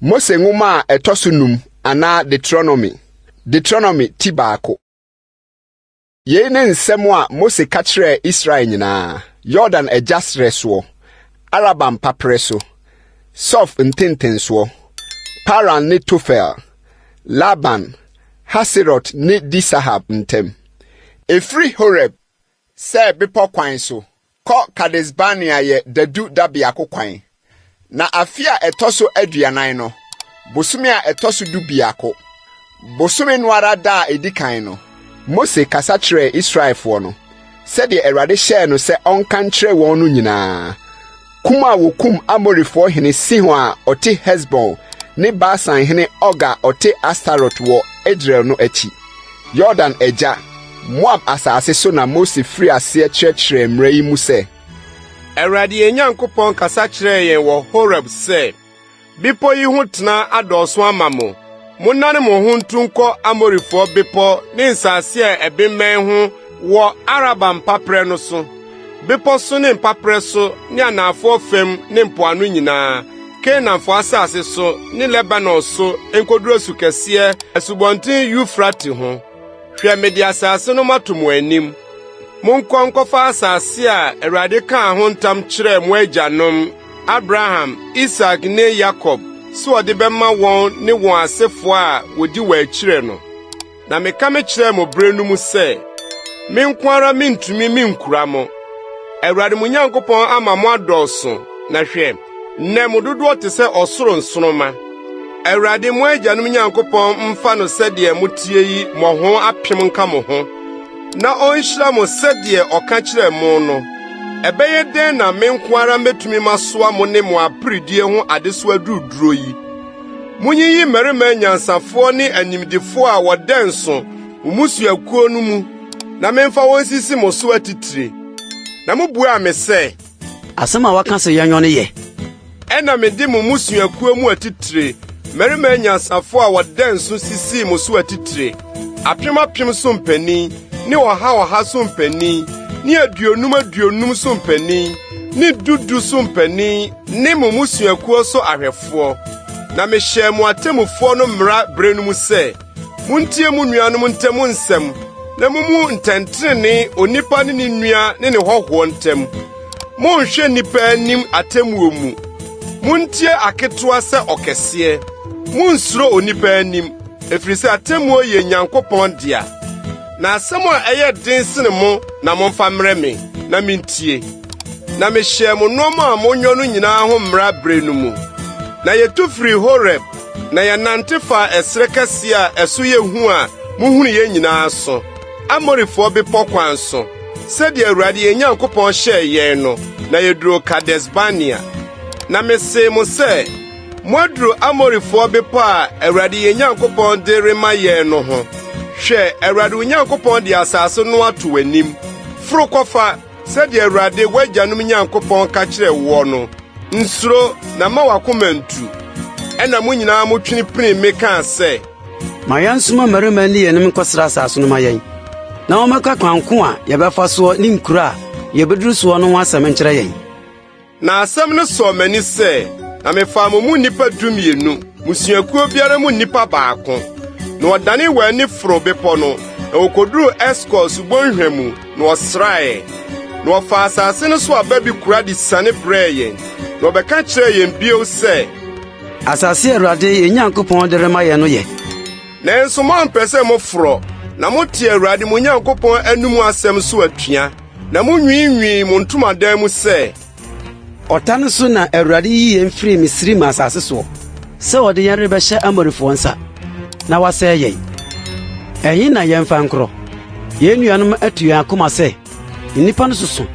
Mose nguma etosunum ana Deuteronomy tibako. Ye ne nsɛm a Mose ka kyerɛ Israel nyinaa, Jordan ɛjasre so, Araba mpapre so, Sof ntentenso, Paran ne Tofel, Laban, Haserot ne Disahab ntem. Efri Horeb, se bepɔ kwan so, kɔ Kades Barnea ye dadu dabiako kwan. Na afia etoso aduanan no, bosome a etoso dubiako. Bosome nwara da edikan no. Mose kasa kyerɛ Israelfo no, sɛdeɛ Awurade hyɛɛ no sɛ ɔnka nkyerɛ wɔn no nyinaa. Kum a wokum Amorifo hene Sihon a ɔte Hesbon ne Basan hene Oga ɔte Astarot wɔ Edrel no akyi. Jordan agya, Moab asase so na Mose firi ase kyerɛkyerɛ mmara yi mu sɛ, Awurade yɛn Nyankopɔn kasa kyerɛ yɛn wɔ Horeb sɛ, bepɔ yi ho tena adɔɔso ama mo. Monane mo ho ntunkɔ Amorifo bepɔ ne nsase a ɛbemmɛn ho wɔ Araba mpapre no so. Bepɔ so ne mpapre so ne anafo fam ne mpoano nyinaa. Kenaanfo asase so ne Lebanon so enkoduro su kɛseɛ asubɔnten Eufrate ho. Hwɛ mede asase no mato mo anim. Monkɔ nkɔfa asase a Awurade kaa ho ntam kyerɛ mo agyanom Abraham, Isaac ne Jacob. So ɔde bɛma wɔn ne wɔn asefo a wodi wɔ akyire no. Na meka me kyerɛ mo bere no mu sɛ, me nko ara mentumi menkura mo. Awurade mo Nyankopɔn ama mo adɔɔso. Na hwɛ, nnɛ mo dodoɔ te sɛ ɔsoro nsoroma. Awurade mo agyanom Nyankopɔn mfa no sɛdeɛ motie yi mmɔho apem nka mo ho. Na ɔnhyira mo sɛdeɛ ɔka kyerɛ mo no. Ɛbɛyɛ den na me nko ara metumi masoa mo ne mo apridie ho adeso aduruduro yi. Munyiyi mmarima nyansafoɔ ne animdefo a wɔda nso umusuakuo no mu, na memfa wɔn sisi mo so atitire. Na mubua me sɛ, asɛm a waka sɛ yɛnyɔ ne yɛ. Ɛna mede mo musuakuo mu atitire, mmarima nyansafoɔ a wɔda nso sisi mo so atitire. Apem so mpanin, ne ɔha so mpanin, ne aduonum so mpanin, ne dudu so mpanin, ne mo musuakuo so ahwɛfoɔ. Na mehyɛ mo atemufoɔ no mmara bere no mu sɛ, muntie mo nuanom ntam nsɛm, na mumu ntɛntrene onipa ne ne nua ne ne hɔhoɔ ntam. Monhwɛ nipa anim atemuo mu. Muntie aketewa sɛ ɔkɛseɛ. Munsuro onipa anim, ɛfiri sɛ atemuo yɛ Nyankopɔn dea. Na asɛm a ɛyɛ den sene mo na momfa mmerɛ me, na mentie. Na mehyɛ mo nneɛma a monyɔ no nyinaa ho mmara bere no mu. Na yɛtu firi Horeb, na yɛnante fa ɛsrɛ kɛse a ɛso yɛ hu a muhunu yɛn nyinaa so. Amorifoɔ bepɔ kwan so, sɛdeɛ Awurade yɛn Nyankopɔn hyɛɛ yɛn no, na yɛduro Kades Barnea. Na mese mo sɛ, moaduro Amorifoɔ bepɔ a Awurade yɛn Nyankopɔn de rema yɛn no ho. Hwɛ, Awurade wo Nyankopɔn de asase no ato w'anim. Foro kɔfa, sɛdeɛ Awurade w'agyanom Nyankopɔn ka kyerɛ wo no. Nsuro na ma wakoma ntu. Ɛna mo nyinaa motwene pene me kaa sɛ, ma yɛnsoma mmarima ne yɛnom nkɔsra asase no ma yɛn. Na wɔmɛka kwanko a yɛbɛfa soɔ ne nkuro a yɛbɛduru soɔ no ho asɛm nkyerɛ yɛn. Na asɛm no sɔɔ m'ani sɛ, na mefaa mo mu nnipa 12, musuakuo biara mu nnipa baako. Na wɔdane wɔn ani foro bepɔ no, na wɔkoduru Eskol subɔnhwa mu, na wɔsrae. Na wɔfa asase no so aba bi kura de sane brɛɛ yɛn. Na wɔbɛka kyerɛ yɛn bio sɛ, asase Awurade yɛn Nyankopɔn de rema yɛn no yɛ. Nanso moampɛ sɛ moforo, na mote Awurade mo Nyankopɔn anum asɛm so atua, na monwiinwii mo ntomadan mu sɛ, ɔta no so na Awurade yi yɛn firi Misraim asase soɔ, sɛ ɔde yɛn rebɛhyɛ Amorifoɔ nsa, na wasɛe yɛn. Ɛhe na yɛmfa nkorɔ? Yɛn nuanom atu yɛn akoma sɛ, nnipa no soso,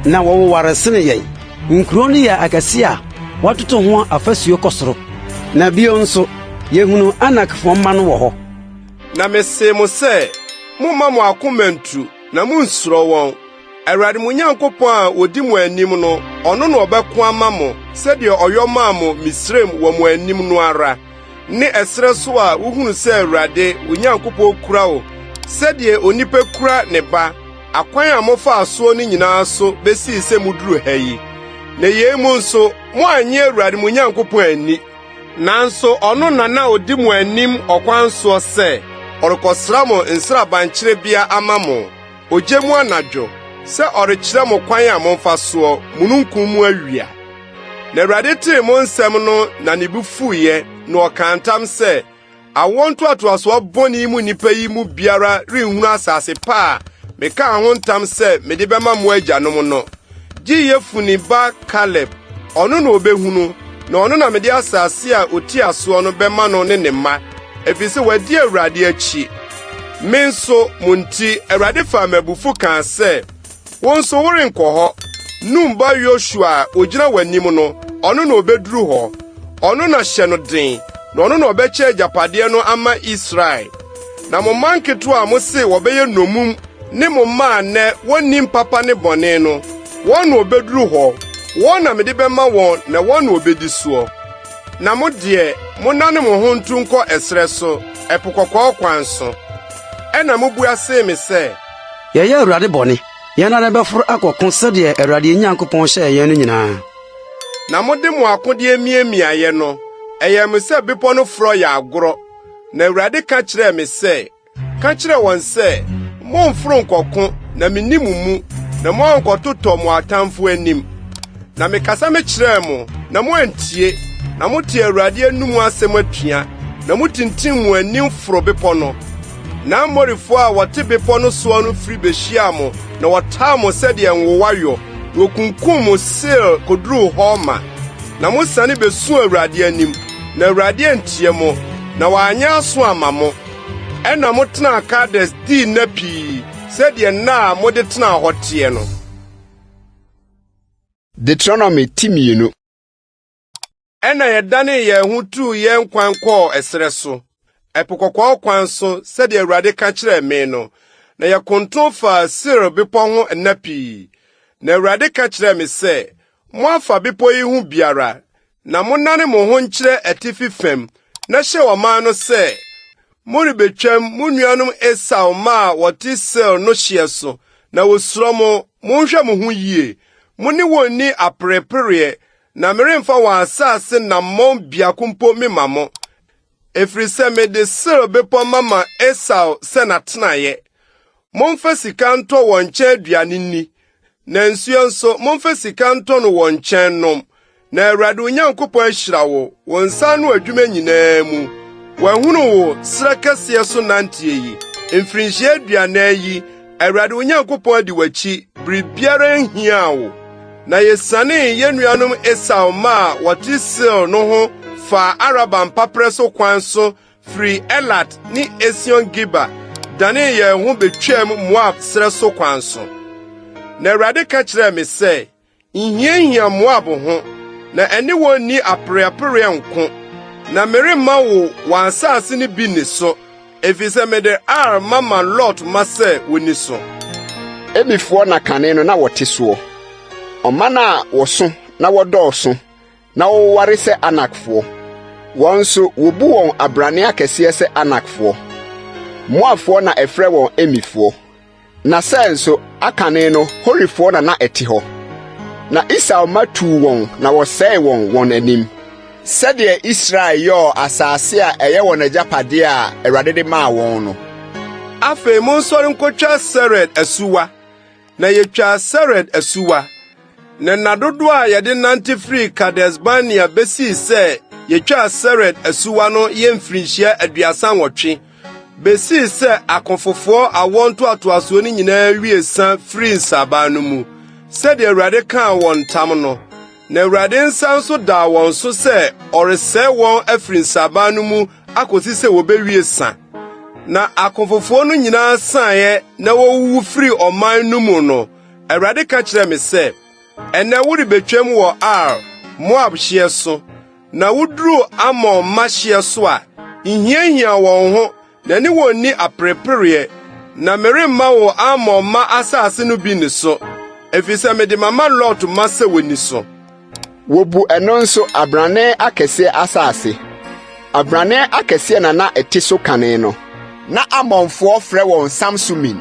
na wɔwoware sene yɛn. Nkuro no yɛ akɛse a wɔatoto ho afasuo kɔ soro. Na bio nso, yɛhunu Anakfoɔ mma no wɔ hɔ. Na mese mo sɛ, momma mo akoma ntu, na munsuro wɔn. Awurade mo Nyankopɔn a wodi mo anim no, ɔno na ɔbɛko ama mo, sɛdeɛ ɔyɔ maa mo Misraim wɔ mo anim no ara. Ne ɛsrɛ so a wohunu sɛ Awurade wo Nyankopɔn kura wo, sɛdeɛ onipa kura ne ba, akwan a mofa asoɔ no nyinaa so besii sɛ muduru ha yi. Na yei mu nso, moanyɛ Awurade mo Nyankopɔn ani. nanso ɔno na odi mo anim ɔkwan so sɛ ɔrekɔsra mo nsrabankyerɛ bia ama mo ogye mu anadwo sɛ ɔrekyerɛ mo kwan a momfa soɔ mununkum mu awia. Na Awurade tee mo nsɛm no na ne bu fuiɛ na ɔkaa ntam sɛ awo ntoatoasoɔ bɔne mu nnipa yi mu biara renhunu asase pa a mekaa ho ntam sɛ mede bɛma mo agyanom no. Gye Yefune ba Kaleb, ɔno na obehunu, na ɔno na mede asase a oti asoɔ no bɛma no ne ne mma, efisɛ wadi Awurade akyi. Me nso mo nti Awurade fa m'abufu kaa sɛ, wo nso worenkɔ hɔ. Num ba Yosua a ogyina w'anim no, ɔno na obeduru hɔ. Ɔno na hyɛ no den, na ɔno na ɔbɛkyɛ agyapadeɛ no ama Israel. Na mo man ketewa a mo se wɔbɛyɛ nomum ne mo mma a nnɛ wonnim papa ne bɔne no, wɔn na obeduru hɔ. Wɔn na mede bɛma wɔn na wɔn na obedi soɔ. Na mo deɛ, monane mo ho ntu nkɔ ɛserɛ so, ɛpo kɔkɔɔ kwan so. Ɛna mobua see me sɛ, yɛyɛ Awurade bɔne, yɛn na bɛforo akɔko sɛdeɛ Awurade Nyankopɔn hyɛɛ yɛn no nyinaa. Na mode mo akodeɛ miamiayɛ no, ɛyɛ me sɛ bepɔ no forɔ yɛ agorɔ. Na Awurade ka kyerɛɛ me sɛ, ka kyerɛ wɔn sɛ, momforo nkɔko na minni mo mu, na moankɔtotɔ mo atamfo anim. Na mekasa mekyerɛɛ mo, na moantie, na mote Awurade anum asɛm atua, na motintim mo anim foro bepɔ no. Na Amorifo a wɔte bepɔ no soɔ no firi behyia mo, na wɔtaa mo sɛdeɛ nwowayɔ, na wokunkum mo Seir koduru Horma. Na mosane besu Awurade anim, na Awurade antie mo, na wanyɛ aso ama mo. Ɛna motena Kades dii nna pii, sɛdeɛ nna a mode tena hɔ teɛ no. Deuteronomy timienu. Ɛna yɛdane yɛn ho tuu yɛn kwan kɔɔ ɛserɛ so, ɛpo kɔkɔɔ kwan so, sɛdeɛ Awurade ka kyerɛɛ me no. Na yɛkonton faa Seir bepɔ ho nna pii. Na Awurade ka kyerɛɛ me sɛ, moafa bepɔ yi ho biara, na monane mo ho nkyerɛ atifi fam, na hyɛ ɔman no sɛ, morebetwam mo nuanom Esau ma a wɔte Seir no hyeɛ so, na wosuro mo, monhwɛ mo ho yie. Mo ne wɔn ni aperepereɛ, na meremfa wɔn asase nammɔn biako mpo mema mo. Efiri sɛ mede Seir bepɔ mama Esau sɛ n'atenaeɛ. Momfa sika ntɔ wɔn nkyɛn aduane nni, na nsuo nso momfa sika ntɔ no wɔn nkyɛn nom. Na Awurade Onyankopɔn ahyira wo, wɔn nsa ano adwuma nyinaa mu. Wɔahunu wo srɛ kɛseɛ so nanteɛ yi. Mfirinhyia aduanan yi, Awurade Onyankopɔn adi w'akyi, biribiara nhia wo. Na yɛsianee yɛn nuanom Esau ma a wɔte Seir no ho fa Araba mpaprɛ so kwan so firi Elat ne Esion-Geber, danee yɛn ho betwam Moab serɛ so kwan so. Na Awurade ka kyerɛɛ me sɛ, nhiahia Moab ho, na ɛne wɔn ni apereapere nko, na meremma wo wɔn asase no bi ni so, efisɛ mede Ar mama Lot ma sɛ woni so. Emifoɔ na kane no na wɔte soɔ. Ɔman a wɔso na wɔdɔɔso, na wɔware sɛ Anakfoɔ. Wɔn nso wobu wɔn abrane akɛseɛ sɛ Anakfoɔ. Moabfoɔ na ɛfrɛ wɔn Emifoɔ. Na sɛ nso Akane no Horifoɔ na ɛte hɔ. Na Esau ma tuu wɔn na wɔsɛe wɔn anim. Sɛdeɛ Israel yɛɔ asase a ɛyɛ wɔn agyapadeɛ a Awurade de maa wɔn no. Afei monsɔre nkotwa Sered asuwa, na yɛtwa Sered asuwa. Na nadodo a yɛde nante firi Kades-Barnea besii sɛ yɛtwa Sered asuwa no yɛ mfirinhyia 38, besii sɛ akofofoɔ awɔ ntoatoasoɔ no nyinaa wiesa firi nsabaa no mu, sɛdeɛ Awurade kaa wɔn ntam no. Na Awurade nsa nso daa wɔn so sɛ ɔresɛe wɔn afiri nsabaa no mu akosi sɛ wobewiesa. Na akofofoɔ no nyinaa saeɛ na wɔwuwu firi ɔman no mu no, Awurade ka kyerɛ me sɛ, ɛnɛ worebetwam wɔ Ar, Moab hyeɛ so, na wuduru Amon mma hyeɛ so a, nhiahia wɔn ho, na ne wɔn ni aperepereɛ, na meremma wɔ Amon mma asase no bi ni so, efisɛ mede mama Lot ma sɛ woni so. Wobu ɛno nso abrane akɛseɛ asase. Abrane akɛseɛ na ɛte so kane no. Na Amonfoɔ frɛ wɔn Samsumin.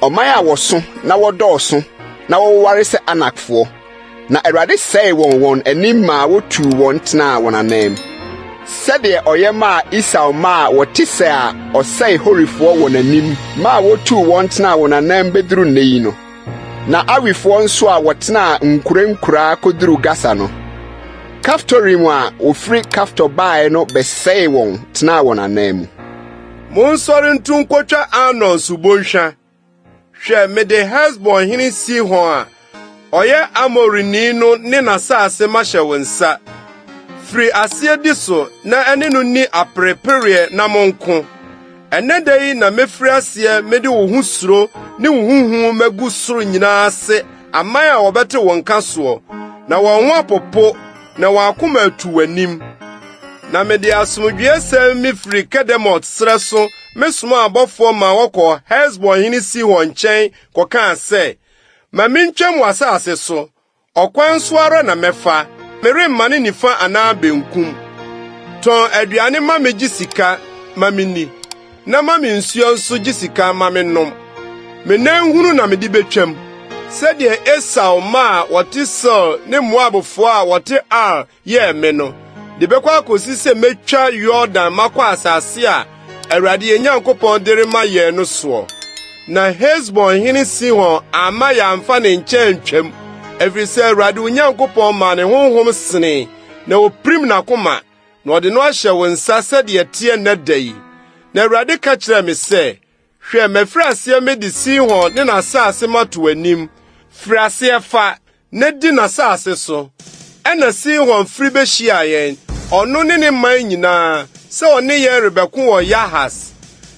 Ɔman a wɔso na wɔdɔɔso, na wɔware sɛ Anakfoɔ. Na Awurade sɛe wɔn anim ma wotuu wɔn tenaa wɔn anam. sɛdeɛ ɔyɛ maa Esau maa wɔte sɛ a ɔsɛe Horifoɔ wɔ n'anim maa wotuu wɔn tenaa wɔn anan beduru nnɛ yi no. Na Awifoɔ nso a wɔtenaa nkuraa koduru Gasa no. Kaftorim a ofiri Kaftor bae no bɛsɛe wɔn tenaa wɔn anan mu. Monsɔre ntu nkotwa Arnon subonhwa. Hwɛ mede Hesbon hene Sihon a ɔyɛ Amorini no ne n'asase mahyɛ wo nsa. Firi aseɛ di so na ɛne no ni aperepereɛ na monko. Ɛnɛ da yi na mefiri aseɛ mede wo ho suro ne wo huhu magu soro nyinaa ase aman a wɔbɛte wɔn nka soɔ. Na wɔn ho apopo na wɔn akoma atu w'anim. Na mede asomdwoe sɛm mi firi Kedemot srɛ so mesoma abɔfoɔ ma wɔkɔ Hesbon hene Sihon nkyɛn kɔkaa sɛ, ma mentwam w'asase so, ɔkwan so ara na mɛfa, meremma ne nifa anaa benkum. Tɔn aduane ma megye sika ma menni, na ma me nsuo nso gye sika ma menom. Menan hunu na mede betwam, sɛdeɛ Esau ma a wɔte Seir ne Moabfoɔ a wɔte Ar yɛɛ me no. De bɛkɔ akosi sɛ metwa Yordan makɔ asase a Awurade yɛn Nyankopɔn de rema yɛn no soɔ. Na Hesbon hene Sihon ama yɛamfa ne nkyɛn twam, ɛfiri sɛ Awurade wo Nyankopɔn ma ne honhom sene, na opirim n'akoma, na ɔde no ahyɛ wo nsa sɛdeɛ teɛ nnɛ da yi. Na Awurade ka kyerɛ me sɛ, hwɛ mɛfiri aseɛ mede Sihon ne n'asase mato w'anim, firi aseɛ fa, na di n'asase so. Ɛna Sihon firi behyia yɛn, ɔno ne ne man nyinaa, sɛ ɔne yɛn rebɛko wɔ Yahas.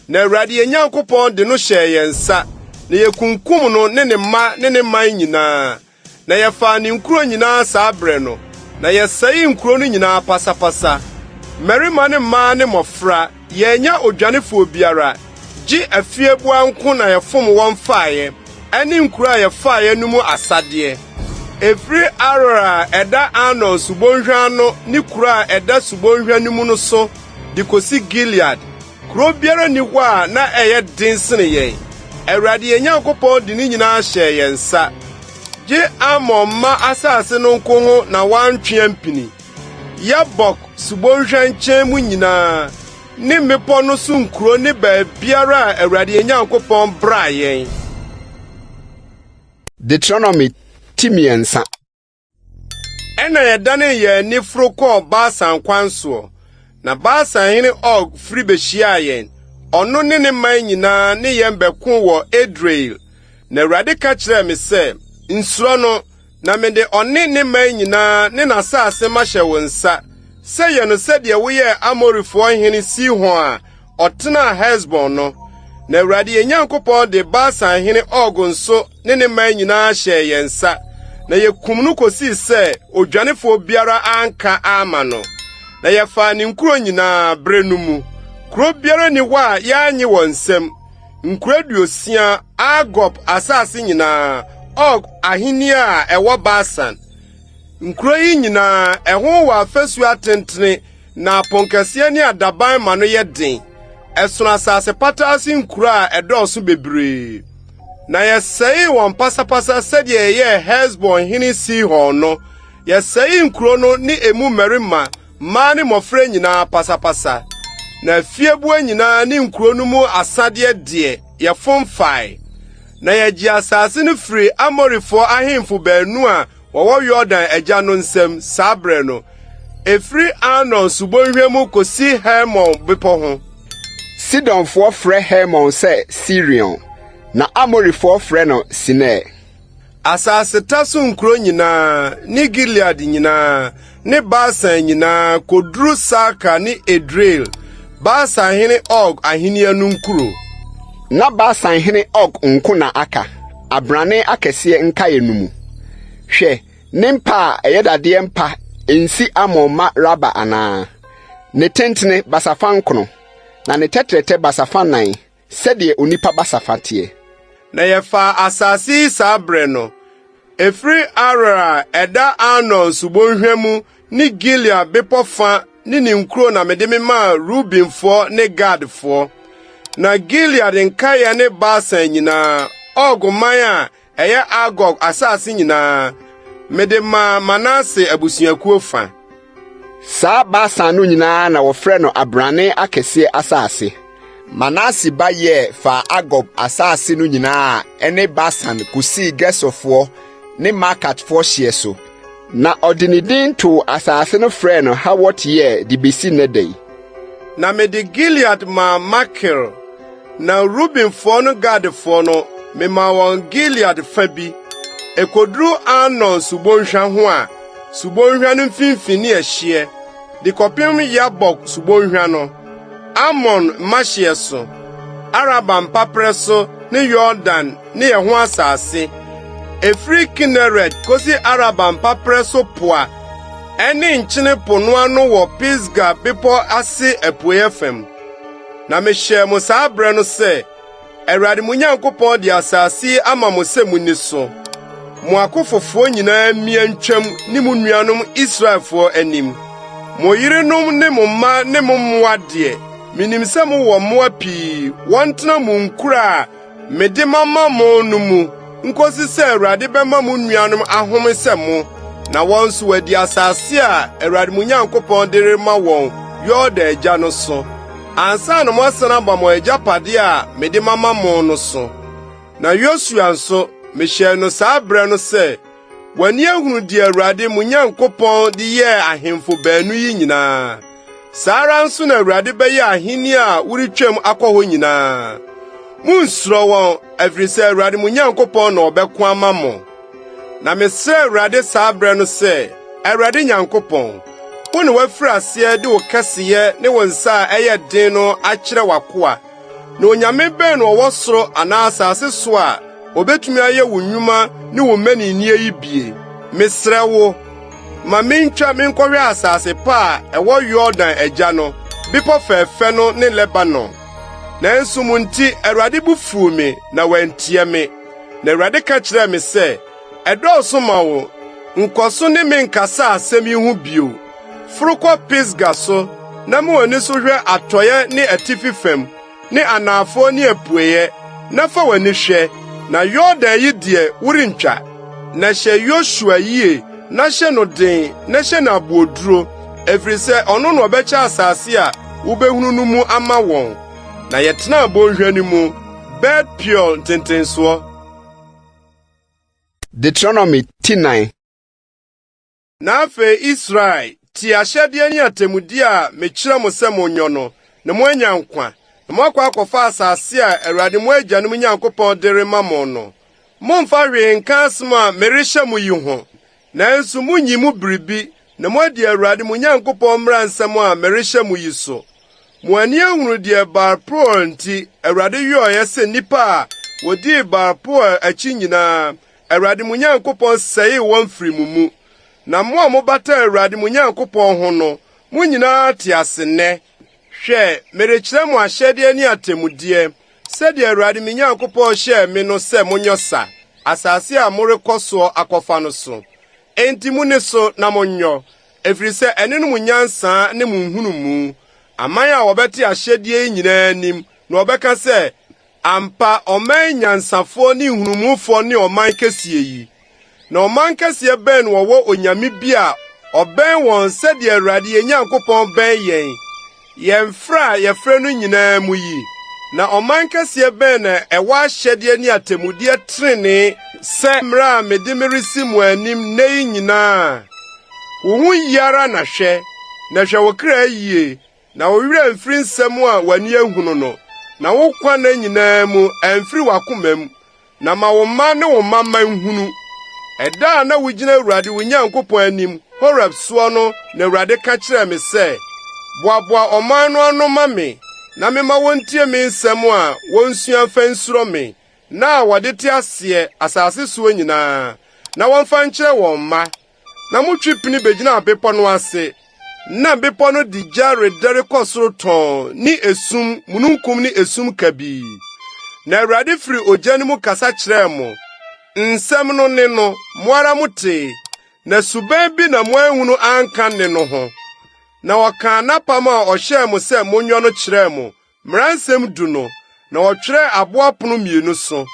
Na Awurade yɛn Nyankopɔn de no hyɛ yɛn nsa, na yɛkunkum no ne ne mma ne ne man nyinaa. Na yɛfaa ne nkuro nyinaa saa berɛ no, na yɛsɛe nkuro no nyinaa pasapasa. Mmarima ne mmaa ne mmɔfra, yɛnya odwanefoɔ biara, gye afieboa nko na yɛfom wɔn faeɛ, ɛne nkuro a yɛfaeɛ no mu asadeɛ. Efiri Arora ɛda Arnon subonhwa no ne kuro a ɛda subonhwa no mu no so, de kosi Gilead. Kuro biara ni hɔ a na ɛyɛ den sene yɛn. Awurade yɛn Nyankopɔn de ne nyinaa hyɛ yɛn nsa. Gye Amon ma asase no nko ho na wantwea mpini. Yabok subonhwa nkyɛn mu nyinaa, ne mmepɔ no so nkuro ne baabiara a Awurade yɛn Nyankopɔn braa yɛn. Deuteronomy timiensa. Ɛna yɛdane yɛn nifro kɔɔ Basan kwan soɔ. Na Basan hene Og firi behyia yɛn. Ɔno ne ne man nyinaa ne yɛn bɛko wɔ Edrei. Na Awurade ka kyerɛ me sɛ, nsuro no, na mede ɔne ne man nyinaa ne n'asase mahyɛ wo nsa. Sɛ yɛ no sɛdeɛ woyɛ Amorifoɔ hene Sihon a ɔtena Hesbon no. Na Awurade yɛn Nyankopɔn de Basan hene Og nso ne ne man nyinaa hyɛ yɛn nsa. Na yɛkum no kosii sɛ odwanefoɔ biara anka ama no. Na yɛfaa ne nkuro nyinaa bere no mu. Kuro biara ni hɔ a yɛanye wɔ nsɛm. Nkuro 60 Argob asase nyinaa, Og ahenni a ɛwɔ Basan. Nkuro yi nyinaa ɛho wɔ afasu atentene na aponkɛseɛ ne adaban ma no yɛ den. Ɛsono asase pataase nkuro a ɛdɔɔso bebree. Na yɛsɛe wɔn pasapasa sɛdeɛ ɛyɛ Hesbon hene Sihon no. Yɛsɛe nkuro no ne emu mmarima, mmaa ne mmɔfra nyinaa pasapasa. Na fiebua nyinaa ne nkuro no mu asadeɛ deɛ yɛfom fae. Na yɛgye asase no firi Amorifoɔ ahemfo baanu a wɔwɔ Yordan agya no nsam saa berɛ no. Efiri Arnon subonhwa mu kosi Hermon bepɔ ho. Sidonfoɔ frɛ Hermon sɛ Sirion, na Amorifoɔ frɛ no Sinai. Asase taso nkuro nyinaa, ne Gilead nyinaa, ne Basan nyinaa koduru Saka ne Edrei. Basan hene Og ahenni no nkuro. Na Basan hene Og nko na aka, abrane akɛseɛ nkae no mu. Hwɛ, ne mpa a ɛyɛ dadeɛ mpa ensi Amon ma Raba anaa. Ne tentene basafa nkono, na ne tɛtrɛtɛ basafa nan, sɛdeɛ onipa basafa teɛ. Na yɛfa asase saa berɛ no. Efiri Arora ɛda Arnon subonhwa mu ne Gilead bepɔ fa ne ne nkuro na mede me maa Rubenfoɔ ne Gadfoɔ. Na Gilead nkaeɛ ne Basan nyinaa, Og man a ɛyɛ Argob asase nyinaa, mede ma Manase abusuakuo fa. Saa Basan no nyinaa na wɔfrɛ no abrane akɛseɛ asase. Manase ba yɛ fa Agob asase no nyinaa ene Basan kusi Gesurfoɔ ne Makatfoɔ hye so. Na ɔde ne din to asase no frɛ no Hawot yɛ de besi nnɛ. Na mede Gilead ma Makir, na Rubenfoɔ no Gadfoɔ no mema wɔn Gilead fa bi. Ekoduru Anon subonhwa ho a subonhwa no mfimfini ahye, de kɔpem Yabok subonhwa no, Amon mahye so, Araba mpaprɛ so ne Yordan ne ɛho asase, efiri Kineret kosi Araba mpaprɛ so po a ɛne nkyene po no ano wɔ Pisga bepɔ ase apuei fam. Na mehyɛ mo saa brɛ no sɛ, Awurade mo Nyankopɔn de asase ama mo sɛ munni so. Mo akofofoɔ nyinaa mmea ntwam ne mo nuanom Israelfoɔ anim. Mo yerenom ne mo mma ne mo mmoa de, minim sɛ mo wɔ mmoa pii, wɔntena mo nkura a mede mama mo no mu, nkosi sɛ Awurade bɛma mo nuanom ahome sɛ mo, na wɔn nso wɔadi asase a Awurade mo Nyankopɔn de rema wɔn Yordan agya no so, ansa na moasan aba mo agyapade a mede mama mo no so. Na Yosua nso mehyɛ no saa brɛ no sɛ, w'ani ahunu di Awurade mo Nyankopɔn de yɛɛ ahemfo baanu yi nyinaa. Saa ara nso na Awurade bɛyɛ ahenni a woretwam akɔ hɔ nyinaa. Munsuro wɔn, ɛfiri sɛ Awurade mo Nyankopɔn na ɔbɛko ama mo. Na mesrɛ Awurade saa brɛ no sɛ, Awurade Nyankopɔn, wo ne wafiri aseɛ de wo kɛseyɛ ne wo nsa a ɛyɛ den no akyerɛ w'akoa. Na onyame bɛn na ɔwɔ soro anaa asase so a obetumi ayɛ wo nnwuma ne wo mmaninnie yi bie. Mesrɛ wo, ma mentwa menkɔhwɛ asase pa a ɛwɔ Yordan agya no, bepɔ fɛɛfɛ no ne Lebanon. Nanso mo nti Awurade bu fuw me na wantie me. Na Awurade ka kyerɛɛ me sɛ, ɛdɔɔso ma wo, nkɔ so ne me nkasa asɛm yi ho bio. Foro kɔ Pisga so, na ma w'ani so hwɛ atɔeɛ ne atifi fam, ne anafoɔ ne apueyɛ, na fa w'ani hwɛ. Na Yordan yi deɛ worentwa. Na hyɛ Yosua yie, na hyɛ no den, na hyɛ no abooduro, ɛfiri sɛ ɔno na ɔbɛkyɛ asase a wobɛhunu no mu ama wɔn. Na yɛtena bɔnhwa no mu, Bet-Peor ntentensoɔ. Deuteronomy 9. Na afei Israel, tie ahyɛdeɛ ne atemmude a mekyerɛ mo sɛ monyɔ no, na moanya nkwa. Na moakɔ akɔfa asase a Awurade mo agyanom Nyankopɔn de rema mo no. Momfa hwee nka asɛm a merehyɛ mo yi ho. Nanso munyi mu biribi, na moadi Awurade mo Nyankopɔn mmara nsɛm a merehyɛ mo yi so. Mo ani ahunu deɛ Baal-peor nti Awurade yɔɔyɛ sɛ nnipa a wodii Baal-peor akyi nyinaa, Awurade mo Nyankopɔn sɛee wɔn firi mo mu. Na mo a mobata Awurade mo Nyankopɔn ho no, mo nyinaa te ase nnɛ. Hwɛ, merekyerɛ mo ahyɛdeɛ ne atemmudeɛ, sɛdeɛ Awurade mo Nyankopɔn hyɛɛ me no sɛ monyɔ sa, asase a morekɔ soɔ akɔfa no so. Enti mu ne so na monyɔ, ɛfiri sɛ ɛne no mo nyansaa ne mo nhunumu. Aman a wɔbɛte ahyɛdeɛ yi nyinaa anim, na wɔbɛka sɛ, ampa ɔman nyansafoɔ ne nhunumufoɔ ne ɔman kɛseɛ yi. Na ɔman kɛseɛ bɛn wɔwɔ onyame bi a ɔbɛn wɔn sɛdeɛ Awurade yɛn Nyankopɔn bɛn yɛn. Yɛmfra a yɛfrɛ no nyinaa mu yi. Na ɔman kɛseɛ bɛn na ɛwɔ ahyɛdeɛ ne atemmudeɛ trenee sɛ mmara a mede meresi mo anim nnɛ yi nyinaa. Wo ho yi ara na hwɛ, na hwɛ wo kra yie, na wo werɛ mfiri nsɛm a w'ani ahunu no, na wo kwanna nyinaa mu amfiri w'akoma mu, na ma wo mma ne wo mama nhunu. Ɛda a na wogyina Awurade wo Nyankopɔn anim, Horeb soɔ no, na Awurade ka kyerɛɛ me sɛ, boaboa ɔman no ano ma me, na mema wontie me nsɛm a wonsua mfa nsuro me, na wɔde te aseɛ asase soɔ nyinaa, na wɔmfa nkyerɛ wɔn mma. Na motwe pini begyina bepɔ no ase, na bepɔ no di gya redɛre kɔ soro tɔn, ne esum, mununkum ne esum kabii. Na Awurade firi ogya no mu kasa kyerɛɛ mo. Nsɛm no ne no, mo ara mote, na suban bi na mo ahunu anka ne no ho. Na wɔkaa n'apam a ɔhyɛɛ mo sɛ monyɔ no kyerɛɛ mo, mmaransɛm du no, na wɔtwerɛ aboa pono mmienu so.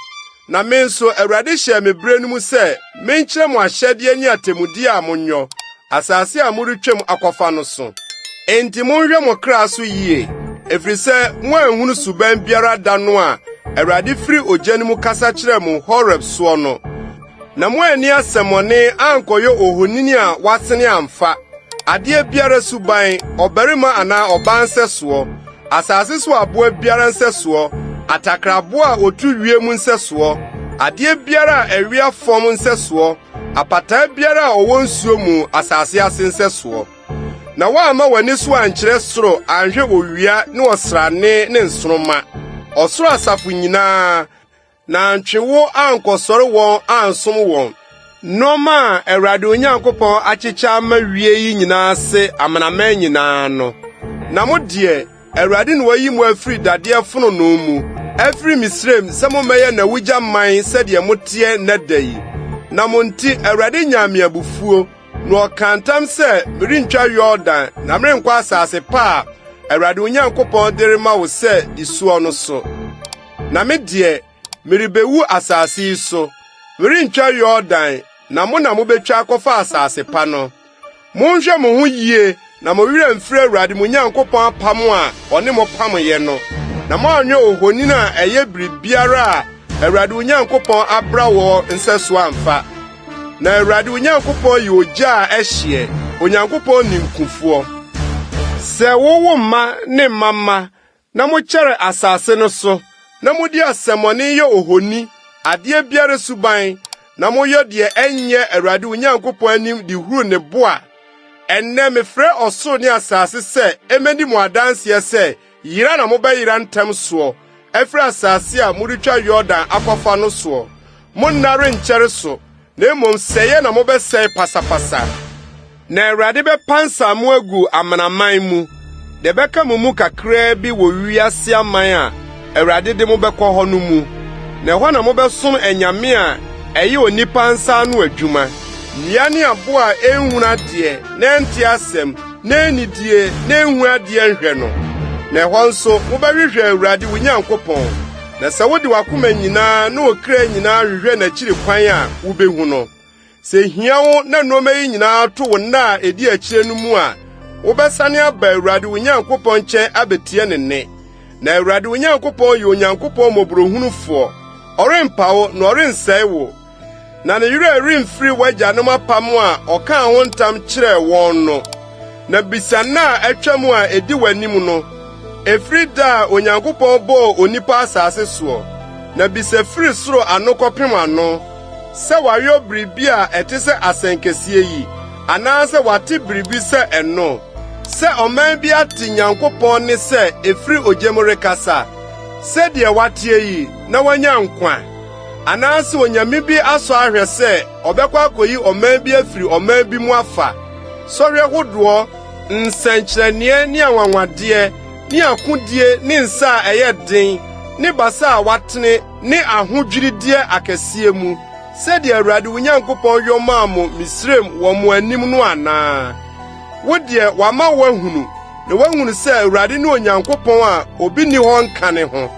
Na me nso Awurade hyɛ me bere no mu sɛ menkyerɛ mo ahyɛdeɛ ne atemmudeɛ a monyɔ. asase a moretwam akɔfa no so. Enti monhwɛ mo kra so yie, efiri sɛ mo anhunu suban biara da no a Awurade firi ogya no mu kasa kyerɛ mo Horeb soɔ no. Na mo ani asɛmmɔne ankɔyɛ ohonini a wasene amfa, adeɛ biara suban, ɔbarima anaa ɔbaa nsɛsoɔ, asase so aboa biara nsɛsoɔ, atakraboa a otu wie mu nsɛsoɔ, adeɛ biara a ɛwea fam nsɛsoɔ, apataa biara a ɔwɔ nsuo mu asase ase nsɛsoɔ. Na woamma w'ani so ankyerɛ soro anhwɛ owia ne ɔsrane ne nsoroma, ɔsoro asafo nyinaa, na antwewo ankɔsɔre wɔn ansom wɔn. Nɔma a Awurade Onyankopɔn akyekyɛ ama wie yi nyinaa se amanaman nyinaa no. Na mo deɛ, Awurade na wayi mo afiri dadeɛ fononoo mu, afiri Misraim sɛ mommɛyɛ n'awugya man sɛdeɛ moteɛ nnɛ da yi. Na mo nti Awurade nya me abufuo, na ɔka ntam sɛ merentwa Yordan na merenkɔ asase pa a Awurade Onyankopɔn de rema wo sɛ di soɔ no so. Na me deɛ, merebewu asase yi so, merentwa Yordan na mo na mobetwa akɔfa asase pa no. Monhwɛ mo ho yie na mo werɛ mfiri Awurade mo Nyankopɔn apam a ɔne mo pamyɛ no, na moanyɛ ohonin a ɛyɛ biribiara a Awurade Onyankopɔn abra wɔ nsɛso amfa. Na Awurade Onyankopɔn yɛ ogya a ɛhyeɛ, Onyankopɔn ninkufoɔ. Sɛ wowo mma ne mmamma na mokyɛre asase no so, na modi asɛmmɔne yɛ ohoni, adeɛ biara suban, na moyɛ deɛ ɛnyɛ Awurade Onyankopɔn anim de huru ne bo a, ɛnnɛ mefrɛ ɔsoro ne asase sɛ emedi mo adanseɛ sɛ yira na mobɛyira ntɛm soɔ, ɛfiri asase a moretwa Yordan akɔfa no soɔ. Monnare nkyɛre so, na mmom sɛeɛ na mobɛsɛe pasapasa. Na Awurade bɛpansa mo agu amanaman mu, de bɛka mo mu kakraa bi wɔ wiase aman a Awurade de mo bɛkɔ hɔ no mu. Na ɛhɔ na mobɛsom anyame a ɛyɛ onipa nsa ano adwuma. Nnua ne abo a enhunu adeɛ, na ɛnte asɛm, na enidie, na enhu adeɛ nhwɛ no. Na ɛhɔ nso mobɛhwehwɛ Awurade wo Nyankopɔn. Na sɛ wode wakoma nyinaa na okra nyinaa hwehwɛ n'akyiri kwan a wubehu no. Sɛ hia wo na nneɛma yi nyinaa to wo nna a edi akyire no mu a, wobɛsane aba Awurade wo Nyankopɔn nkyɛn abetie ne nne. Na Awurade wo Nyankopɔn yɛ Onyankopɔn mmɔborɔhunufoɔ. Ɔrempa wo na ɔrensɛe wo. Na ne werɛ remfiri w'agyanom apam a ɔkaa ho ntam kyerɛɛ wɔn no. Na bisa nna a atwa mu a edi w'anim no, efiri da a Onyankopɔn bɔɔ onipa asase soɔ. Na bisa firi soro ano kɔpem ano, sɛ wayɔ biribi a ɛte sɛ asɛnkɛseɛ yi, anaasɛ wate biribi sɛ ɛno. Sɛ ɔman bi ate Nyankopɔn ne sɛ efiri ogya mu rekasa, sɛdeɛ wateɛ yi na wanya nkwa, anaasɛ onyame bi asɔ ahwɛ sɛ ɔbɛkɔ akɔyi ɔman bi afiri ɔman bi mu afa. Sɔhwɛ hodoɔ, nsɛnkyerɛnneɛ ne anwanwadeɛ, ne akodie ne nsa a ɛyɛ den, ne basa a watene ne ahodwirideɛ akɛseɛ mu, sɛdeɛ Awurade wo Nyankopɔn yɔ maa mo Misraim wɔ mo anim no anaa. Wo deɛ wama woahunu, na woahunu sɛ Awurade ne Onyankopɔn a obi ni hɔ nka ne ho.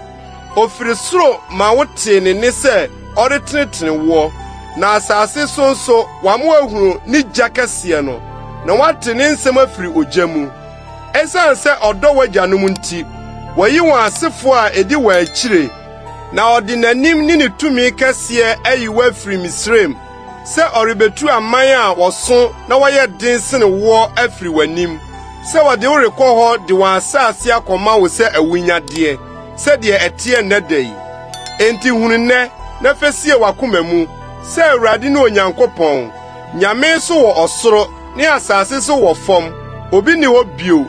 Ofiri soro ma wote ne ne sɛ ɔretenetene woɔ, na asase so nso wama woahunu ne gya kɛseɛ no, na wate ne nsɛm afiri ogya mu. Ɛsiane sɛ ɔdɔ w'agyanom nti, wɔyi wɔn asefoɔ a edi wɔn akyire, na ɔde n'anim ne ne tumi kɛseɛ ayi wo afiri Misraim, sɛ ɔrebetu aman a wɔso na wɔyɛ den sene woɔ afiri w'anim, sɛ wɔde wo rekɔ hɔ de wɔn asase akɔma wo sɛ awunyadeɛ, sɛdeɛ ɛteɛ nnɛ da yi. Enti hunu nnɛ na fɛsie w'akoma mu, sɛ Awurade ne Onyankopɔn, nyame so wɔ ɔsoro ne asase so wɔ fam, obi ni hɔ bio.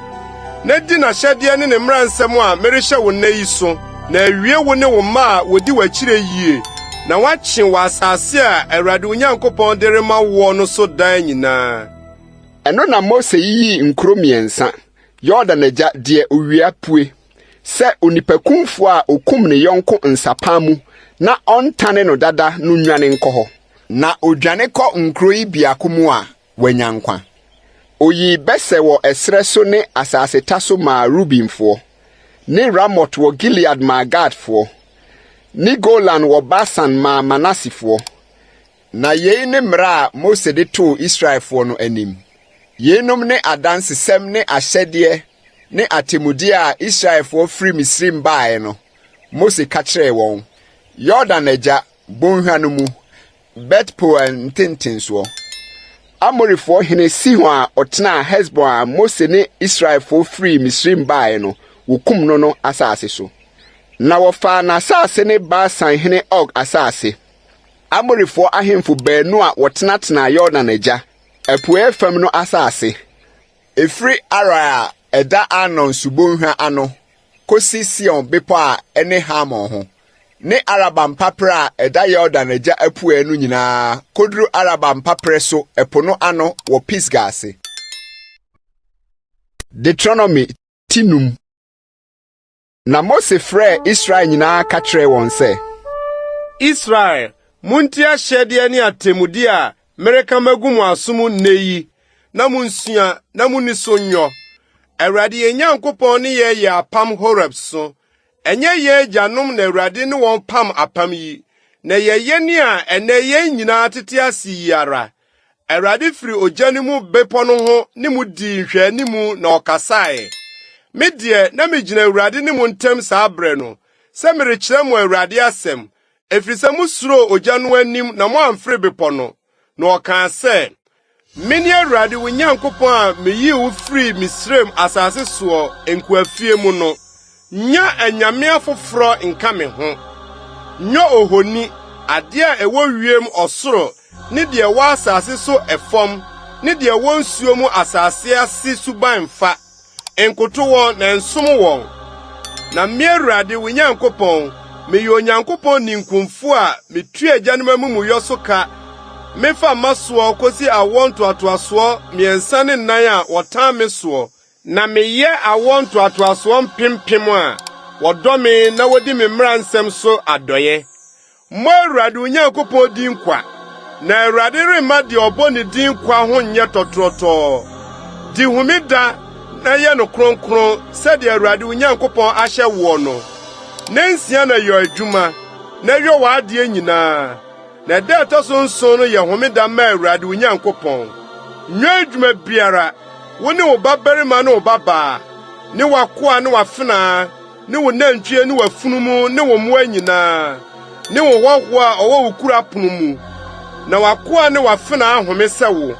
Na di n'ahyɛdeɛ ne ne mmaransɛm a merehyɛ wo nnɛ yi so, na awie wo ne wo mma a wodi w'akyire yie, na wakye wɔ asase a Awurade wo Nyankopɔn de rema wo no so daa nyinaa. Ɛno na Mose yiyii nkuro mmiɛnsa, Yordan agya deɛ owia pue, sɛ onipakumfo a okum ne yɔnko nsapan mu na ɔntane no dada no nwane nkɔ hɔ. Na odwane kɔ nkuro yi biako mu a wanya nkwa. Oyi bɛsɛ wɔ ɛsrɛ so ne asaseta so maa Rubinfoɔ, ne Ramot wɔ Gilead maa Gadfoɔ, ne Golan wɔ Basan maa Manasifoɔ. Na yei ne mmara a Mose de too Israelfoɔ no anim. Yenum ne adansesɛm ne ahyɛdeɛ ne atemmude a Israelfoɔ firi Misrim bae no, Mose ka kyerɛɛ wɔn. Yordan agya bɔnhwa no mu, Bet-Peor ntentensoɔ. Amorifoɔ hene Sihon a ɔtenaa Hesbon a Mose ne Israelfoɔ firi Misrim bae no, wokum no asase so. Na wɔfaa n'asase ne Basan hene Og asase. Amorifoɔ ahemfo baanu a wɔtenatena Yordan agya, apuei fam no asase. Efiri Ara a ɛda Arnon subonhwa ano, kosi Sion bepɔ a ɛne Hamon ho, ne Araba mpapre a ɛda Yordan agya apuei no nyinaa, koduru Araba mpapre so ɛpo no ano wɔ Pisga ase. Deuteronomy tinum. Na Mose frɛ Israel nyinaa ka kyerɛ wɔn sɛ, Israel, munti ahyɛdeɛ ne atemmude a mereka magu mo asom nnɛ yi, na munsua na munni so nyɔ. Awurade yɛn Nyankopɔn ne yɛn yɛ apam Horeb so. Ɛnyɛ yɛn agyanom na Awurade ne wɔn pam apam yi, na yɛyɛ ne a ɛnɛ yɛn nyinaa tete ase yi ara. Awurade firi ogya no mu bepɔ no ho ne mu di nhwɛanimu na ɔkasae. Me deɛ na megyina Awurade ne mo ntam saa brɛ no, sɛ merekyerɛ mo Awurade asɛm, ɛfiri sɛ musuro ogya no anim na moamfere bepɔ no. Na ɔkaa sɛ, Mene Awurade wo Nyankopɔn a meyii wo firi Misraim asase soɔ nkuafie mu no. Nya anyame afoforɔ nka me ho. Nyɔ ohoni, ade a ɛwɔ wiem ɔsoro, ne deɛ wɔ asase so ɛfam, ne deɛ wɔ nsuo mu asase ase suban fa. Nkoto wɔn na nsom wɔn. Na me Awurade wo Nyankopɔn, meyɛ Onyankopɔn ninkumfo a metua agyanom amumuyɔ so ka. Mefa masoɔ kosi awɔ ntoatoasoɔ mmiɛnsa ne nnan a wɔtan me soɔ, na meyɛ awɔ ntoatoasoɔ mpempem a wɔdɔ me na wodi me mmara nsɛm so adɔyɛ. Mo Awurade wo Nyankopɔn din kwa, na Awurade remma deɛ ɔbɔ ne din kwa ho nyɛ tɔtrɔtɔɔ. Di homeda na yɛ no kronkron sɛdeɛ Awurade wo Nyankopɔn ahyɛ wo no. Na nsia na yɛ adwuma, na yɛ w'adeɛ nyinaa. Na da ɛtɔ so nson no yɛ homeda ma Awurade wo Nyankopɔn. Nyɛ adwuma biara, wo ne wo babarima ne wo babaa, ne w'akoa ne w'afenaa, ne wo nantwie ne w'afunumu ne wo mmoa nyinaa, ne wo hɔho a ɔwɔ wo kura pono mu. Na w'akoa ne w'afenaa home sɛ wo.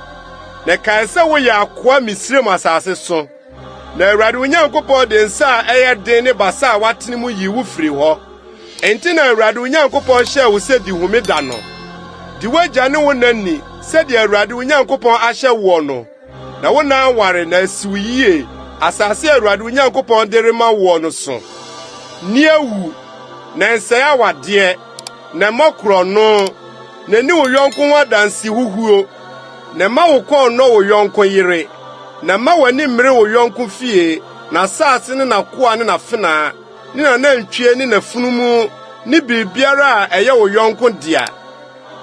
Na kae sɛ woyɛ akoa Misraim asase so. Na Awurade wo Nyankopɔn de nsa a ɛyɛ den ne basa a watene mu yi wo firi hɔ. Enti na Awurade wo Nyankopɔn hyɛ wo sɛ di homeda no. Di wagya ne wo nani sɛdeɛ Awurade wo Nyankopɔn ahyɛ wo no. Na wo nan ware na asiw yie asase a Awurade wo Nyankopɔn de rema wo no so. Ni awu na nsɛe awadeɛ na mmɔkorɔ no na ni wo yɔnko ho adanse huhuo na ma wo kɔn no wo yɔnko yere na ma w'ani mmere wo yɔnko fie na asase ne n'akoa ne n'afenaa ne n'antwie ne n'afunumu ne biribiara a ɛyɛ wo yɔnko dea.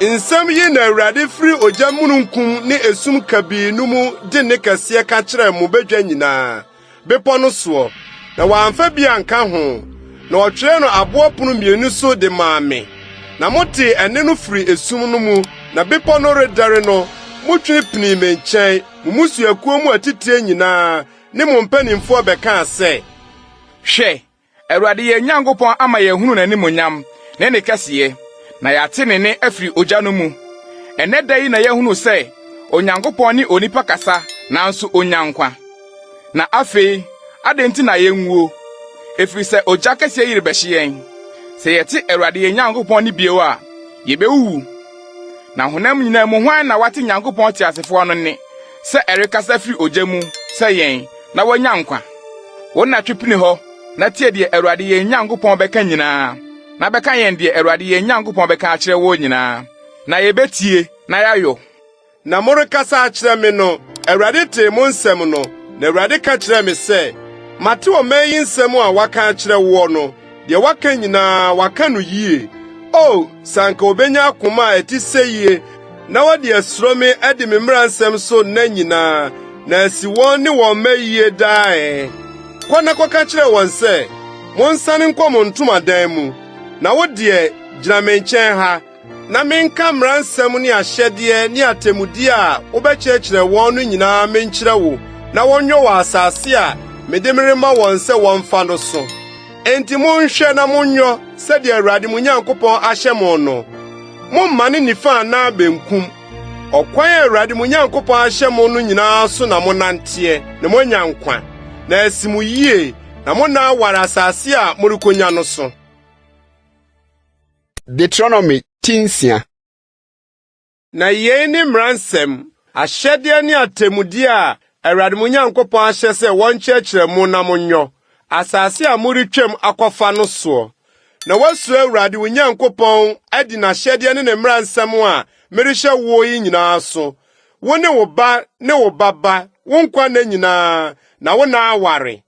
Nsɛm yi na Awurade firi ogya mununkum ne esum kabii no mu de ne kɛseɛ ka kyerɛ mo badwa nyinaa bepɔ no soɔ, na wɔamfa bi anka ho, na ɔtwerɛ no aboɔ pono mmienu so de maa me. Na mote ɛne no firi esum no mu, na bepɔ no redare no, motwe pini me nkyɛn, mo musuakuo mu atitire nyinaa ne mo mpanimfoɔ bɛkaa sɛ, hwɛ, Awurade yɛn Nyankopɔn ama yɛhunu n'animonyam ne ne kɛseɛ, na yɛate ne ne afiri ogya no mu. Ɛnɛ da yi na yɛhunu sɛ Onyankopɔn ne onipa kasa nanso onya nkwa. Na afei, adɛn nti na yɛnwuo? Ɛfiri sɛ ogya kɛseɛ yi rebɛhye yɛn. Sɛ yɛte Awurade yɛn Nyankopɔn ne bio a, yɛbɛwuwu. Na honam nyinaa mu hwan na wate Nyankopɔn te asefoɔ no ne, sɛ ɛrekasa firi ogya mu, sɛ yɛn, na wɔanya nkwa. Wɔn na twepini hɔ, na tie deɛ Awurade yɛn Nyankopɔn bɛka nyinaa, na bɛka yɛn deɛ Awurade yɛn Nyankopɔn bɛka akyerɛ wɔn nyinaa, na yɛbɛtie, na yɛayɔ. Na morekasa akyerɛ me no, Awurade tee mo nsɛm no, na Awurade ka kyerɛ me sɛ, mate ɔman yi nsɛm a waka akyerɛ wo no, deɛ waka nyinaa waka no yie. O, sanka obenya akoma a ɛte sɛ yie, na wɔde asuro me adi me mmara nsɛm so nna nyinaa, na asi wɔn ne wɔn mma yie daa. Kɔ na kɔka kyerɛ wɔn sɛ, monsane nkɔ mo ntomadan mu, na wo deɛ gyina me nkyɛn ha, Na menka mmaransɛm ne ahyɛdeɛ ne atemmude a wobɛkyerɛkyerɛ wɔn no nyinaa menkyerɛ wo, na wɔnnwɔ wɔ asase a mede merema wɔn sɛ wɔmfa no so. Enti monhwɛ na monyɔ sɛdeɛ Awurade mo Nyankopɔn ahyɛ mo no. Momma ne nifa anaa benkum. Ɔkwan a Awurade mo Nyankopɔn ahyɛ mo no nyinaa so na monanteɛ, na moanya nkwa, na asi mo yie, na monna aware asase a morekonya no so. Deuteronomy 10. Na yei ne mmaransɛm, ahyɛdeɛ ne atemmude a Awurade mo Nyankopɔn ahyɛ sɛ wɔnkyerɛkyerɛ mo na monyɔ asase a moretwam akɔfa no soɔ. Na wasuro Awurade wo Nyankopɔn adi n'ahyɛdeɛ ne ne mmaransɛm a merehyɛ wo yi nyinaa so. Wo ne wo ba ne wo baba, wo nkwanna nyinaa, na wo na aware.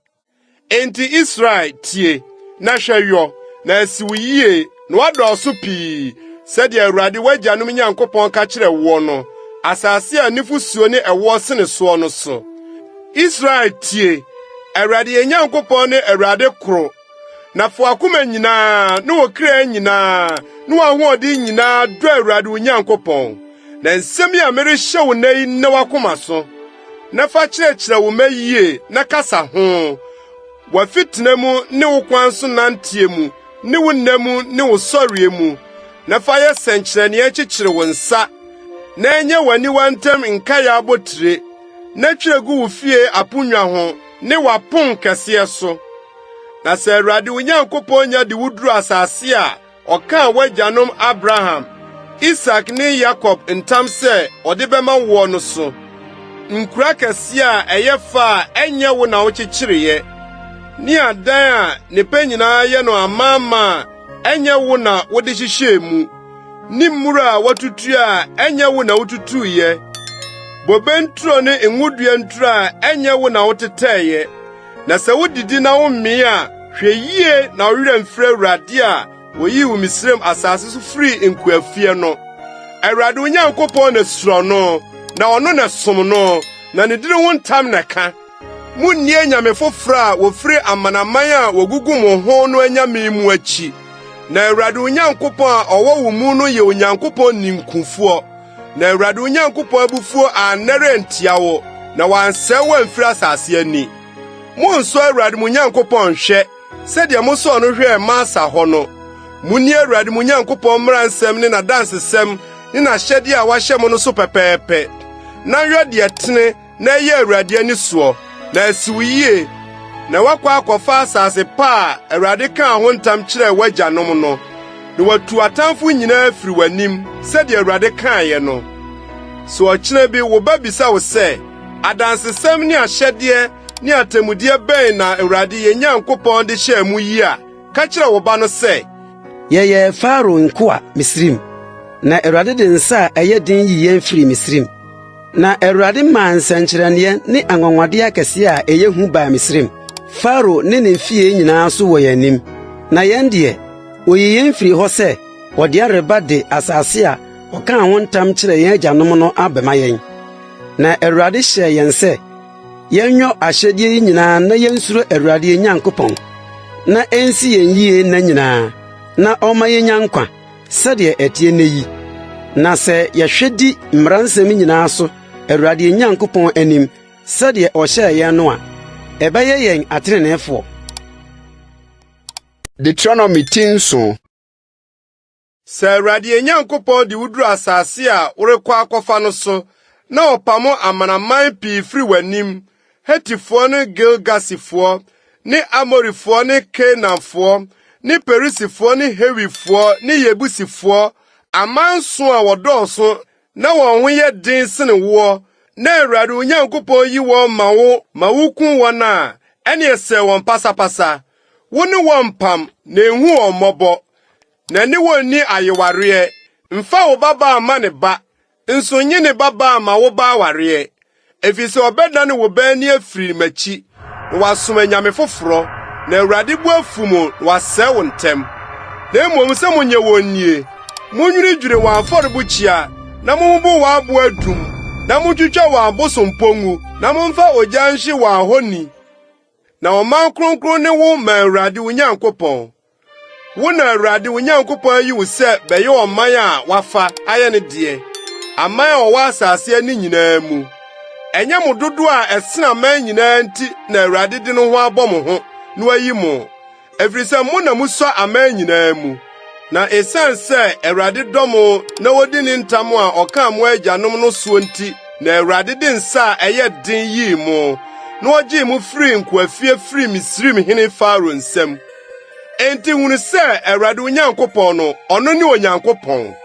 Enti Israel tie, na hwɛ yɔ, na asi wo yie, na wadɔɔso pii, sɛdeɛ Awurade w'agyanom Nyankopɔn ka kyerɛ wo no, asase a nifusuo ne ɛwɔ sene soɔ no so. Israel tie, Awurade yɛn Nyankopɔn ne Awurade koro. Na fo akoma nyinaa, ne wo kra nyinaa, ne wo ahoɔden nyinaa dɔ Awurade wo Nyankopɔn. Na nsɛm a merehyɛ wo nna yi nna w'akoma so. Na fa kyerɛkyerɛ wo mma yie, na kasa ho. Wafitena mu ne wo kwan so nanteɛ mu, ne wo nna mu ne wo sɔreɛ mu. Na fa yɛ sɛnkyerɛnneɛ kyekyere wo nsa, na ɛnyɛ w'aniwa ntam nkae abotire, na twerɛ gu wo fie aponnwa ho, ne w'apon kɛseɛ so. Na sɛ Awurade wo Nyankopɔn nya de wuduru asase a ɔkaa w'agyanom Abraham, Isak ne Yakob ntam sɛ ɔde bɛma wo no so, nkura kɛseɛ a ɛyɛ fa a ɛnyɛ wo na wokyekyereɛ, ne adan a nnipa nyinaa yɛ no amaama a ɛnyɛ wo na wode hyehyɛɛ mu, ne mmura a watutu a ɛnyɛ wo na wotutuiɛ, bobe nturo ne ngudua nturo a ɛnyɛ wo na wotetɛeɛ. Na sɛ wodidi na wommee a, hwɛ yie na ɔwerɛ mfiri Awurade a oyii wo Misraim asase so firi nkoafie no. Awurade wo Nyankopɔn na suro no, na ɔno na som no, na ne diri ho ntam na ka. Munnie nyame foforo a wofiri amanaman a wogugu mo ho no anyame mu akyi. Na Awurade wo Nyankopɔn a ɔwɔ wo mu no yɛ Onyankopɔn ninkufoɔ. Na Awurade wo Nyankopɔn abufuo annɛre ntia wo, na wansɛe wo amfiri asase ani. Monsɔ Awurade mo Nyankopɔn hwɛ, sɛdeɛ mosɔɔ no hwɛɛ Masa hɔ no. Munnie Awurade mo Nyankopɔn mmaransɛm ne n'adansesɛm ne n'ahyɛdeɛ a wahyɛ mo no so pɛpɛɛpɛ. Na hwɛ deɛ tene na ɛyɛ Awurade ani soɔ, na asi wo yie, na wakɔ akɔfa asase pa a Awurade kaa ho ntam kyerɛɛ w'agyanom no, na watu atamfo nyinaa firi w'anim, sɛdeɛ Awurade kaeɛ no. So ɔkyena bi wo ba bisa wo sɛ, adansesɛm ne ahyɛdeɛ ne atemmudeɛ bɛn na Awurade yɛn Nyankopɔn de hyɛɛ mu yi a, ka kyerɛ wo ba no sɛ, yɛyɛ Faro nkoa Misrim, na Awurade de nsa a ɛyɛ den yi yɛn firi Misrim. Na Awurade maa nsɛnkyerɛnneɛ ne anwanwadeɛ akɛseɛ a ɛyɛ hu baa Misrim. Faro ne ne fie nyinaa so wɔ yɛn anim. Na yɛn deɛ, oyi yɛn firi hɔ sɛ, ɔde areba de asase a ɔkaa ho ntam kyerɛ yɛn agyanom no abɛma yɛn. Na Awurade hyɛɛ yɛn sɛ, yɛnwɔ ahyɛdeɛ yi nyinaa na yɛnsuro Awurade yɛn Nyankopɔn, na ɛnsi yɛn yie nna nyinaa, na ɔma yɛnya nkwa, sɛdeɛ ɛteɛ nnɛ yi. Na sɛ yɛhwɛ di mmaransɛm nyinaa so Awurade yɛn Nyankopɔn anim, sɛdeɛ ɔhyɛɛ yɛn no a, ɛbɛyɛ yɛn ateneneefoɔ. Deuteronomy 10. Sɛ Awurade yɛn Nyankopɔn de wuduru asase a worekɔ akɔfa no so, na ɔpamo amanaman pii firi w'anim, Hetifoɔ ne Gilgasifoɔ, ne Amorifoɔ ne Kanaanfoɔ, ne Perisifoɔ ne Hewifoɔ ne Yebusifoɔ, amanso a wɔdɔɔso, na wɔn ho yɛ den sene woɔ, na Awurade wo Nyankopɔn yi wɔn ma wokum wɔn a, ɛne ɛsɛ wɔn pasapasa. Wo ne wɔn pam, na ehu wɔn mmɔbɔ, na ne wɔn ni ayewareɛ. Mfa wo babaa ma ne ba, nso nye ne babaa ma wo ba awareɛ. Ɛfiri sɛ ɔbɛdane wo ba ani afiri m'akyi, na wasom anyame foforo, na Awurade bu afu mu, na wasɛe wo ntɛm. Na mmom sɛ monyɛ wɔn nie, munnwinidwiri wɔn afɔrebukyia, na mommubu wɔn abo adum, na montwitwa wɔn abosompɔ ngu, na momfa ogya nhye wɔn ahoni. Na ɔman kronkron ne wo ma Awurade wo Nyankopɔn. wo na Awurade wo Nyankopɔn ayi wo sɛ bɛyɛ ɔman a wafa ayɛ ne deɛ, aman a ɔwɔ asase ani nyinaa mu. Ɛnyɛ mo dodo a ɛsena aman nyinaa nti na Awurade de no ho abɔ mo ho na wayi mo, ɛfiri sɛ mo na musɔ aman nyinaa mu. Na ɛsiane sɛ Awurade dɔ mo na wodi ne ntam a ɔka mo agyanom no so nti, na Awurade de nsa a ɛyɛ den yii mo, na ɔgyee mo firi nkoafie firi Misraim hene Faro nsam. Enti hunu sɛ Awurade wo Nyankopɔn no, ɔno ne Onyankopɔn.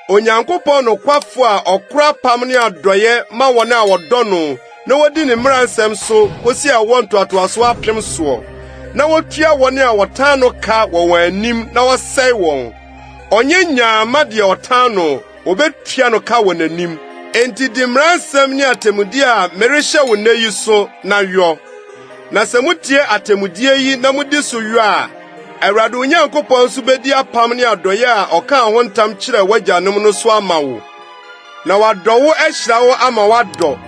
Onyankopɔn no kwafo a ɔkora pam ne adɔyɛ ma wɔn a wɔdɔ no, na wodi ne mmaransɛm so kosi a wɔn ntoatoaso apem soɔ, na wotua wɔn a wɔtan no ka wɔ wɔn anim na wɔsɛe wɔn. Ɔnyɛ nyaama deɛ ɔtan no, obetua no ka wɔ n'anim. Enti di mmaransɛm ne atemmude a merehyɛ wo nnɛ yi so na yɔ. Na sɛ mutie atemmude yi na mudi so yɔ a, Awurade wo Nyankopɔn nso bedi apam ne adɔyɛ a ɔka ho ntam kyerɛ w'agyanom no so ama wo. Na wadɔ wo ahyira wo ama wadɔ,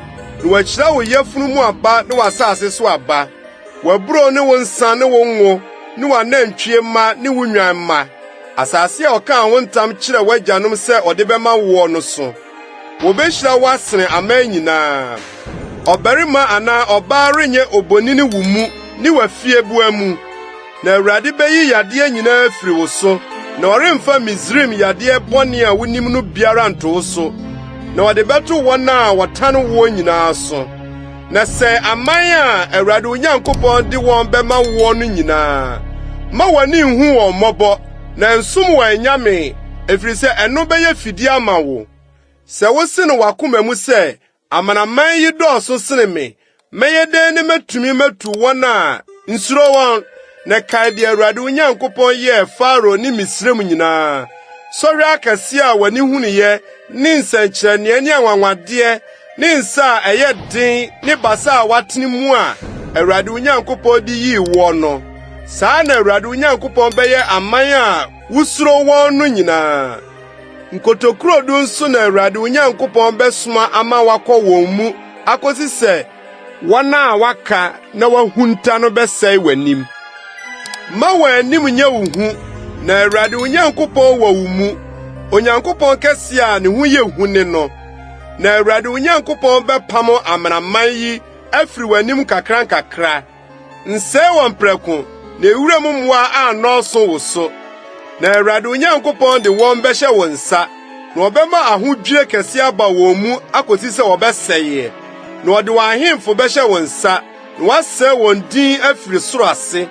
na wahyira wo yafunu mu aba ne w'asase so aba. Waburo ne wo nsa ne wo ngo, ne w'anantwie mma ne wo nwan mma. Asase a ɔka ho ntam kyerɛ w'agyanom sɛ ɔde bɛma wo no so. Wobehyira wo asene aman nyinaa. Ɔbarima anaa ɔbaa renyɛ obonini wo mu ne w'afie bua mu. Na Awurade bɛyi yadeɛ nyinaa firi wo so, na ɔremfa Misraim yadeɛ bɔne a wonim no biara nto wo so, na ɔde bɛto wɔn a wɔtane wo nyinaa so. Na sɛ aman a Awurade wo Nyankopɔn de wɔn bɛma wo no nyinaa, ma w'ani nhu wɔn mmɔbɔ, na nsom wɔn anyame, ɛfiri sɛ ɛno bɛyɛ fidi ama wo. Sɛ wo se no w'akoma mu sɛ, amanaman yi dɔɔso sene me, mɛyɛ dɛn ne matumi matu wɔn a nsuro wɔn. Na kae de Awurade wo Nyankopɔn yɛɛ Faro ne Misraim nyinaa, sɔhwɛ akɛse a w'ani hunuyɛ ne nsɛnkyerɛnneɛ ne anwanwadeɛ ne nsa a ɛyɛ den ne basa a watene mu a Awurade wo Nyankopɔn de yii wɔ no. Saa na Awurade wo Nyankopɔn bɛyɛ aman a wusuro wɔn no nyinaa. Nkotokurodu nso na Awurade wo Nyankopɔn bɛsoma ama wakɔ wɔn mu akosi sɛ wɔn a waka na wahunta no bɛsɛe w'anim. Ma wɔn anim nyɛ wo hu, na Awurade wo Nyankopɔn wɔ wo mu, Onyankopɔn kɛse a ne ho yɛ hu ne no. Na Awurade wo Nyankopɔn bɛpam amanaman yi afiri w'anim kakra nkakra. Nsɛe wɔn prɛko, na ewuram mmoa a nnɔɔso wo so. Na Awurade wo Nyankopɔn de wɔn bɛhyɛ wo nsa, na ɔbɛma ahodwire kɛse aba wɔn mu akosi sɛ wɔbɛsɛe. Na ɔde wɔn ahemfo bɛhyɛ wo nsa, na wasɛe wɔn din afiri soro ase.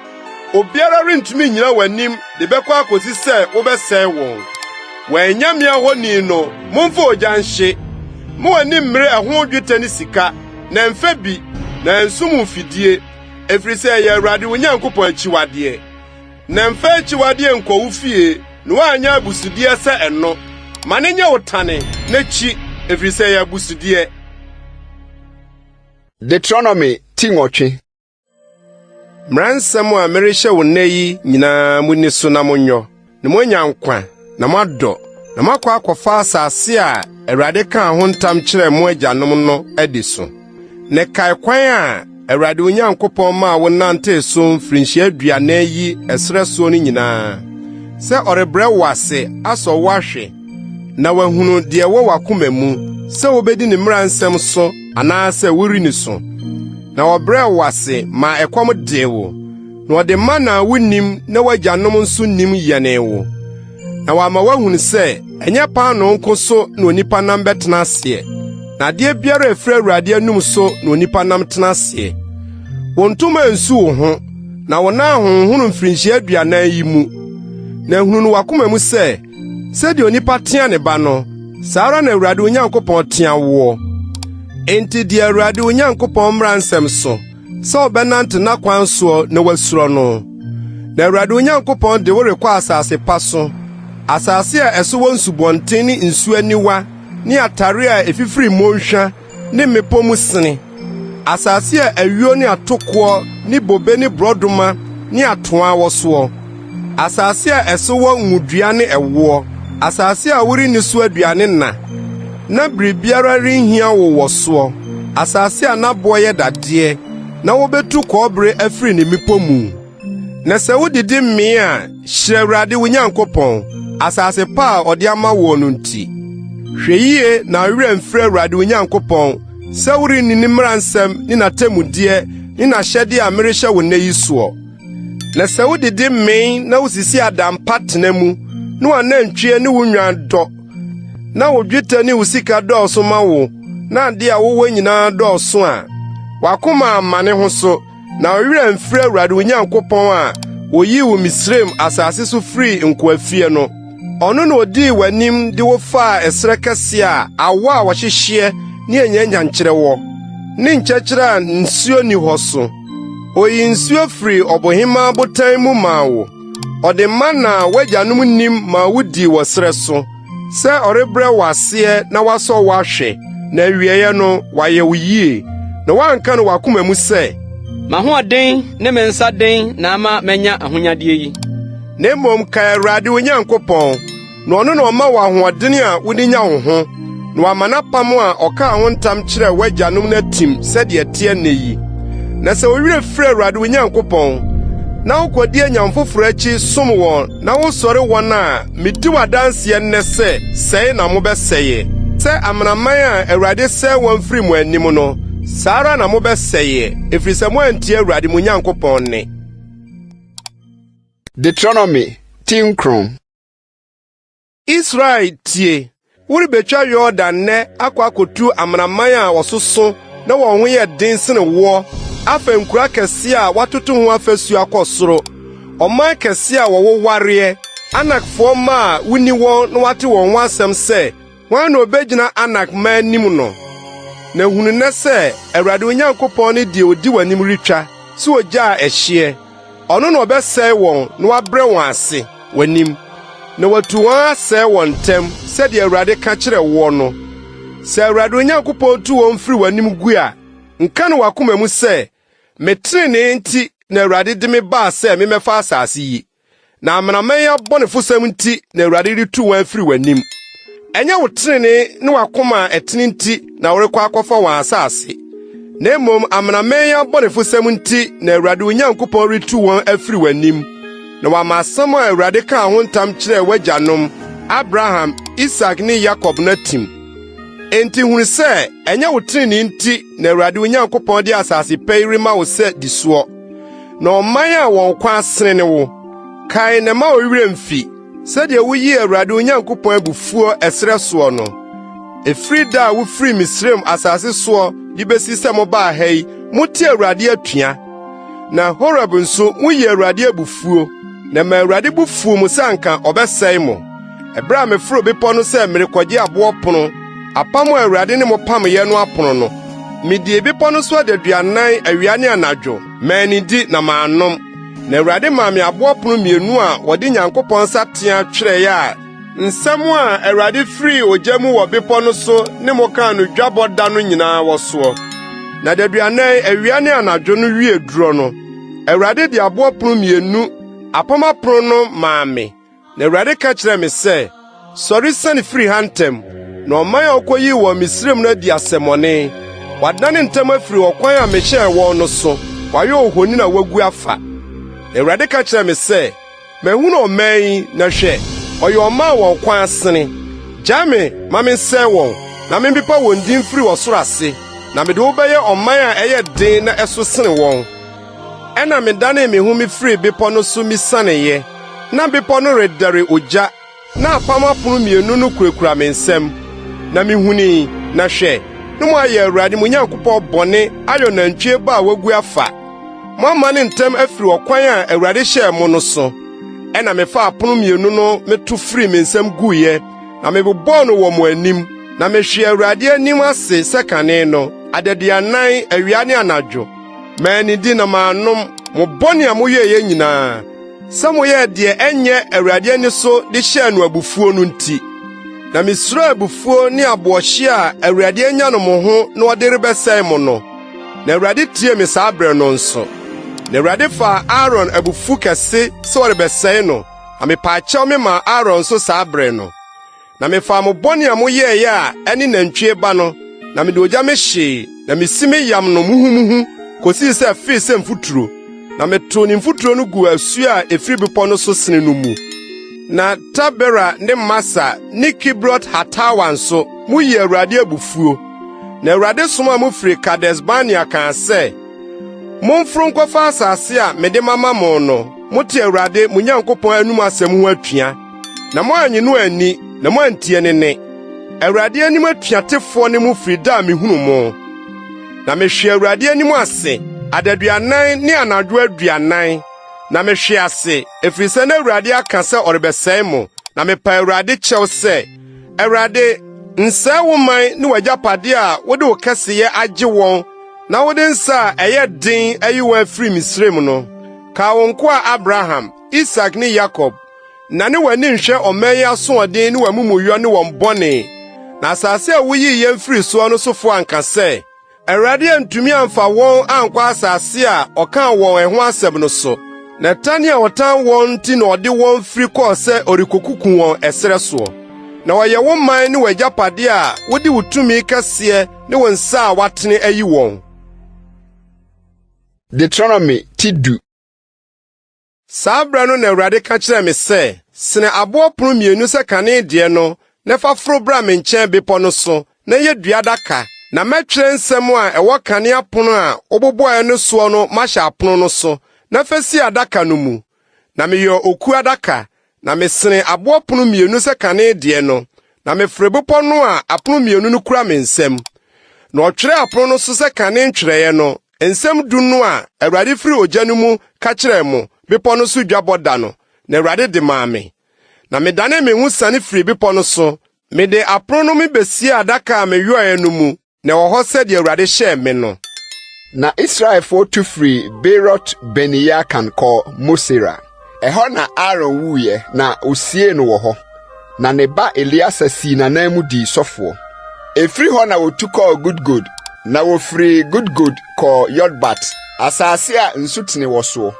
Obiara rentumi nyina w'anim de bɛkɔ akosi sɛ wobɛsɛe wɔn. Wɔanyame ahoni no, momfa ogya nhye. Mo w'anim mmere ɛho dwetɛ ne sika, na mfa bi, na nsum mfidie, ɛfiri sɛ ɛyɛ Awurade wo Nyankopɔn akyiwadeɛ. Na mfa akyiwadeɛ nkɔ wo fie, na woanyɛ abusudeɛ sɛ ɛno. Ma ne nyɛ wo tane n'akyi, ɛfiri sɛ ɛyɛ abusudeɛ. Deuteronomy 10:8. Mmaransɛm a merehyɛ wo nnɛ yi nyinaa munni so na monyɔ, na moanya nkwa, na moadɔ, na moakɔ akɔfa asase a Awurade kaa ho ntam kyerɛ mo agyanom no adi so. Na kae kwan a Awurade wo Nyankopɔn maa wo nante so mfirinhyia aduanan yi ɛserɛ soɔ no nyinaa, sɛ ɔrebrɛ wo ase asɔ wo ahwɛ, na wahunu deɛ wɔ w'akoma mu, sɛ wobedi ne mmaransɛm so anaasɛ wori ne so. Na wɔbrɛ wo ase ma ɛkɔm dee wo, na ɔde mana a wunnim na w'agyanom nso nim yɛnee wo. Na wama wahunu sɛ ɛnyɛ paano nko so na onipa nam bɛtena aseɛ, na adeɛ biara ɛfiri Awurade anum so na onipa nam tena aseɛ. Wo ntoma nsu wo ho, na wo nan honhoro mfirinhyia aduanan yi mu. Na hunu no w'akoma mu sɛ, sɛdeɛ onipa tea ne ba no, saa ara na Awurade wo Nyankopɔn tea woɔ. Enti di Awurade wo Nyankopɔn mmaransɛm so, sɛ ɔbɛnante n'akwan soɔ na wasuro no. Na Awurade wo Nyankopɔn de wo rekɔ asase pa so, asase a ɛso wɔ nsubɔnten ne nsu aniwa, ne atare a efifiri mmɔnhwa ne mmepɔ mu sene. Asase a awio ne atokoɔ ne bobe ne brodoma ne atoa wɔ soɔ. Asase a ɛso wɔ ngudua ne ɛwoɔ. Asase a wori ne so aduane na biribiara renhia wo wɔ soɔ. Asase a n'aboɔ yɛ dadeɛ, na wobetu kɔɔbere afiri ne mmepɔ mu. Na sɛ wodidi mmee a, hyira Awurade wo Nyankopɔn, asase pa a ɔde ama wo no nti. Hwɛ yie na werɛ mfiri Awurade wo Nyankopɔn, sɛ worenni ne mmaransɛm ne n'atammudeɛ ne n'ahyɛde a merehyɛ wo nnɛ yi soɔ. Na sɛ wodidi mmee na wosisi adampa tena mu, na w'anantwie ne wo nnwan dɔ, na wo dwetɛ ne wo sika dɔɔso ma wo, na ade a wowɔ nyinaa dɔɔso a, wakoma amane ho so, na ɔwerɛ mfiri Awurade wo Nyankopɔn a oyii wo Misraim asase so firi nkoafie no. Ɔno na odii w'anim de wo faa ɛserɛ kɛse a awɔ a wɔhyehyeɛ ne anyanyankyerɛ wɔ, ne nkyɛkyerɛ a nsuo ni hɔ so. Oyi nsuo firi ɔbohemaa botan mu maa wo. Ɔde mana w'agyanom nim ma wodii wɔ serɛ so, sɛ ɔrebrɛ wo aseɛ na wasɔ wo ahwɛ, na awieɛ no wayɛ wo yie, na woanka no w'akoma mu sɛ, m'ahoɔden ne me nsa den na ama manya ahonyadeɛ yi. Na mmom kae Awurade wo Nyankopɔn, na ɔno na ɔma wo ahoɔden a wode nya wo ho, na wama n'apam a ɔkaa ho ntam kyerɛɛ w'agyanom no atim sɛdeɛ ɛteɛ nnɛ yi. Na sɛ wowerɛ firi Awurade wo Nyankopɔn, na wokɔdi anyam foforo akyi som wɔn, na wosɔre wɔn a medi w'adanseɛ nnɛ sɛ sɛe na mobɛsɛe. Sɛ amanaman a Awurade sɛe wɔn firi mo anim no, saa ara na mobɛsɛe, ɛfiri sɛ moantie Awurade mo Nyankopɔn nne. Deuteronomy 10:9. Israel tie, worebetwa Yordan nnɛ akɔ akotu amanaman a wɔsoso na wɔn ho yɛ den sene woɔ, afa nkura kɛse a watoto ho afasu akɔ soro, ɔman kɛse a wɔwowareɛ, Anakfoɔ ma a wuni wɔn na wate wɔn ho asɛm sɛ, wɔn na obegyina Anak ma anim no. Na hunu nnɛ sɛ Awurade wo Nyankopɔn ne deɛ odi w'anim retwa, sɛ ogya a ɛhyeɛ. Ɔno na ɔbɛsɛe wɔn na wabrɛ wɔn ase w'anim, na watu wɔn asɛe wɔn ntɛm sɛdeɛ Awurade ka kyerɛ wo no. Sɛ Awurade wo Nyankopɔn tu wɔn firi w'anim gu a, nka no w'akoma mu sɛ, me trenee nti na Awurade de me baa sɛ memmɛfa asase yi, na amanaman yi abɔnefosɛm nti na Awurade retu wɔn afiri w'anim. Ɛnyɛ wo trenee ne w'akoma a ɛtene nti na worekɔ akɔfa wɔn asase, na mmom amanaman yi abɔnefosɛm nti na Awurade wo Nyankopɔn retu wɔn afiri w'anim. Na wama asɛm a Awurade kaa ho ntam kyerɛɛ w'agyanom Abraham, Isak ne Yakob no atim. Enti hunu sɛ ɛnyɛ wo trenee nti na Awurade wo Nyankopɔn de asase pa yi rema wo sɛ di soɔ. Na ɔman a wɔn kwa asene ne wo, kae na ma wo werɛ mfi, sɛdeɛ woyii Awurade wo Nyankopɔn abufuo ɛserɛ soɔ no. Ɛfiri da a wofiri Misraim asase soɔ de besi sɛ mobaa ha yi, mote Awurade atua. Na Horeb nso moyii Awurade abufuo, na ma Awurade bu fuw mo sɛ anka ɔbɛsɛe mo. Ɛberɛ a meforo bepɔ no sɛ merekɔgye aboɔ pono, apam a Awurade ne mo pamyɛ no apono no, medie bepɔ no so adaduanan awia ne anadwo, manidi na maanom. Na Awurade maa me aboɔ pono mmienu a wɔde Nyankopɔn nsateaa twerɛeɛ a nsɛm a Awurade firi ogya mu wɔ bepɔ no so ne mo kaa no dwabɔ da no nyinaa wɔ soɔ. Na adaduanan awia ne anadwo no wie duro no, Awurade de aboɔ pono mmienu apam apono no maa me. Na Awurade ka kyerɛ me sɛ, sɔre sane firi ha ntɛm, na ɔman a ɔkɔyii wɔ Misraim no adi asɛmmɔne. Wadane ntɛm afiri ɔkwan a mehyɛɛ wɔn no so, wayɛ ohoni na wagu afa. Na Awurade ka kyerɛ me sɛ, mahunu ɔman yi na hwɛ, ɔyɛ ɔman a wɔn kwan asene. Gyaa me ma mensɛe wɔn, na mempepa wɔn din firi ɔsoro ase, na mede wo bɛyɛ ɔman a ɛyɛ den na ɛso sene wɔn. Ɛna medanee me ho mefiri bepɔ no so misaneyɛ, na bepɔ no redɛre ogya, na apam apono mmienu no kurakura me nsɛm. Na mihunii, na hwɛ, na moayɛ Awurade mo Nyankopɔn bɔne ayɔ nantwie ba a wagu afa. Moama ne ntɛm afiri ɔkwan a Awurade hyɛɛ mo no so. Ɛna mefa apono mmienu no meto firi me nsɛm guiɛ, na mebobɔɔ no wɔ mo anim, na mehwe Awurade anim ase sɛ kane no, adaduanan awia ne anadwo. Manidi na maanom mo bɔne a moyɛɛ nyinaa, sɛ moyɛɛ deɛ ɛnyɛ Awurade ani so de hyɛɛ no abufuo no nti. Na misuro abufuo ne aboɔhye a Awurade anya no mo ho na ɔde rebɛsɛe mo no. Na Awurade tie me saa bere no nso. Na Awurade faa Aaron abufu kɛse sɛ ɔrebɛsɛe no, na mepaakyɛw me ma Aaron nso saa bere no. Na mefaa mo bɔne a moyɛeɛ a ɛne nantwie ba no, na mede ogya me hyee, na misi me yam no muhumuhu, kosii sɛ fii sɛ mfuturo. na meto ne mfuturo no gu asu a efiri bepɔ no so sene no mu. Na Tabera ne Masa ne Kibrot Hatawa nso muyi Awurade abufuo. Na Awurade soma mo firi Kades Barnea kan sɛ, momforo nkɔfa asase a mede mama mo no, mote Awurade mo Nyankopɔn anum asɛm ho atua. Na mo anyi no ani, na mo antie ne. Awurade anim atuatefoɔ ne mo firi da mihunu mo. Na mehwe Awurade anim ase, adaduanan ne anadwo aduanan. Na mehwe ase, efiri sɛ na Awurade aka sɛ ɔrebɛsɛe mo. Na mepa Awurade kyɛw sɛ, Awurade, nsɛe wo man ne w'agyapade a wode wo kɛseyɛ agye wɔn, na wode nsa a ɛyɛ den ayi wɔn afiri Misraim no. Ka wo nkoa Abraham, Isak ne Yakob, na ne w'ani nhwɛ ɔman yi asoɔden ne w'amumuyɔ ne wɔn bɔne. Na asase a woyii yɛn firi soɔ no sofo anka sɛ, Awurade antumi amfa wɔn ankɔ asase a ɔkaa wɔn ɛho asɛm no so. Na tane a ɔtan wɔn nti na ɔde wɔn firi kɔɔ sɛ ɔrekokuku wɔn ɛserɛ soɔ. Na wɔyɛ wo man ne w'agyapade a wode wo tumi kɛseɛ ne wo nsa a watene ayi wɔn. Deuteronomy Tidu. Saa bere no na Awurade ka kyerɛ me sɛ, sene aboɔ pono mmienu sɛ kane deɛ no, na fa foro bra me nkyɛn bepɔ no so, na yɛ dua daka. Na mɛtwerɛ nsɛm a ɛwɔ kanea pono a wobobɔe no soɔ no mahyɛ apono no so, na fa si adaka no mu. Na meyɛ oku adaka, na mesene aboɔ pono mmienu sɛ kane deɛ no, na mefrɛ bepɔ no a apono mmienu no kura me nsɛm. Na ɔtwerɛ apono no so sɛ kane ntwerɛeɛ no, nsɛm du no a Awurade firi ogya no mu ka kyerɛɛ mo, bepɔ no so dwabɔ da no, na Awurade de maa me. Na medane me ho sane firi bepɔ no so, mede apono no me besie adaka a meyɔe no mu, na ɛwɔ hɔ sɛdeɛ Awurade hyɛɛ me no. Na Israelfoɔ tu firi Beerot Beniakan kɔ Mosera. Ɛhɔ na Aaron wuiɛ na osie no wɔ hɔ. Na ne ba Eliasa sii n'anan mu dii sɔfoɔ. Efiri hɔ na wotu kɔɔ Gudgod, na wofiri Gudgod kɔɔ Yotbat, asase a nsutene wɔ soɔ.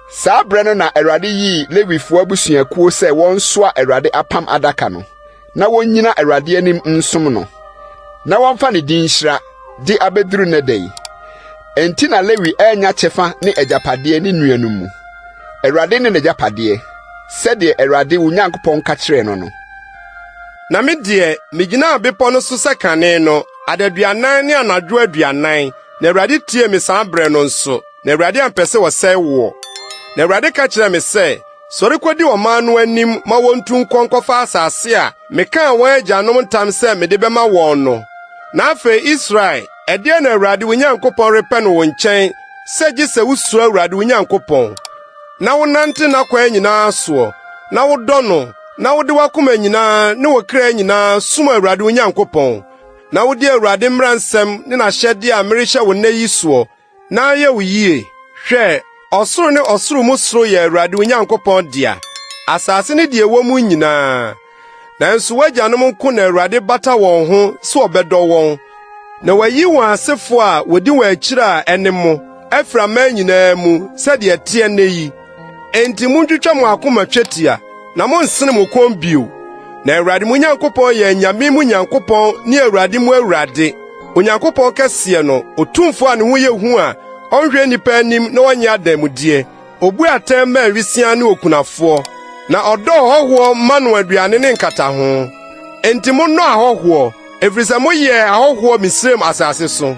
Saa bere no na Awurade yii Lewifoɔ abusuakuo sɛ wɔnsoa Awurade apam adaka no, na wonnyina Awurade anim nsom no, na wɔmfa ne din hyira, de abeduru ne da yi. Enti na Lewi anya kyɛfa ne agyapadeɛ ne nuanom mu. Awurade ne n'agyapadeɛ, sɛdeɛ Awurade wo Nyankopɔn ka kyerɛɛ no no. Na me deɛ, megyinaa bepɔ no so sɛ kane no, adaduanan ne anadwo aduanan, na Awurade tie me saa bere no nso, na Awurade ampɛ sɛ wɔsɛe woɔ. Na Awurade ka kyerɛ me sɛ, sɔre kɔdi ɔman no anim ma wɔntu nkɔnkɔfa asase a mekaa wɔn agyanom ntam sɛ mede bɛma wɔn no. Na afei Israel, ɛdeɛ na Awurade wo Nyankopɔn repɛ no wo nkyɛn, sɛ gye sɛ wusuro Awurade wo Nyankopɔn, na wonante n'akwan nyinaa soɔ, na wodɔ no, na wode w'akoma nyinaa ne wo kra nyinaa som Awurade wo Nyankopɔn, na wode Awurade mmara nsɛm ne n'ahyɛde a merehyɛ wo nnɛ yi soɔ, na ayɛ wo yie. Hwɛ, ɔsoro ne ɔsoro mu soro yɛ Awurade wo Nyankopɔn dea, asase ne deɛ ɛwɔ mu nyinaa. Nanso w'agyanom nko na Awurade bata wɔn ho sɛ ɔbɛdɔ wɔn, na wayi wɔn asefo a wodi wɔn akyiri a ɛne mo, afiri aman nyinaa mu sɛdeɛ ɛteɛ nnɛ yi. Enti muntwitwa mo akoma twetia, na monsene mo kɔn bio. Na Awurade mo Nyankopɔn yɛ anyame mu Nyankopɔn ne Awurade mu Awurade. Onyankopɔn kɛseɛ no, otumfo a ne ho yɛ hu a ɔnhwɛ nnipa anim na ɔnyɛ adamudeɛ. Obu atɛn ma awisia ne okunafoɔ, na ɔdɔ ahɔhoɔ ma no aduane ne nkataho. Enti monnɔ ahɔhoɔ, ɛfiri sɛ moyɛ ahɔhoɔ Misraim asase so.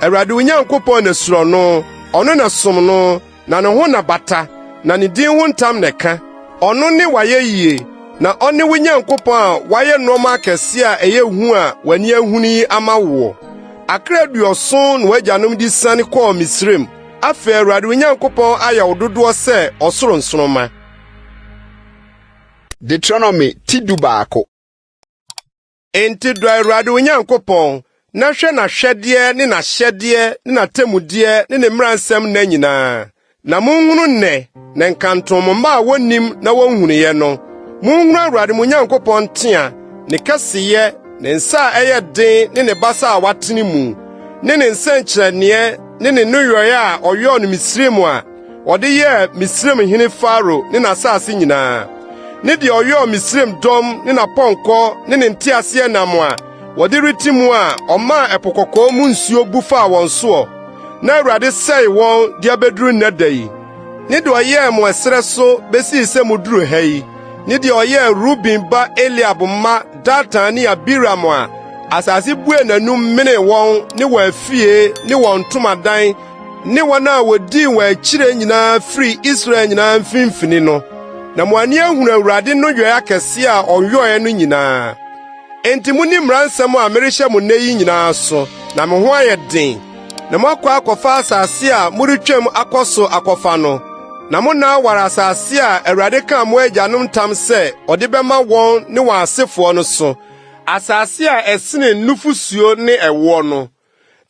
Awurade wo Nyankopɔn na suro no, ɔno na som no, na ne ho na bata, na ne din ho ntam na ɛka. Ɔno ne wayɛ yie, na ɔne wo Nyankopɔn a wayɛ nneɛma akɛse a ɛyɛ hu a w'ani ahunu yi ama wo. Akra 70 na w'agyanom di sane kɔɔ Misraim. Afei Awurade wo Nyankopɔn ayɛ wo dodoɔ sɛ ɔsoro nsoroma. Deuteronomy Tidu baako. Enti dɔ Awurade wo Nyankopɔn, na hwɛ n'ahwɛdeɛ ne n'ahyɛdeɛ ne n'atemudeɛ ne ne mmaransɛm nna nyinaa. Na monhunu nnɛ, na nkantomma a wonnim na wonhunuye no. Monhunu Awurade mo Nyankopɔn ntea, ne kɛseyɛ, ne nsa a ɛyɛ den ne ne basa a watene mu, ne ne nsɛnkyerɛnneɛ ne ne noyɔe a ɔyɔɔ no Misraim a ɔde yɛɛ Misraim hene Faro ne n'asase nyinaa. Ne deɛ ɔyɔɔ Misraim dɔm ne n'apɔnkɔ ne ne nteaseɛnam a wɔde reti mu a ɔmaa ɛpo kɔkɔɔ mu nsuo bu faa wɔn soɔ. Na Awurade sɛe wɔn de abeduru nnɛ da yi. ne de ɔyɛɛ mo ɛsrɛ so besi sɛ muduru ha yi, ne de ɔyɛɛ Ruben ba Eliab mma Datan ne Abiram a asase bue n'anum mene wɔn ne wɔn afie ne wɔn ntomadan ne wɔn a wodii wɔn akyire nyinaa firi Israel nyinaa mfimfini no. Na mo ani ahunu Awurade no yɔe akɛse a ɔyɔe no nyinaa. Enti muni mmaransɛm a merehyɛ mo nnɛ yi nyinaa so, na me ho ayɛ den. Na moakɔ akɔfa asase a moretwam akɔ so akɔfa no. Na mo na aware asase a Awurade kaa mo agyanom ntam sɛ ɔde bɛma wɔn ne wɔn asefoɔ no so. Asase a ɛsene nufusuo ne ɛwoɔ no.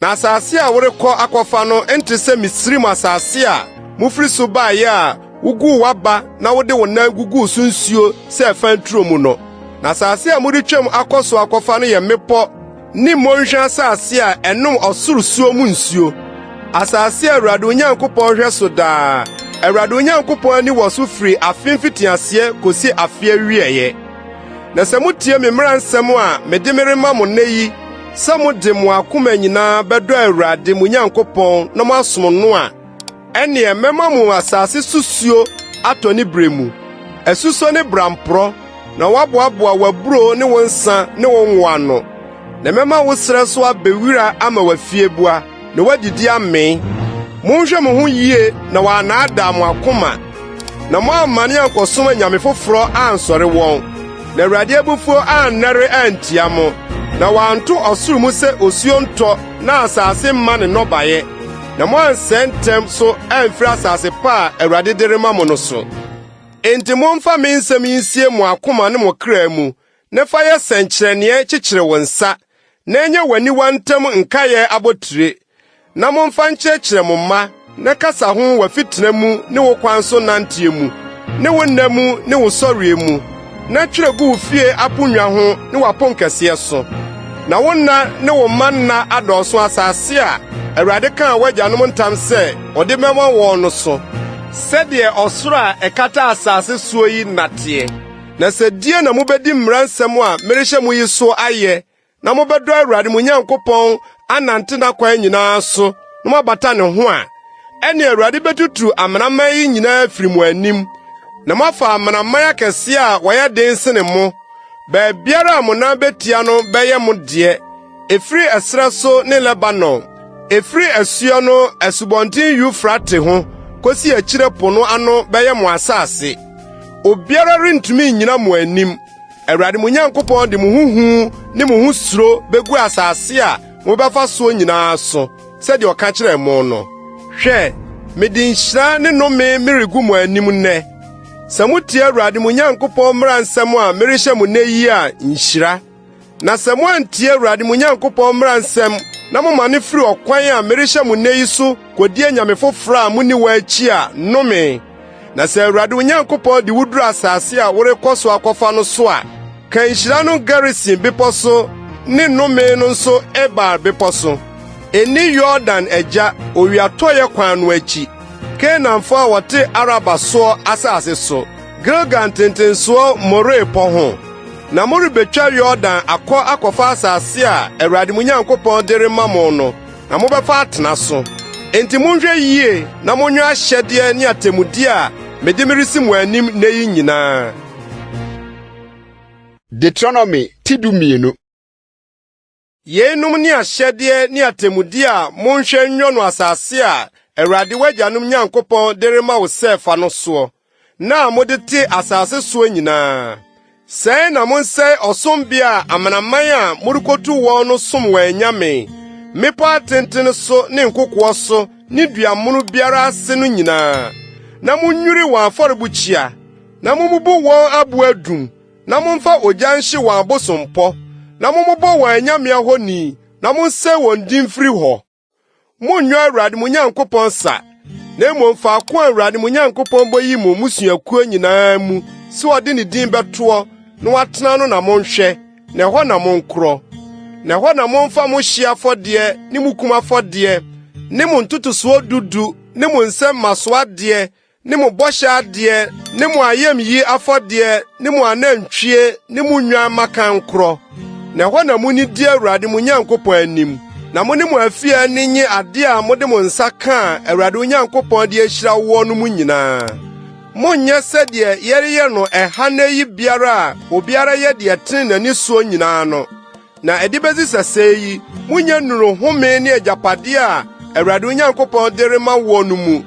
Na asase a worekɔ akɔfa no ente sɛ Misrim asase a mufiri so baeɛ a wugu waba na wode wo nan gugu so nsuo sɛ ɛfa nturo mu no. Na asase a moretwam akɔ so akɔfa no yɛ mmepɔ ne mmɔnhwa asase a ɛnom ɔsoro suo mu nsuo. Asase a Awurade Onyankopɔn hwɛ so daa. Awurade Onyankopɔn ani wɔ so firi afe mfitiaseɛ kosi afe awieɛ. Na sɛ motie me mmaransɛm a mede me rema mo nnɛ yi, sɛ mode mo akoma nyinaa bɛdɔ Awurade mo Nyankopɔn na moasom no a, ɛneɛ mɛma mo asase susuo atɔ ne bere mu, asuso ne bramporɔ, na woaboaboa w'aburo ne wo nsa ne wo nwa no. Na mɛma wo srɛ so abɛwira ama w'afiebua, na woadidi amee. Monhwɛ mo ho yie na wɔanaadaa mo akoma, na moammane ankɔsom anyame foforɔ ansɔre wɔn. Na Awurade abufuo annɛre antia mo, na wɔanto ɔsoro mu sɛ osuo ntɔ na asase mma ne nnɔbaeɛ. Na moansɛ ntɛm so amfiri asase pa a Awurade de rema mo no so. Enti momfa me nsɛm yi nsie mo akoma ne mo kra mu, na fa yɛ sɛnkyerɛnneɛ kyekyere wo nsa, na ɛnyɛ w'aniwa ntam nkaeɛ abotire. Na momfa nkyerɛkyerɛ mo mma, na kasa ho w'afitena mu ne wo kwan so nanteɛ mu, ne wo nna mu ne wo sɔreɛ mu, na twerɛ gu wo fie aponnwa ho ne w'aponkɛseɛ so. Na wo nna ne wo mma nna adɔɔso asase a Awurade kaa w'agyanom ntam sɛ ɔde bɛma wɔn no so, sɛdeɛ ɔsoro a ɛkata asase soɔ yi nateɛ. Na sɛ die na mobɛdi mmaransɛm a merehyɛ mo yi so ayɛ, na mobɛdɔ Awurade mo Nyankopɔn anante n'akwan nyinaa so, na moabata ne ho a, ɛne Awurade bɛtutu amanaman yi nyinaa firi mo anim, na moafa amanaman akɛse a wɔyɛ den sene mo. Baabiara a mo nan betia no bɛyɛ mo deɛ, efiri ɛsrɛ so ne Lebanon, efiri asuo no Asubɔnten Eufrate ho, kosi akyire po no ano bɛyɛ mo asase. Obiara rentumi nnyina mo anim. Awurade mo Nyankopɔn de mo huhu ne mo ho suro begu asase a mobɛfa so nyinaa so, sɛdeɛ ɔka kyerɛ mo no. Hwɛ, mede nhyira ne nnome meregu mo anim nnɛ. Sɛ motie Awurade mo Nyankopɔn mmaransɛm a merehyɛ mo nnɛ yi a, nhyira. Na sɛ moantie Awurade mo Nyankopɔn mmaransɛm na momane firi ɔkwan a merehyɛ mo nnɛ yi so kodie nyame foforɔ a muni wɔ akyi a, nnome. Na sɛ Awurade wo Nyankopɔn de wuduru asase a worekɔ so akɔfa no so a, ka nhyira no Gerisim bepɔ so ne nnome no nso Ebal bepɔ so. Eni Yordan agya owiatɔyɛ kwan no akyi, Kanaanfo a wɔte Araba soɔ asase so, Gilgal ntentensoɔ More pɔ ho. Na morebetwa Yordan akɔfa asase a Awurade mo Nyankopɔn de rema mo no, na mobɛfa atena so. Enti monhwɛ yie na monwe ahyɛdeɛ ne atemmude a mede meresi mo anim nnɛ yi nyinaa. Deuteronomy tidumienu. Yeinom ne ahyɛdeɛ ne atemmude a monhwɛ nnwɔ no asase a Awurade w'agyanom Nyankopɔn de rema wo sɛ fa no soɔ, na mode te asase soɔ nyinaa. Sɛɛ na monsɛe ɔsombea a amanaman a morekotu wɔn no som wɔn anyame, mmepɔ atenten so ne nkokoɔ so ne duamono biara ase no nyinaa. Na munnwiri wɔn afɔrebukyia, na mumubu wɔn abo adum, na momfa ogya nhye wɔn abosompɔ, na momobɔ wɔn anyame ahoni, na monsɛe wɔn din mfiri hɔ. Monnwɔ Awurade mo Nyankopɔn sa, na mmom faako a Awurade mo Nyankopɔn bɔyi mo mmusuakuo nyinaa mu, sɛ ɔde ne din bɛtoɔ, na watena no na monhwɛ, na ɛhɔ na monkorɔ. Na ɛhɔ na momfa mo hye afɔdeɛ, ne mo kum afɔdeɛ, ne mo ntotosoɔ dudu, ne mo nsɛm masoadeɛ, ne mo bɔhyɛ adeɛ, ne mo ayamyi afɔdeɛ, ne mo anantwie, ne mo nnwan maka nkorɔ. Na ɛhɔ na munni di Awurade mo Nyankopɔn anim, Na mo ne mo afia ni nye ade a mo de mo nsa ka Awurade Onyankopɔn de ahyira wo no mu nyinaa. Monnyɛ sɛdeɛ yɛreyɛ no ɛha na yi biara a obiara yɛ de ɛtene n'ani soɔ nyinaa no. Na ɛde besi sɛsɛ yi, munyɛ nuru home ne agyapade a Awurade Onyankopɔn de rema wo no mu.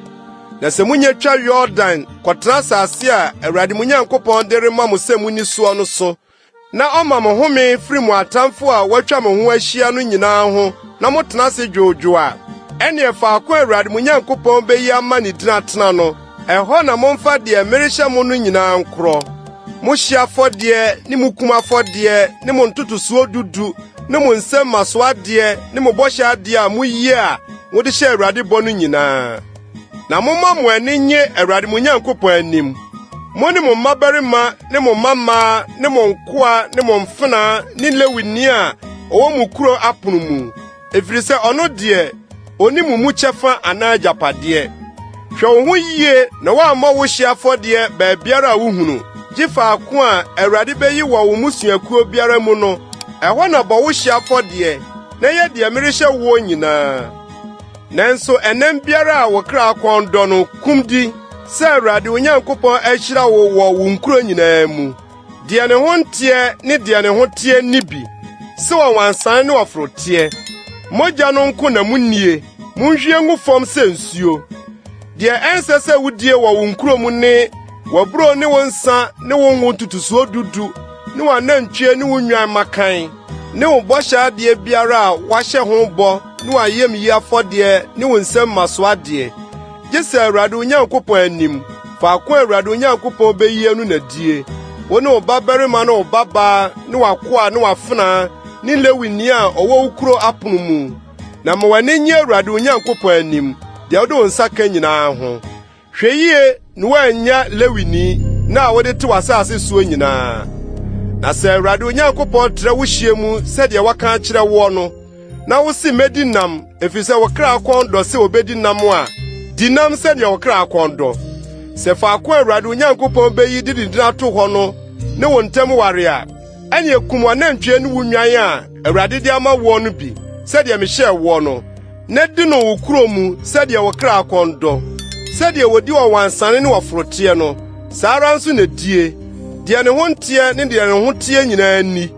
Na sɛ munyɛ twa Yordan kɔtena asase a Awurade Onyankopɔn de rema mo sɛ munni soɔ no so, na ɔma mo home firi mo atamfo a wɔatwa mo ho ahyia no nyinaa ho, na motena ase dwoodwo a, ɛne faako Awurade Onyankopɔn beyi ama ne din atena no, ɛhɔ na momfa deɛ merehyɛ mo no nyinaa nkorɔ. Mo hye afɔdeɛ, ne mo kum afɔdeɛ, ne mo ntotosoɔ dudu, ne mo nsɛm maso adeɛ, ne mo bɔhyɛ adeɛ a moyie a mode hyɛ Awurade bɔ no nyinaa. Na momma mo ani nye Awurade mo Nyankopɔn anim. Mo ne mo mmabarima, ne mo mmammaa, ne mo nkoa, ne mo mfena, ne Lewini a ɔwɔ mo kuro apono mu. Ɛfiri sɛ ɔno deɛ, oni mu kyɛfa anaa agyapadeɛ. Hwɛ wo ho yie na woammɔ wo hye afɔdeɛ baabiara a wohunu. Gye faako a Awurade beyi wɔ wo musuakuo biara mu no, ɛhɔ na bɔ wo hye afɔdeɛ, na yɛ deɛ merehyɛ wo nyinaa. Nanso ɛnam biara a wo kra akɔn dɔ no kumdi, sɛ Awurade Onyankopɔn ahyira wo wɔ wo nkuro nyinaa mu. Deɛ ne ho nteɛ ne deɛ ne ho teɛ ni bi, sɛ wɔwansan ne wɔforoteɛ. Mogya no nko na munnie, monhwie ngu fam sɛ nsuo. Deɛ ɛnsɛ sɛ wodie wɔ wo nkuro mu ne waburo ne wo nsa ne wo ngo tutusuo dudu, ne wo anantwie ne wo nwan makan, ne wo bɔhyɛ adeɛ biara a wahyɛ ho bɔ, ne wo ayam yi afɔdeɛ ne wo nsɛm maso adeɛ. Gye sɛ Awurade Onyankopɔn anim, faako Awurade Onyankopɔn beyi anu na die. Wo ne wo babarima ne wo babaa ne wakoa ne wafena ne Lewini a ɔwɔ wo kuro apono mu. Na ma w'ani nye Awurade Onyankopɔn anim, deɛ wode wo nsa ka nyinaa ho. Hwɛ yie na woanya Lewini na wode te w'asase soɔ nyinaa. Na sɛ Awurade Onyankopɔn trɛ wo hyia mu sɛdeɛ waka akyerɛ wo no, na wo se medi nam, efisɛ wo kra akɔn dɔ sɛ obedi nam a, di nam sɛdeɛ wo kra akɔn dɔ. Sɛ faako Awurade Onyankopɔn beyi de ne din ato hɔ no, ne wo ntam ware a, ɛne kum anantwie ne wo nwan a Awurade de ama wo no bi, sɛdeɛ mehyɛɛ wo no, na di no wo kuro mu sɛdeɛ wo kra akɔn dɔ. Sɛdeɛ wodi wɔ wansane ne wɔforoteɛ no, saa ara nso na die. Deɛ ne ho nteɛ ne deɛ ne ho teɛ nyinaa ni.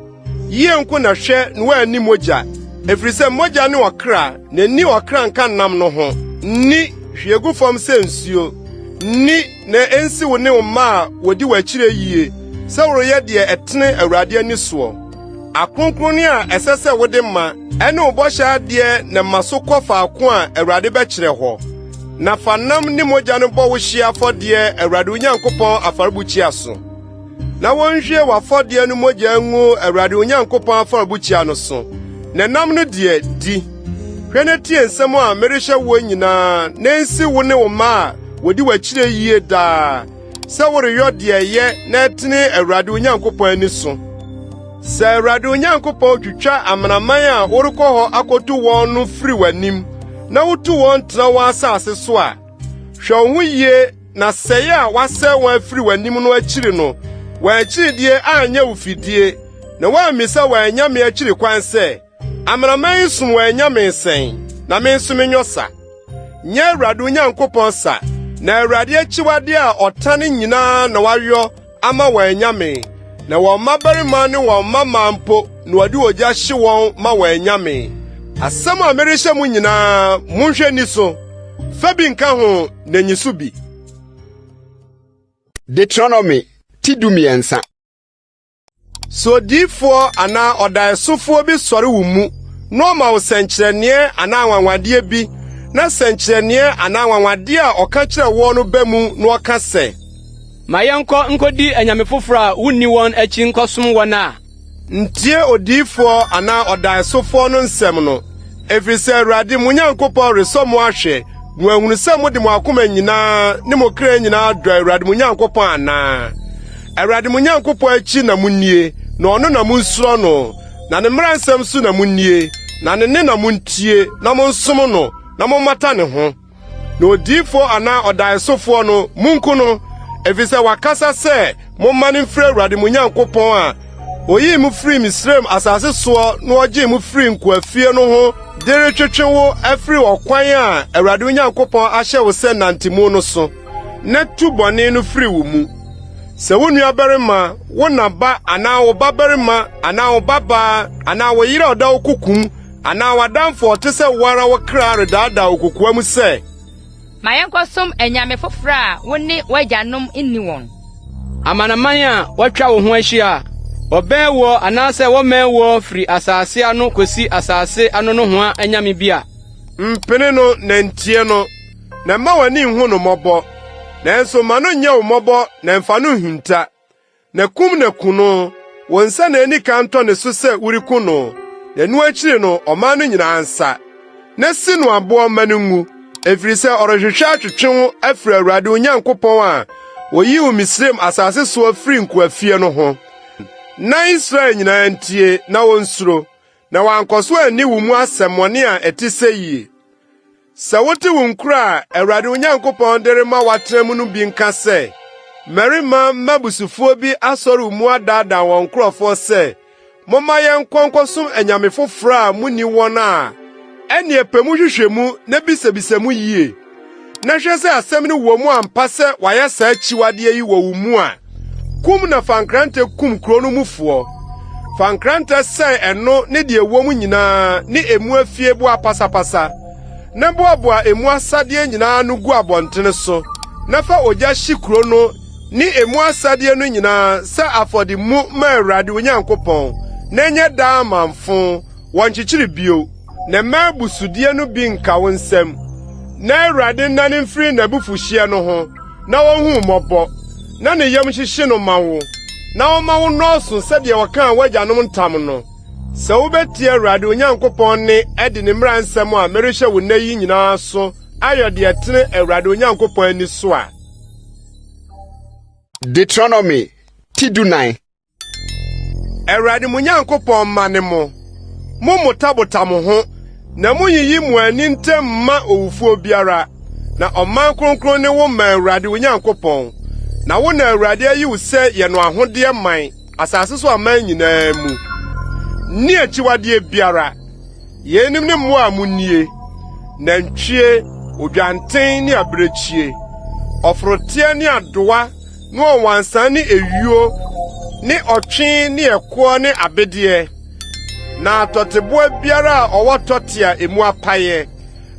Yie nko na hwɛ na woanni mogya, ɛfiri sɛ mogya ne ɔkra, na nni ɔkra nka nam no ho. Nni hwiegu fam sɛ nsuo. Nni na ensi wo ne wo mma a wodi w'akyire yie, sɛ woreyɛ deɛ ɛtene Awurade ani soɔ. Akronkronne a ɛsɛ sɛ wode ma, ɛne wo bɔhyɛ adeɛ na ma so kɔ faako a Awurade bɛkyerɛ hɔ. Na fa nam ne mogya no bɔ wo hye afɔdeɛ Awurade Onyankopɔn afɔrebukyia so. Na wɔnhwie w'afɔdeɛ no mogya ngu Awurade Onyankopɔn afɔrebukyia no so. Na nam no deɛ di. Hwɛ na tie nsɛm a merehyɛ wo nyinaa, na ensi wo ne wo mma a wodi w'akyire yie daa, sɛ woreyɔ deɛ yɛ na ɛtene Awurade Onyankopɔn ani so. Sɛ Awurade Onyankopɔn twitwa amanaman a worekɔ hɔ akotu wɔn no firi w'anim, na wotu wɔn tena wɔn asase so a, hwɛ wo ho yie na sɛe a wasɛe wɔn afiri w'anim no akyiri no, wɔn akyiridie anyɛ wo fidie, na wɔammisa wɔn anyame akyiri kwan sɛ, amanaman yi som wɔn anyame sɛn, na me nso menyɔ sa. Nyɛ Awurade Onyankopɔn sa, na Awurade akyiwade a ɔtane nyinaa na wayɔ ama wɔn anyame, na wɔn mmabarima ne wɔn mmammaa mpo na wɔde ogya hye wɔn ma wɔn anyame. Asɛm a merehyɛ mu nyinaa, monhwɛ ni so. Fa bi nka ho na nyi so bi. Deuteronomy tidumiɛnsa. So odiyifoɔ anaa ɔdaesofoɔ bi sɔre wo mu, na ɔma wo sɛnkyerɛnneɛ anaa anwanwadeɛ bi, na sɛnkyerɛnneɛ anaa anwanwadeɛ a ɔka kyerɛ wo no ba mu na ɔka sɛ, Ma yɛnkɔ nkodi anyame foforɔ a wunni wɔn akyi nkɔsom wɔn a. Ntie odiyifoɔ anaa ɔdaesofoɔ no nsɛm no, efiri sɛ Awurade mo Nyankopɔn resɔ mo ahwɛ, na wahunu sɛ mode mo akoma nyinaa ne mo kra nyinaa dɔ Awurade mo Nyankopɔn anaa. Awurade mo Nyankopɔn akyi na munnie, na ɔno na munsuro no, na ne mmara nsɛm so na munnie, na ne na muntie, na monsom no, na mommata ne ho. Na odiyifoɔ anaa ɔdaesofoɔ no, munku no, efiri sɛ wakasa sɛ momma ne mfiri Awurade mo Nyankopɔn a oyi mu firi Misraim asase so no ogye mu firi nkwafie no ho dere twetwewo afiri okwan a Awurade Onyankopɔn ahye wo sɛ nantemu no so na tu bɔne no firi wo mu. Sɛ wo nua barima, wo naba anaa wo babarima anaa wo baba anaa wo yere ɔda wo kokum anaa wadamfo ɔte sɛ wara wo kra redaada wo kokoa mu sɛ ma yɛnkɔsom anyame foforo a wo ne wagyanom nni wɔn. Amanaman a watwa wo ho ahyia ɔbɛn wɔ anaasɛ wɔmɛn wɔ firi asase ano kosi asase ano no ho anyame bi a mpene no na ntie no na ma w'ani nhu no mmɔbɔ nanso ma no nyɛ wo mmɔbɔ na mfa no hinta na kum na ku no wɔn nsa na ani ka ntɔ ne so sɛ wuriku no na ɛno akyiri no ɔman no nyinaa nsa na si no aboɔ ma no ngu efiri sɛ ɔrehwehwɛ atwetwe wo afiri Awurade Onyankopɔn a oyi wo Misraim asase so afiri nkoafie no ho. Na Israel nyinaa ntie na wonsuro na wankɔso ani wo mu asɛmmɔne a ɛte sɛ yie. Sɛ wote wo nkura a Awurade Onyankopɔn de rema watena mu no bi nka sɛ mmarima mmabusufoɔ bi asɔre wo mu adaadaa wɔn nkurɔfoɔ sɛ momma yɛnkɔ nkɔsom anyame foforo a munni wɔn a ɛne ɛpɛ mu hwehwɛ mu na bisabisa mu yie na hwɛ sɛ asɛm no wɔ mu ampa sɛ wayɛ saa akyiwadeɛ yi wɔ wo mu a kum na fankrante kum kuro no mufoɔ fankrante sɛ ɛno ne deɛ wɔ mu nyinaa ne emu afie boa pasapasa na boaboa emu asadeɛ nyinaa no gu abɔntene so na fa ogya hye kuro no ne emu asadeɛ no nyinaa sɛ afɔde mu ma Awurade Onyankopɔn na nyɛ daa manfo wɔnkyekyere bio na ma busudeɛ no bi nka wo nsɛm na Awurade nane mfiri n'abufuhyeɛ no ho na wɔnhu mmɔbɔ na ne yam hyehye no ma wo na wɔma wo nɔɔso sɛdeɛ wɔkaa w'agyanom ntam no. Sɛ wobetie Awurade Onyankopɔn ne ɛde ne mmara nsɛm a merehyɛ wo nna yi nyinaa so ayɔ deɛ tene Awurade Onyankopɔn ani so a. Deuteronomy Tidunan. Awurade mo Nyankopɔn ma ne mo motabota mo ho na moyiyi mo ani ntem ma owufuo biara na ɔman kronkron ne wo ma Awurade Onyankopɔn na wo na Awurade ayi wo sɛ yɛ no ahodeɛ man asase so aman nyinaa mu. Ni akyiwadeɛ biara yenim ne mmoa munnie nantwie odwanten ne abirekyie ɔforoteɛ ne adowa ne ɔwansan ne ewuo ne ɔtwe ne ɛkoɔ ne abedeɛ na tɔteboa biara a ɔwɔ tɔte a emu apaeɛ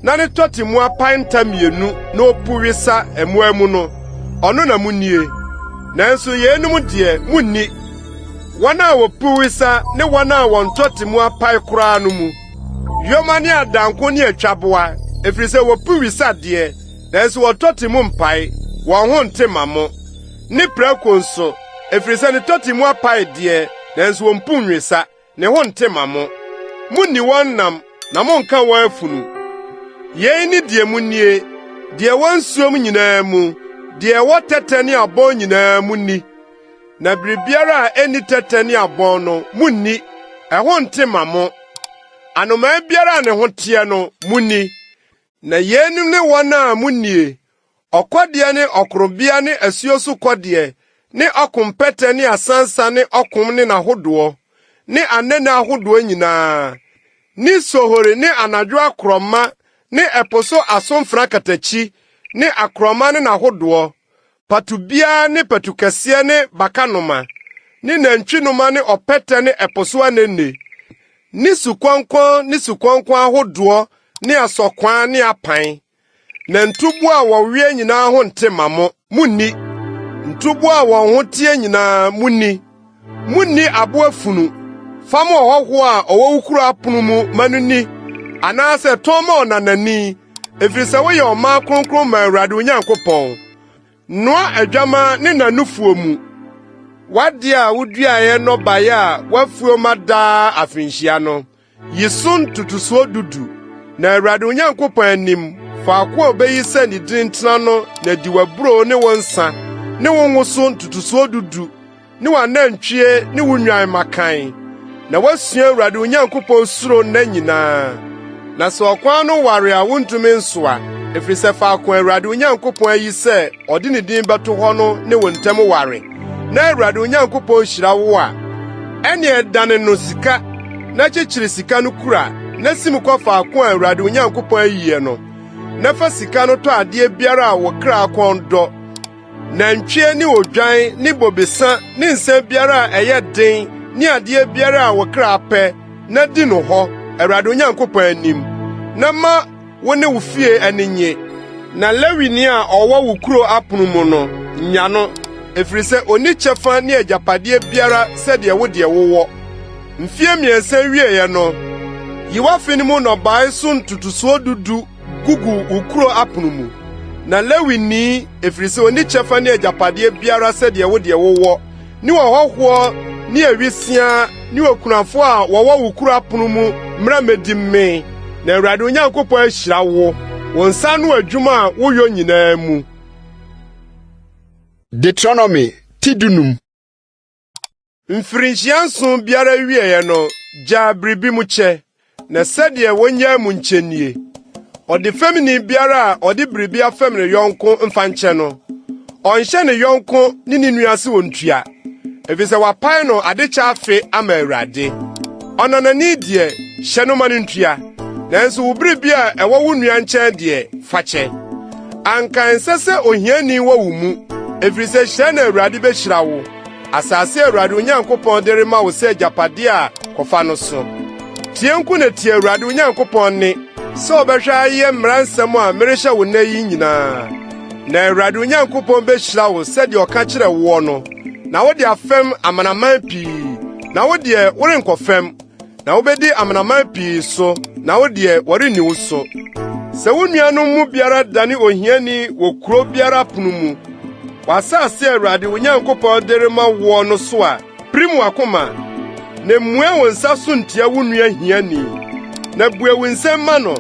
na ne tɔte mu apae ntamienu na opuwisa ɛmoa mu no ɔno na munnie nanso yenim deɛ munni wɔn a wɔpuwisa ne wɔn a wɔn tɔte mu apae koraa no mu yoma ne adanko ne atwaboa efiri sɛ wɔpuwisa deɛ nanso wɔtɔte mu mpae wɔn ho nte ma mo ne prako nso efiri sɛ ne tɔte mu apae deɛ nanso wɔn punwisa ne ho nte ma mo munni wɔn nam na monka wɔn afunu yɛn ni deɛ munnie deɛ wɔn suom nyinaa mu deɛ wɔtɛtɛ ne abɔn nyinaa munni na biribiara a eni tɛtɛ ne abɔn no munni ɛho nte ma mo anomaa biara ne ho teɛ no munni na yenim ne wɔn a munnie ɔkɔdeɛ ne ɔkorobea ne asuo so kɔdeɛ ne ɔkompɛtɛ ne asansa ne ɔkom ne n'ahodoɔ ne anene ahodoɔ nyinaa ne sohore ne anadwo akorɔma ne ɛpo so asomfra katakyi ne akorɔma ne n'ahodoɔ patubia ne patukɛseɛ ne bakanoma ne nantwinoma ne ɔpɛtɛ ne ɛpo so anene ne sukɔnkɔn ahodoɔ ne asɔkwan ne apan na ntubu a wɔwie nyinaa ho nte ma mo munni ntubu a wɔn ho tie nyinaa munni aboa funu fam ɔhɔho a ɔwɔ wukuru apono mu manuni anaasɛ tɔma ɔnanani efiri sɛ woyɛ ɔma kronkron ma Awurade Onyankopɔn noa adwama ne nanufuo mu wade a woduaeɛ no baeɛ a wafuo ma daa afinhyia no yiso ntutusuo dudu na Awurade Onyankopɔn anim faako a obeyi sɛ ne din tena no na di waburo ne wo nsa ne wo nwoso ntutusuo dudu ne wanantwie ne wo nwan makan na wasua Awurade Onyankopɔn suro na nyinaa na sɛ ɔkwan no ware a wontumi nso a efiri sɛ faako Awurade Onyankopɔn ayi sɛ ɔde ne din bɛto hɔ no ne wo ntam ware na Awurade Onyankopɔn hyira wo a Ene dane no sika na chichiri sika no kura na sim kwa faako a Awurade Onyankopɔn ayiye no. Na fa sika no to ade biara a wo kra akɔndɔ. Na ntwe ni odwan ni bobesa ni nsa biara a ɛyɛ den ni ade biara a wo kra apɛ na di no hɔ Awurade Onyankopɔn anim. Na ma wo ne wo fie aninye. Na Lewini a ɔwɔ wo kuro apono mu no nya no efiri sɛ oni kyɛfa ne agyapade biara sɛdeɛ wo de wowɔ. Mfie miɛnsa wieɛ no yiwafe ne mu nɔbae so ntutuso dudu gugu ukuro apono mu. Na Lewini efiri sɛ oni kyɛfa ne agyapade biara sɛdeɛ wo de wowɔ. Ni wɔhɔhoɔ ni awisia ni okunafo a wɔwɔ wo kuro apono mu mmra medime. Na Awurade Onyankopɔn ahyira wo. Wo nsa no adwuma a woyɔ nyinaa mu. Deuteronomy tidunum. Mfirinhyia nson biara wieɛ no gya biribi mu kyɛ. Na sɛdeɛ wonya mu nkyɛnie. Ɔde femini biara a ɔde biribi afem ne yɔnko mfa nkyɛ no. Ɔnhyɛ ne yɔnko ne ne nua se wontua. Efisɛ wapae no adekyɛ afe ama Awurade. Ɔnanani deɛ hyɛ no ma ne ntua. Nanso wo biribi a ɛwɔ wo nua nkyɛn deɛ fa kyɛ. Anka nsɛ sɛ ohiani wɔ wo mu. Efiri sɛ hyɛ na Awurade behyira wo. Asase Awurade Onyankopɔn de rema wo sɛ agyapade a kɔfa no so. Tie nku na tie Awurade Onyankopɔn ne sɛ ɔbɛhwɛ ayɛ mmara nsɛm a merehyɛ wo nna yi nyinaa. Na Awurade Onyankopɔn behyira wo sɛdeɛ ɔka kyerɛ wo no. Na wo de afɛm amanaman pii. Na wo de worenkɔ fam. Na wobedi amanaman pii so. Na wo de wɔrenni wo so. Sɛ wo nuanom mu biara dane ohiani wɔ kuro biara pono mu. Wasase Awurade Onyankopɔn de rema wo no so a prim wakoma. Na mmua wo nsa so ntia wo nua hiani. Na bue wo nsɛm ma no.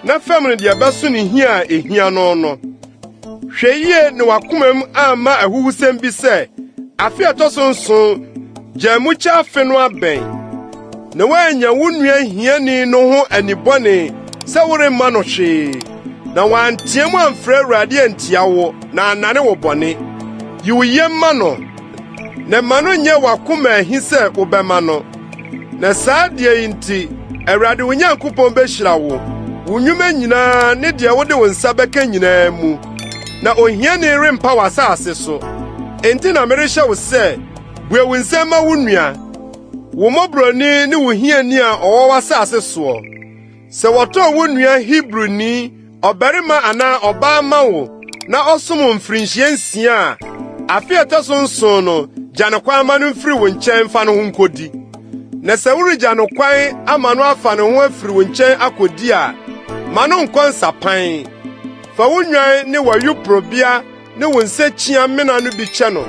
Na fam no de ɛbɛso ne hia a ehia no no. Hwɛ yie ne wakoma mu amma ahuhusɛm bi sɛ afi ɛtɔ so nson gya mu kyɛ afe no abɛn. Na wanya wo nua hiani no ho anibɔne sɛ woremma no hwee. Na wanteɛ mu amfrɛ Awurade antia wo na anane wo bɔne. Yi wo yam ma no. Na ma no nyɛ wakoma ahi sɛ wobɛma no. Na saa deɛ yi nti Awurade Onyankopɔn behyira wo. Wo nnwuma nyinaa ne deɛ wode wo nsa bɛka nyinaa mu. Na ohiani rempa w'asase so. Enti na merehyɛ wo sɛ bue wo nsɛm ma wo nua. Wo mɔbroni ne wo hiani a ɔwɔ w'asase soɔ. Sɛ wɔtɔ wo nua Hebroni ɔbarima anaa ɔbaa ma wo na ɔsom mfirinhyia nsia a afi ɛtɔ so nson no gya no kwan ma no mfiri wo nkyɛn fa no ho nkodi. Na sɛ woregya no kwan ama no afa ne ho afiri wo nkyɛn akodi a ma no nkɔ nsapan. Fa wo nwan ne w'ayuporobea ne wo nsakyia mena no bi kyɛ no.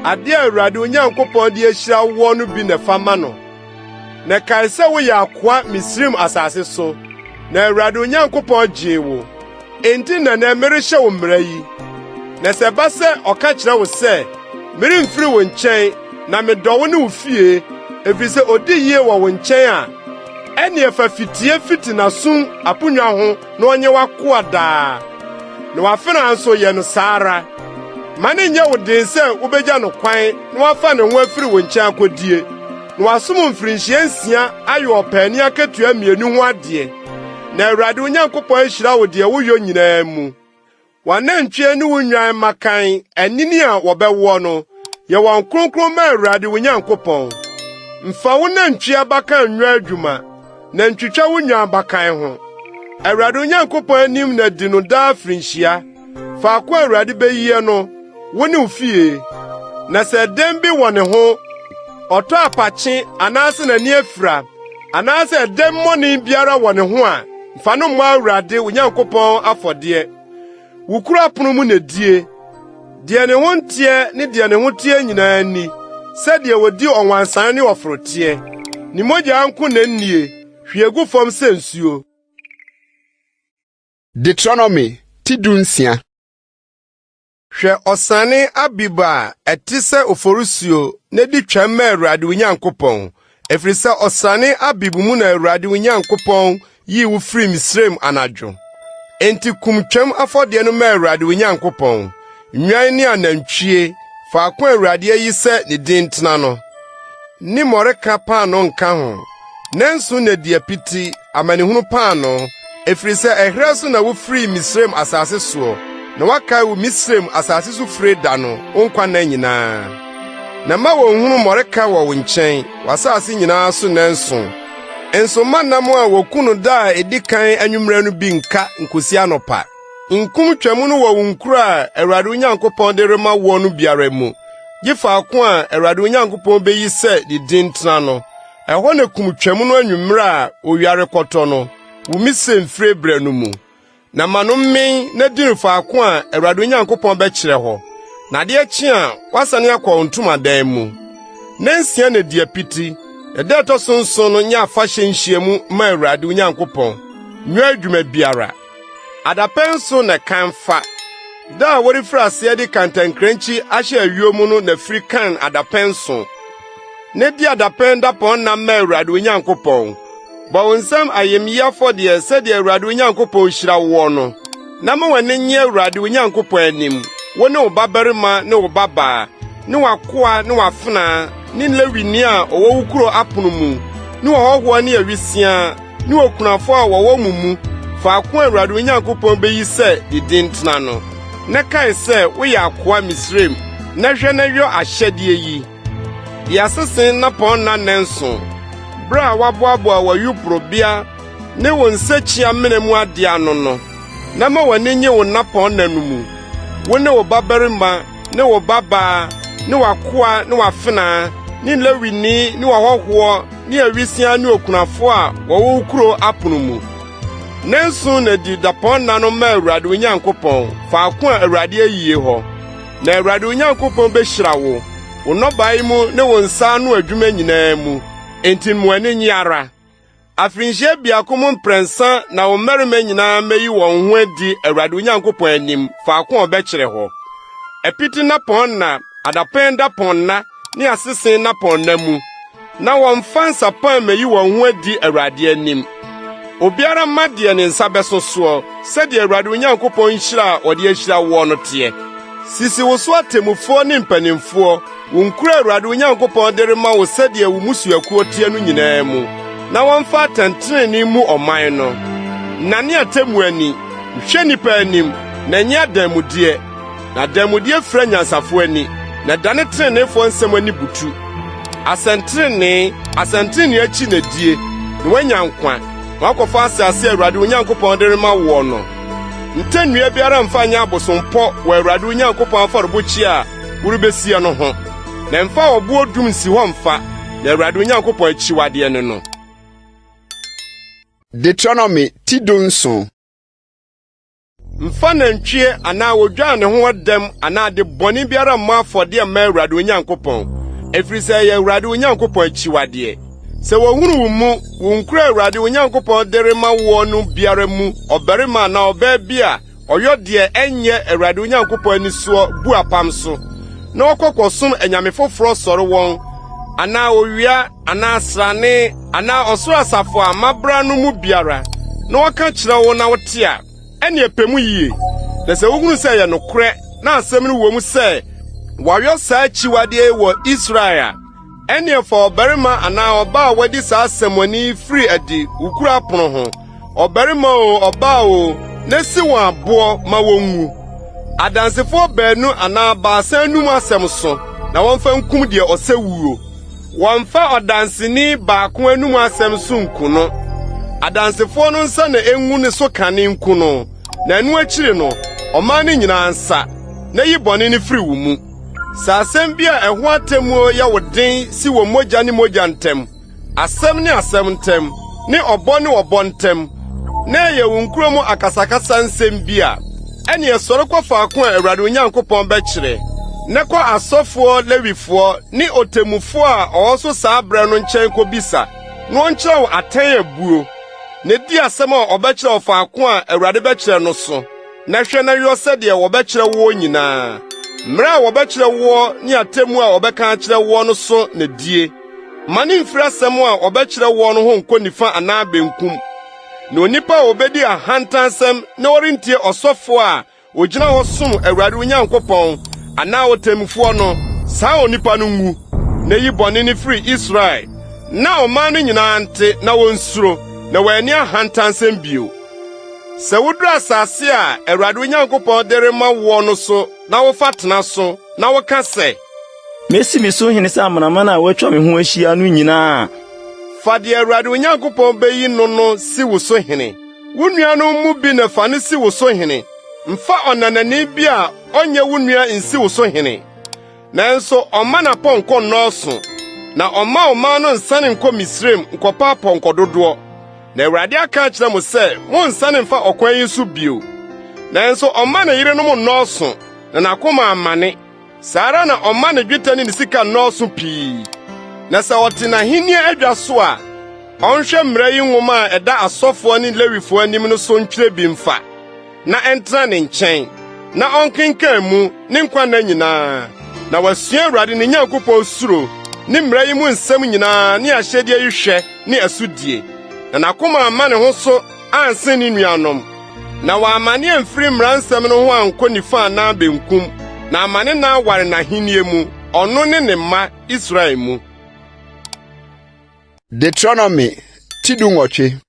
Ade a Awurade Onyankopɔn de ahyira wo no bi na fa ma no. Na kae sɛ woyɛ akoa Misrim asase so. Na Awurade Onyankopɔn gyee wo. Enti na merehyɛ wo mmara yi. Na sɛ ba sɛ ɔka kyerɛ wo sɛ meremfiri wo nkyɛn na medɔ wo ne wo fie efiri sɛ odi yie wɔ wo nkyɛn a ɛne ɛfa fitie fiti n'asom aponnwa ho na ɔnyɛ w'akoa daa. Na wafena nso yɛ no saa ara. Ma ne nyɛ wo den sɛ wobegya no kwan na wafa ne ho afiri wo nkyɛn akodie. Na wasom mfirinhyia nsia ayɛ ɔpaani akatua mmienu ho adeɛ. Na Awurade Onyankopɔn ahyira wo deɛ woyɔ nyinaa mu. Wanantwie ne wo nwan makan anini a wɔbɛwɔ no yɛ wɔn kronkron ma Awurade Onyankopɔn. Mfa wo nantwie abakan nnwa adwuma na ntwitwa wo nwan abakan ho. Awurade Onyankopɔn anim na di no daa firinhyia. Faako Awurade bɛyie no wo ne wo fie. Na sɛ dɛm bi wɔ ne ho ɔtɔ apakye anaasɛ n'ani afira anaasɛ dɛm mmɔne biara wɔ ne ho a mfa no mmɔ Awurade Onyankopɔn afɔdeɛ. Wo kuro apono mu na die. Deɛ ne ho nteɛ ne deɛ ne ho teɛ nyinaa ni. Sɛdeɛ wodi ɔwansan ne ɔforoteɛ. Ni mogya anko na nnie. Hwie gu fam sɛ nsuo. Deuteronomy tidunsia. Hwɛ ɔsane abiba a ɛte sɛ oforusuo na di twam ma Awurade Onyankopɔn. Efiri sɛ ɔsane abibu mu na Awurade Onyankopɔn yi wo firi Misraim anadwo. Enti kum twam afɔdeɛ no ma Awurade Onyankopɔn. Nnwan ne anantwie faako Awurade ayi sɛ ne din tena no. ni mmɔreka paano nka ho. Nanso na di apiti amanehunu paano, efiri sɛ ɛhwerɛ so na wofiri Misraim asase so, na wakae wo Misraim asase so firi da no, wo nkwa na nyinaa. Na ma wɔnhunu mmɔreka wɔ wo nkyɛn, w'asase nyinaa so nanso. Enso manam a wokunu da a edi kan anwummerɛ no bi nka nkosi anɔpa. Nkum twam no wɔ wo nkuro a Awurade Onyankopɔn de rema wo no biara mu. Gye faako a Awurade Onyankopɔn beyi sɛ de din tena no. Ɛhɔ na kum twam no anwummerɛ a owiare kɔtɔ no, wo Misraim fire brɛ no mu. Na ma no men na di faako a Awurade Onyankopɔn bɛkyerɛ hɔ. Na de akyi a wasane akɔ ntomadan mu. Nansia na di apiti. Ɛda ɛtɔ so nson no nya afahyɛ nhyiamu ma Awurade Onyankopɔn. Nwa adwuma biara. Adapɛn so na kanfa. Da a wɔrefiri ase de kantankranchi ahyɛ awio no na firi kan adapɛn so. Ne di adapɛn dapɔn na ma Awurade Onyankopɔn. Bɔ wo nsɛm ayɛmyi afɔdeɛ sɛdeɛ Awurade Onyankopɔn hyira wo no. Na ma w'ani nye Awurade Onyankopɔn anim. Wo ne wo babarima ne wo babaa, ne w'akoa ne w'afena, ne Lewini a ɔwɔ wo kuro apono mu, ne wɔhɔhoɔ ne awisia, ne wɔkunafo a wɔwɔ mu mu, faako a Awurade Onyankopɔn beyi sɛ de din tena no. Na kae sɛ woyɛ akoa Misraim, na hwɛ na yɔ ahyɛdeɛ yi. Di asesen na pɔn na nanso, bere a waboaboa w'ayuporobea ne wo nsakyia mene mu ade ano no, na ma w'ani nye wo napɔn na no mu. Wo ne wo babarima, ne wo babaa, ne w'akoa, ne w'afena, ne Lewini, ne wɔhɔhoɔ, ne awisia ne okunafo a wɔwɔ wo kuro apono mu. Nanso na di dapɔn na no ma Awurade Onyankopɔn, faako a Awurade ayie hɔ. Na Awurade Onyankopɔn behyira wo, wo nnɔbae mu ne wo nsa ano adwuma nyinaa mu. Enti mmoani nye ara. Afirinhyia biako mu mprɛnsa na wo mmarima nyinaa meyi wɔn ho adi Awurade Onyankopɔn anim, faako a ɔbɛkyerɛ hɔ. Ɛpiti na pɔn na, adapɛn da pɔn na, ne asesen na pɔn na mu. Na wɔmfa nsapan meyi wɔn ho adi Awurade anim. Obiara ma deɛ ne nsa bɛso soɔ, sɛdeɛ Awurade Onyankopɔn nhyira a ɔde ahyira wo no teɛ. Sisi wo so atemmufoɔ ne mpanimfoɔ, wo nkuro Awurade Onyankopɔn de rema wo sɛdeɛ wo musuakuo teɛ no nyinaa mu. Na wɔmfa atɛntrenee mu ɔman no. Nane atemmu ani, hwɛ nipa anim, na nyɛ adanmudeɛ. Na adanmudeɛ fira nyansafo ani, na dane treneefoɔ nsɛm ani butu. Asɛntrenee akyi na die, na wanya nkwa. Na wakɔfa asase Awurade Onyankopɔn de rema wo no. Ntannua biara mfa nyɛ abosompɔ wɔ Awurade Onyankopɔn afɔrebɔkyi a worebesie no ho. Na mfa ɔboɔ dum nsi hɔ mfa, na Awurade Onyankopɔn akyiwadeɛ ne no. Deuteronomy tidonso. Mfa nantwie anaa wodwan ne ho dɛm anaa de bɔne biara mma afɔde ma Awurade Onyankopɔn. Efiri sɛ yɛ Awurade Onyankopɔn akyiwadeɛ. Sɛ wɔhunu wo mu, wo nkuro Awurade Onyankopɔn de rema wo no biara mu, ɔbarima na ɔbaa bi a ɔyɔ deɛ ɛnyɛ Awurade Onyankopɔn ani soɔ bu apam so, na wɔkɔkɔsom anyame foforɔ sɔre wɔn, anaa owia, anaa srane, anaa ɔsoro asafo a mabra no mu biara, na wɔka kyerɛ wo na wote a, ɛne ɛpɛ mu yie. Na sɛ wohunu sɛ yɛ nokorɛ, na asɛm no wɔ mu sɛ, wɔayɔ saa akyiwadeɛ wɔ Israel a, ɛne ɛfa ɔbarima anaa ɔbaa a wɔadi saa asɛmmɔne firi adi wukuru apono ho, ɔbarima o ɔbaa o, na si wɔn aboɔ ma wɔnwu. Adansefoɔ baanu anaa baasa num asɛm so, na wɔmfa nkum deɛ ɔsɛ wuo. Wɔmfa ɔdanseni baako anum asɛm so nku no. Adansefoɔ no nsa na engu ne so kane nku no. Na ɛno akyiri no, ɔman no nyinaa nsa, na yi bɔne no firi wo mu. Sɛ asɛm bi a ɛho atemmuo yɛ wo den si wɔ mogya ne mogya ntam, asɛm ne asɛm ntam, ne ɔbɔ ne ɔbɔ ntam, na ɛyɛ wo nkuro mu akasakasa nsɛm bi a, ɛne ɛsɔre kɔ faako a Awurade Onyankopɔn bɛkyerɛ, ne kɔ asɔfoɔ Lewifoɔ ne otemmufoɔ a ɔwɔ so saa brɛ no nkyɛn kɔbisa, na ɔnkyerɛ wo atɛn abuo, na di asɛm a ɔbɛkyerɛ wo faako a Awurade bɛkyerɛ no so, na hwɛ na yɔ sɛdeɛ wɔbɛkyerɛ wo nyinaa. Mmere a wɔbɛkyerɛ wo ne atemmu a wɔbɛka kyerɛ wo no so na die. Ma ne mfiri asɛm a wɔbɛkyerɛ wo no ho nkɔ nifa anaa benkum. Na onipa a obedi ahantansɛm na wɔrentie ɔsɔfo a ogyina hɔ som Awurade Onyankopɔn anaa otemmufoɔ no, saa onipa no ngu. na yi bɔne ne firi Israel, na ɔman no nyinaa nte na wonsuro, na wɔani ahantansɛm bio. Sɛ woduru asase a Awurade Onyankopɔn de rema wo no so, na wofa tena so, na woka sɛ, Mesi me so hene sɛ amanaman a wɔatwa me ho ahyia no nyinaa. Fa deɛ Awurade Onyankopɔn beyi no si wo so hene. Wo nuanom mu bi na fa no si wo so hene. Mfa ɔnanani bi a ɔnyɛ wo nua nsi wo so hene. Nanso ɔma n'apɔnkɔ nnɔɔso, na ɔma ɔman no nsane nkɔ Misraim nkɔpa apɔnkɔ dodoɔ. Na Awurade aka akyerɛ mo sɛ monnsane mfa ɔkwan yi so bio. Nanso ɔma ne yerenom nnɔɔso, na n'akoma amane. Saa ara na ɔma ne dwetɛ ne ne sika nnɔɔso pii. Na sɛ ɔte n'ahenni adwa so a, ɔnhwɛ mmara yi nwoma a ɛda asɔfoɔ ne Lewifoɔ anim no so ntwerɛ bi mfa, na ɛntena ne nkyɛn, na ɔnkenkan mu ne nkwanna nyinaa, na wasua Awurade ne Nyankopɔn suro, ne mmara yi mu nsɛm nyinaa ne ahyɛdeɛ yi hwɛ ne asodie. Na n'akoma amma ne ho so ansen ne nuanom, na wɔamane amfiri mmara nsɛm no ho ankɔ nifa anaa benkum, na amane na aware n'ahenni mu, ɔno ne ne mma Israel mu. Deuteronomy tidungɔtwe.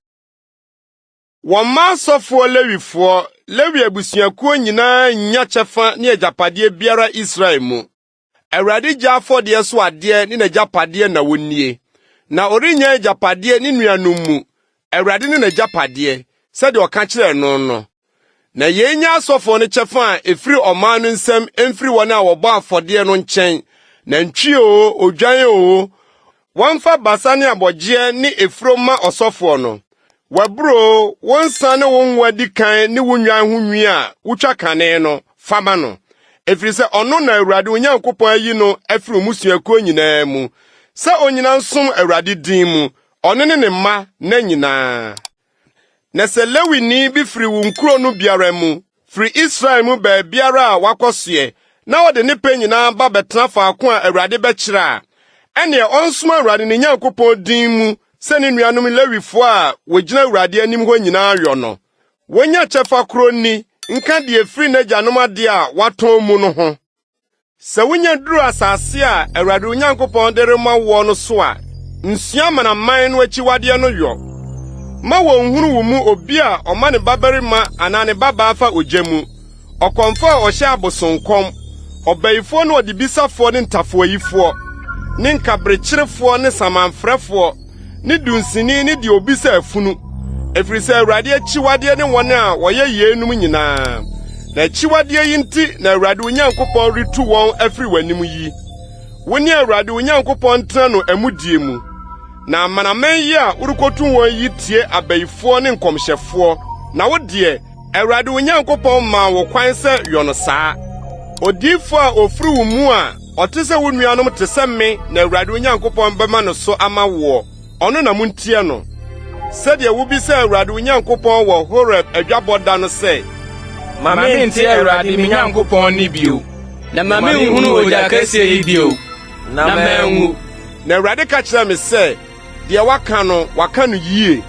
Wɔmma asɔfoɔ Lewifoɔ, Lewi abusuakuo nyinaa nya kyɛfa ne agyapadeɛ biara Israel mu. Awurade gya afɔdeɛ so adeɛ ne n'agyapadeɛ na wonnie. Na ɔrenya agyapadeɛ ne nuanom mu. Awurade ne n'agyapadeɛ, sɛdeɛ ɔka kyerɛɛ no no. Na yenya asɔfoɔ no kyɛfa a efiri ɔman no nsɛm emfiri wɔn a wɔbɔ afɔdeɛ no nkyɛn. Nantwie o, odwan o, wɔmfa basa ne abɔgyeɛ ne efuro ma ɔsɔfoɔ no. Waburo, wonsa ne wo nwa di kan ne wo nwan ho nwi a wutwa kane no, fama no. Efiri sɛ ɔno na Awurade Onyankopɔn ayi no afiri musuakuo nyinaa mu. Sɛ onyina nsom Awurade din mu, ɔno ne ne mma na nyinaa. Na sɛ Lewini bi firi wo nkuro no biara mu, firi Israel mu baabiara a wakɔsoɛ, na ɔde ne pɛ nyinaa ba bɛtena faako a Awurade bɛkyerɛ a, ɛnea ɔnsoma Awurade ne Nyankopɔn din mu sɛ ne nuanom Lewifoɔ a wogyina Awurade anim hɔ nyinaa yɔ no. Wonya kyɛfa koro ni, nka deɛ firi n'agyanom ade a watɔn mu no ho. Sɛ wonya duru asase a Awurade Onyankopɔn de rema wo no so a, nsua amanaman no akyiwadeɛ no yɔ. Ma wɔnhunu wo mu obi a ɔma ne babarima anaa ne babaa fa ogya mu, ɔkɔmfo a ɔhyɛ abosonkɔm, ɔbayifoɔ ne ɔdebisafoɔ ne ntafoayifoɔ, ne nkabrekyerefoɔ ne samanfrɛfoɔ, ne dunsini ne deɛ obi sɛ afunu. Efiri sɛ Awurade akyiwadeɛ ne wɔn a wɔyɛ yeenum nyinaa. Na akyiwadeɛ yi nti na Awurade Onyankopɔn retu wɔn afiri w'anim yi. Wo ne Awurade Onyankopɔn ntena no amudie mu. Na amanaman yi a urukotu wɔn yi tie abayifoɔ ne nkɔmhyɛfoɔ, na wo deɛ Awurade Onyankopɔn ma wo kwan sɛ yɔ no saa. Odiifo a ofiri wo mu a ɔte sɛ wo nuanom te sɛ me na Awurade Onyankopɔn bɛma no so ama wo, ɔno na muntie no. Sɛdeɛ wobisa Awurade Onyankopɔn wɔ Horeb adwabɔda no sɛ, Ma mente Awurade me Nyankopɔn ni bio, na ma menhunu ogya kɛseɛ yi bio, na manwu. Na Awurade ka kyerɛ me sɛ, deɛ waka no yie.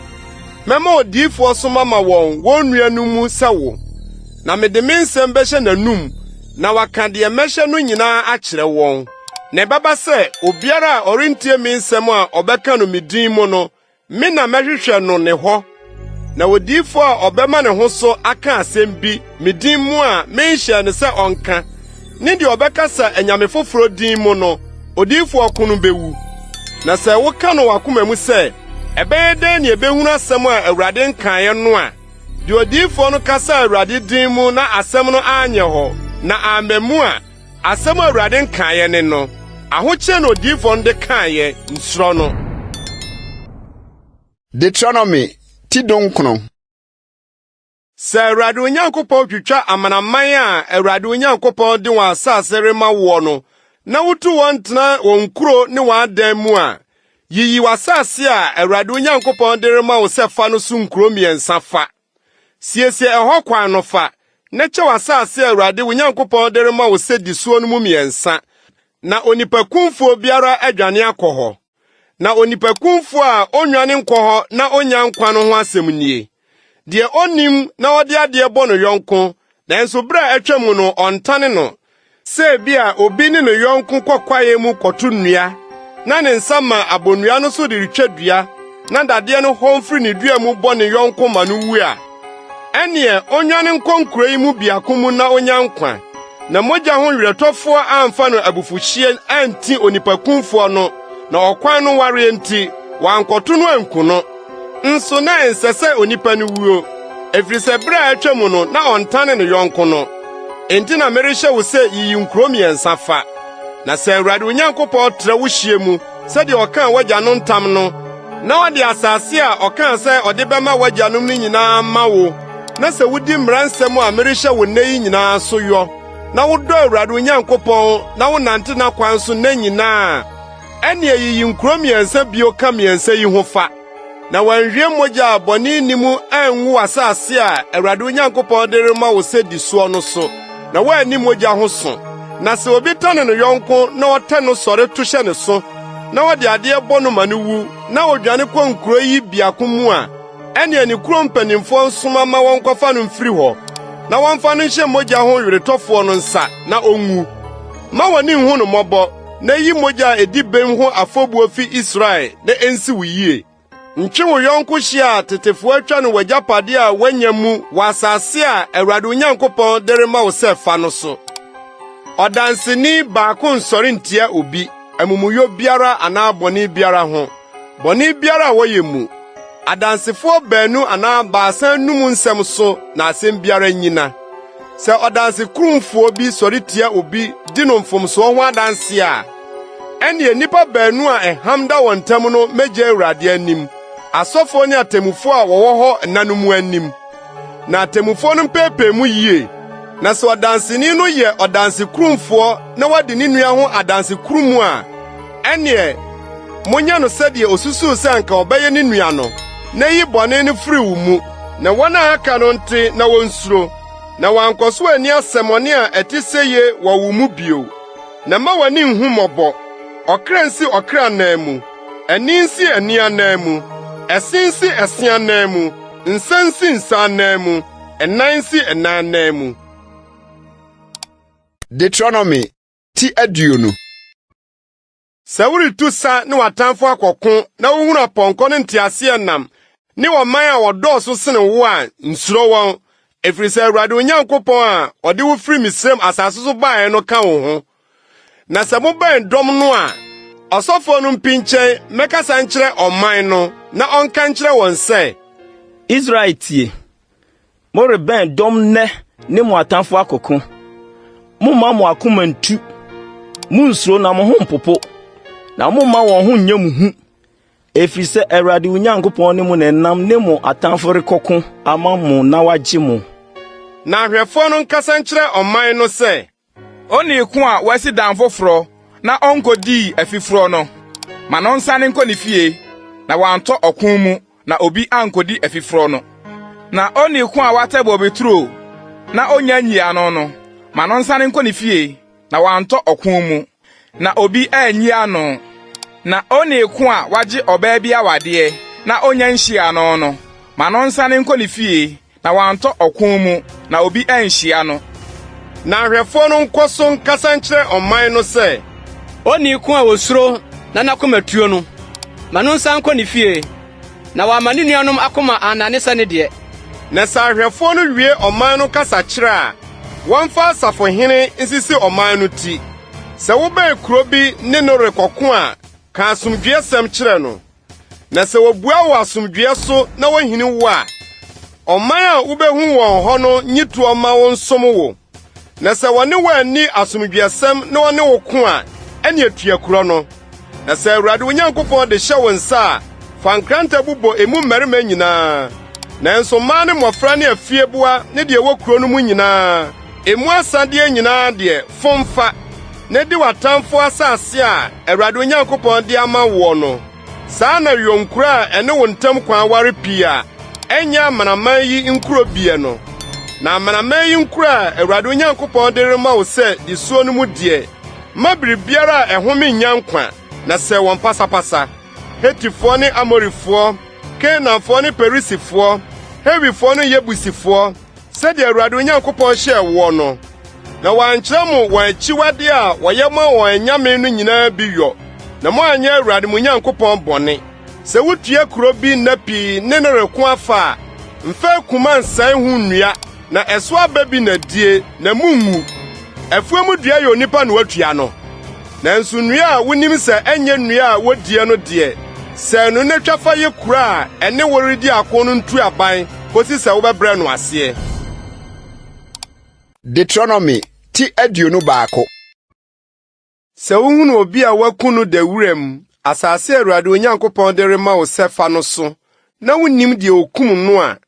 Mɛma odiifoɔ so mama wɔn nuanom mu sɛ wo. Na mede me nsɛm bɛhyɛ n'anum, na waka deɛ mɛhyɛ no nyinaa akyerɛ wɔn. Na ɛbɛba sɛ obiara a ɔrentie me nsɛm a ɔbɛka no me din mu no, me na mɛhwehwɛ no ne hɔ. Na odiifo a ɔbɛma ne ho so aka asɛm bi me din mu a menhyɛ ne sɛ ɔnka, ne deɛ ɔbɛka sa anyame foforo din mu no, odiifo ɔko no bewu. Na sɛ woka no wakoma mu sɛ, ɛbɛyɛ dɛn ne ebehunu asɛm a Awurade nkaeɛ no a, deɛ odiifo no kasa Awurade din mu na asɛm no anyɛ hɔ, na amma mu a, asɛm a Awurade nkaeɛ ne no, ahokyɛ na odiifo no de kaeɛ nsuro no. Deuteronomy tidunkono. Sɛ Awurade Onyankopɔn twitwa amanaman a Awurade Onyankopɔn de wɔn asase rema wo no, na wotu wɔn tena wɔn nkuro ne wɔn adan mu a, yiyi w'asase a Awurade Onyankopɔn de rema wo sɛ fa no so nkuro mmiɛnsa fa. Siesie ɛhɔ kwan no fa, na kyɛ w'asase a Awurade Onyankopɔn de rema wo sɛ di soɔ no mu mmiɛnsa, na onipakumfo biara adwane akɔ hɔ. Na onipakumfo a onwane nkɔ hɔ na onya nkwa no ho asɛm nie. Deɛ onim na ɔde adeɛ bɔ no yɔnko, nanso bere a atwa mu no ɔntane no. Sɛ bi a obi ne no yɔnko kɔkwae mu kɔto nnua, na ne nsa ma abonnua no so de retwa dua na dade no homfiri ne dua mu bɔ ne yɔnko ma no wu a ɛneɛ onwane nkɔnkura yi mu biako mu na onya nkwa na mogya ho werɛtɔfoɔ amfa no abufuhye anti onipakumfoɔ no na ɔkwan no ware nti wankɔto no anku no nso na ɛnsɛ sɛ onipa no wuo ɛfiri sɛ bere a atwa mu no na ɔntane ne yɔnko no enti na merehyɛ wo sɛ yiyi nkuro mmiɛnsa fa na sɛ Awurade Onyankopɔn trɛ wo hyia mu sɛdeɛ ɔkaa wagya no ntam no na ɔde asase a ɔkaa sɛ ɔde bɛma wagyanom no nyinaa ma wo na sɛ wodi mmara nsɛm a merehyɛ wo nnɛ yi nyinaa so yɔ na wodɔ Awurade Onyankopɔn na wonante n'akwan so nna nyinaa ɛnea yiyi nkuro mmiɛnsa bio ka mmiɛnsa yi ho fa na wanhwie mogya a bɔne nni mu anwu asase a Awurade Onyankopɔn de rema wo sɛ di soɔ no so na woanni mogya ho so na sɛ obi tane no yɔnko na ɔtɛ no sɔre to hyɛ ne so na wɔde adeɛ bɔ no ma no wu na odwane kɔ nkuro yi biako mu a ɛnea ne kuro mpanimfoɔ nsoma ma wɔnkɔfa no mfiri hɔ na wɔmfa no nhyɛ mogya ho weretɔfoɔ no nsa na onwu ma wɔne nhu no mmɔbɔ na yi mogya a edi bem ho afɔbuo fi Israel na ensi wo yie ntwe wo yɔnko hyia a tetefoɔ atwa no wagyapade a wanya mu wɔ asase a Awurade Onyankopɔn de rema wo sɛ fa no so ɔdanseni baako nsɔre ntia obi amumuyɔ biara anaa bɔne biara ho bɔne biara a wɔyɛ mu adansefoɔ baanu anaa baasa num nsɛm so na asɛm biara nyina sɛ ɔdanse kurumfoɔ bi sɔre tia obi di no mfomsoɔ ho adanse a ɛneɛ nnipa baanu a ɛham da wɔn ntam no megye Awurade anim asɔfoɔ ne atemmufoɔ a wɔwɔ hɔ nna no mu anim na atemmufoɔ no mpɛɛpɛɛ mu yie na sɛ ɔdanseni no yɛ ɔdanse kurumfoɔ na wadi ne nua ho adanse kurumu a ɛneɛ monya no sɛdeɛ osusuu sɛ anka ɔbɛyɛ ne nua no na yi bɔne no firi wo mu na wɔn a aka no nte na wonsuro na wankɔ so ani asɛmmɔne a ɛte sɛ ye wɔ wo mu bio na ma w'ani nhu mmɔbɔ ɔkra nsi ɔkra anan mu ani nsi ani anan mu ɛse nsi ɛse anan mu nsa nsi nsa anan mu ɛnan nsi ɛnan anan mu Deuteronomy ti aduonu. Sɛ woretu sa ne watamfo akɔko na wohunu apɔnkɔ ne nteaseɛ nam ne wɔman a wɔdɔɔso sene wo a nsuro wɔn ɛfiri sɛ Awurade Onyankopɔn a ɔde wo firi Misraim asase so baeɛ no ka wo ho na sɛ mobɛn dɔm no a ɔsɔfoɔ no mpi nkyɛn mɛkasa nkyerɛ ɔman no na ɔnka nkyerɛ wɔn sɛ Israel tie morebɛn dɔm nnɛ ne mo atamfo akɔko mumma mo akoma ntu munsuro na mo ho mpopo na mumma wɔn ho nyɛ mo hu ɛfiri sɛ Awurade Onyankopɔn ne mo nenam ne mo atamfo rekɔko ama mo na wagye mo na ahwɛfoɔ no nkasa nkyerɛ ɔman no sɛ Oni ko a wasi dan foforɔ na ɔnkɔdii afiforo no ma no nsane nkɔ ne fie na wantɔ ɔko mu na obi ankɔdi afiforo no na oni ko a watɛ bɔbeturo na onya nyia no ma no nsane nkɔ ne fie na wantɔ ɔko mu na obi anyia no na oni ko a wagye ɔbaa bi awadeɛ na onya nhyia no ma no nsane nkɔ ne fie na wantɔ ɔko mu na obi anhyia no na ahwɛfoɔ no nkɔ so nkasa nkyerɛ ɔman no sɛ oni ko a wosuro na nakoma tuo no ma no nsan kɔ ne fie na wama ne nuanom akoma anane sɛ ne deɛ na sɛ ahwɛfoɔ no wie ɔman no kasa kyerɛ a wɔmfa asafohene nsisi ɔman no ti sɛ wobɛn kuro bi ne no rekɔko a ka asomdwoesɛm kyerɛ no na sɛ wobua wɔ asomdwoe so na wɔhini wo a ɔman a wobɛhu wɔn hɔ no nyitoɔ ma wo nsom wo na sɛ wɔne wɔanni asomdwoesɛm na wɔne wo ko a ɛne atua kuro no na sɛ Awurade Onyankopɔn de hyɛ wo nsa a fa nkranta bobɔ emu mmarima nyinaa nanso mmaa ne mmɔfra ne afieboa ne deɛ wɔ kuro no mu nyinaa emu asadeɛ nyinaa deɛ fomfa na di watamfo asase a Awurade Onyankopɔn de ama wo no saa na yonkuro a ɛne wo ntam kwan ware pii a ɛnyɛ amanaman yi nkuro bie no na amanaman yi nkuro a Awurade Onyankopɔn de rema wo sɛ di suo no mu deɛ ma biribiara a ɛhome nya nkwa na sɛ wɔn pasapasa Hetifoɔ ne Amorifoɔ Kanaanfoɔ ne Perisifoɔ Hewifoɔ ne Yebusifoɔ sɛdeɛ Awurade Onyankopɔn hyɛɛ wo no na wɔankyerɛ mo wɔn akyiwade a wɔyɛ ma wɔn anyame no nyinaa bi yɔ na mo anya Awurade mo Nyankopɔn bɔne. Sɛ wotua kuro bi na pii ne no reko afa a, mfa kuma nsan ho nnua na ɛso aba bi na die na mungu. Afuamu dua yɛ onipa na watua no. Nanso nnua a wonim sɛ ɛnyɛ nnua a wodie no de, sɛ no na twafa yɛ kuro a ɛne woredi ako no ntu aban kosi sɛ wobɛbrɛ no aseɛ. Deuteronomy ti aduonu baako. Sɛ wohunu obi a waku no dawuram, asase Awurade Onyankopɔn de rema wo sɛ fa no so, na wonim deɛ okum no a,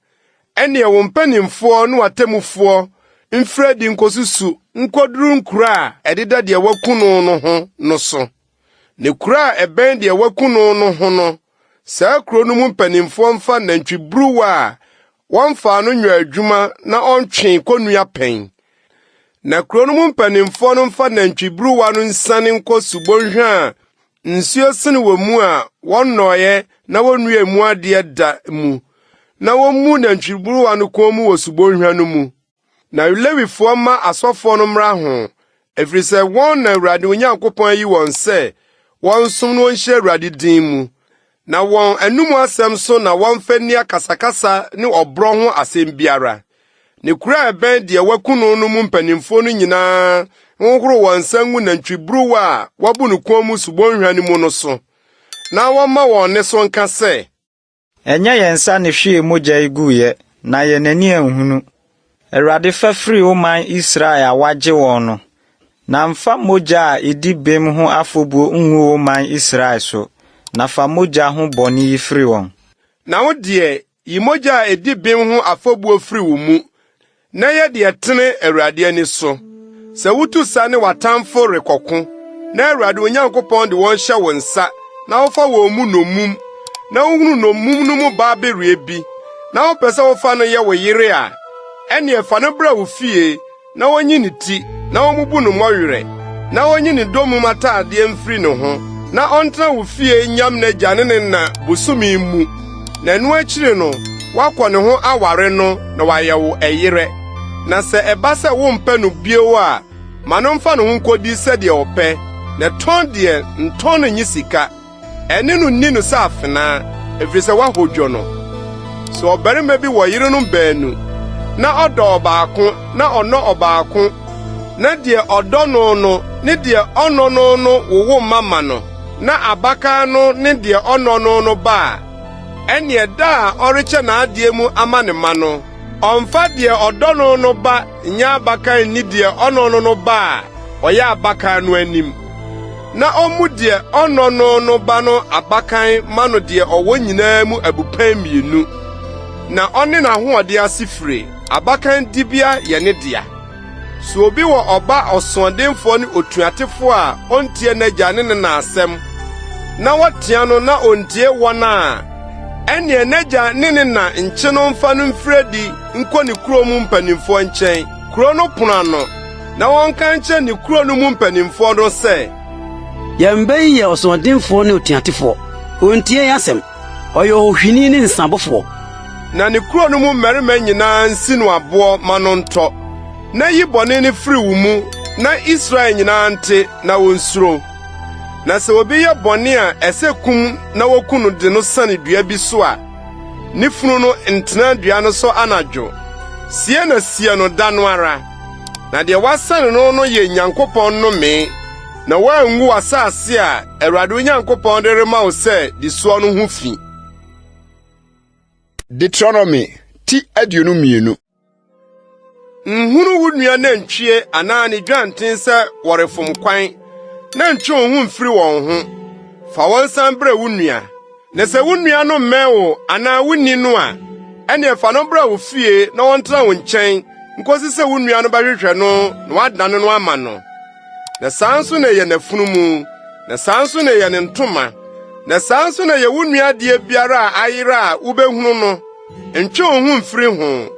ɛne wo mpanimfoɔ ne watemufoɔ mfira di nkosusu nkoduru nkuro a ɛdeda deɛ waku no ho no so. Ne kuro a ɛbɛn deɛ waku no ho no, saa kuro no mu mpanimfoɔ mfa nantwiburuwa a wɔmfa no nyɛ adwuma na ɔntwe konnua pɛn. Na kuro no mu mpanimfoɔ no mfa nantwiburuwa no nsane nkɔ subonhwa a nsuo sene wɔ mu a wɔnnɔɔyɛ na wɔnnua mu adeɛ da mu, na wɔmmu nantwiburuwa no kɔn mu wɔ subonhwa no mu. Na Lewifoɔ ma asɔfoɔ no mmra ho, ɛfiri sɛ wɔn na Awurade Onyankopɔn yi wɔn sɛ wɔnsom no nhyɛ Awurade din mu. Na wɔn anum asɛm so na wɔmfa nni akasakasa ne ɔborɔ ho asɛm biara. Ne kuro a ɛbɛn deɛ waku no mu mpanimfoɔ no nyinaa honhoro wɔn nsa ngu nantwiburuwa a wabu no kɔn mu subonhwa no mu no so, na wɔma wɔn ne so nka sɛ, ɛnyɛ yɛn nsa ne hwee mogya iguiɛ, na yɛn ani anhunu. Awurade fa firi wo man Israel a wagye wɔn no, na mfa mogya a edi bem ho afɔbuo nhu wo man Israel so, na fa mogya ho bɔne yi firi wɔn. Na wo deɛ, yi mogya a edi bem ho afɔbuo firi wo mu, na yɛ deɛ tene Awurade ani so. Sɛ wotu sa ne watamfo rekɔko, na Awurade Onyankopɔn de wɔn hyɛ wo nsa, na wofa wɔn mu nomum, na wohunu nomum no mu ba bereɛ bi, na wopɛ sɛ wofa no yɛ wo yere a, ɛne fa no bra wo fie, na wonyi ne ti, na wɔmubu no mmɔwerɛ, na wonyi ne domum ataadeɛ mfiri ne ho, na ɔntena wo fie nyam n'agya ne na bosome mu. Na ɛno akyiri no, wakɔ ne ho aware no na wayɛ wo ɛyere. Na sɛ ɛba sɛ wompɛ no bio a, ma no mfa ne ho nkɔdi sɛdeɛ ɔpɛ, na tɔn deɛ ntɔn no nyi sika. Ɛne no nni no sɛ afenaa, ɛfiri sɛ wahodwo no. Sɛ ɔbarima bi wɔ yerenom baanu, na ɔdɔ ɔbaako na ɔnɔ ɔbaako, na deɛ ɔdɔ no ne deɛ ɔnɔ no wowo mama no, na abakan no ne deɛ ɔnɔ no ba a, ɛneɛ da a ɔrekyɛ n'adeɛ mu ama ne ma no, ɔmfa deɛ ɔdɔ no ba nyɛ abakan ni deɛ ɔnɔ no ba a ɔyɛ abakan no anim, na ɔmmu deɛ ɔnɔ no ba no abakan ma no deɛ ɔwɔ nyinaa mu abupan mmienu, na ɔne n'ahoɔden ase fire, abakan dibea yɛ ne dea. So obi wɔ ɔba ɔsoɔdenfoɔ ne otuatefoɔ a ɔntie n'agya ne n'asɛm, na wɔtea no na ontie wɔn a, ɛneɛ n'agya ne na nkye no mfa no mfiradi nkɔ ne kuro mu mpanimfoɔ nkyɛn, kuro no pono ano, na wɔnka nkyerɛ ne kuro no mu mpanimfoɔ no sɛ, yɛn bɛ yi yɛ ɔsoɔdenfoɔ ne otuatefoɔ, ontie yɛn asɛm, ɔyɛ ɔhwini ne nsabofoɔ. Na ne kuro no mu mmarima nyinaa nsi no aboɔ ma no ntɔ, na yi bɔne ne firi wo mu, na Israel nyinaa nte na wonsuro. Na sɛ obi yɛ bɔne a ɛsɛ kum na woku no de no sane dua bi so a, ne funu no ntena dua no so anadwo, sie no da no ara. Na deɛ wasane no yɛ Nyankopɔn nnome, na woangu asase a Awurade Onyankopɔn de rema wo sɛ de soɔ no ho fi. Deuteronomy ti aduonu mmienu. Nhunu wo nua nantwie anaa ne dwanten sɛ wɔrefom kwan, na ntwe wo ho mfiri wɔn ho. Fa wɔn san brɛ wo nua. Na sɛ wo nua no mmɛn wo anaa wonni no a, ɛne fa no brɛ wo fie na wɔntena wo nkyɛn, nkosi sɛ wo nua no bɛhwehwɛ no na wadane no ama no. Na saa nso na ɛyɛ n'afunumu, na saa nso na ɛyɛ ne ntoma, na saa nso na ɛyɛ wo nua adeɛ biara a ayere a wobɛhunu no, ntwe wo ho mfiri ho.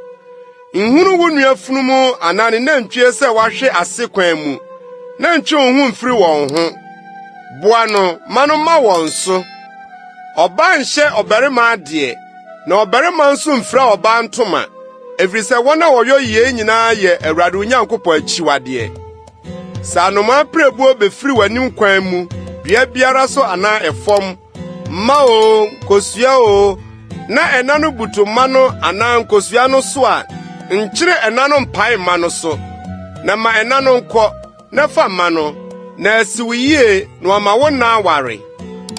Nhunu wo nua funumu anaa ne nantwie sɛ wahwe ase kwan mu, na ntwe wo ho mfiri wɔn ho. Boa no ma no ma wɔn so. Ɔba nhyɛ ɔbarima adeɛ, na ɔbarima nso mfira ɔba ntoma, ɛfiri sɛ wɔn a wɔyɔ yie nyinaa yɛ Awurade Onyankopɔn akyiwadeɛ. Sɛ anoma prebuo befiri w'anim kwan mu, dua biara so ana efom ma o kosua o na ena no butu ma no ana nkosua no so a nkyere ena no mpae ma no so na ma ena no nkọ na fa ma no na asiwiye na ama wo na aware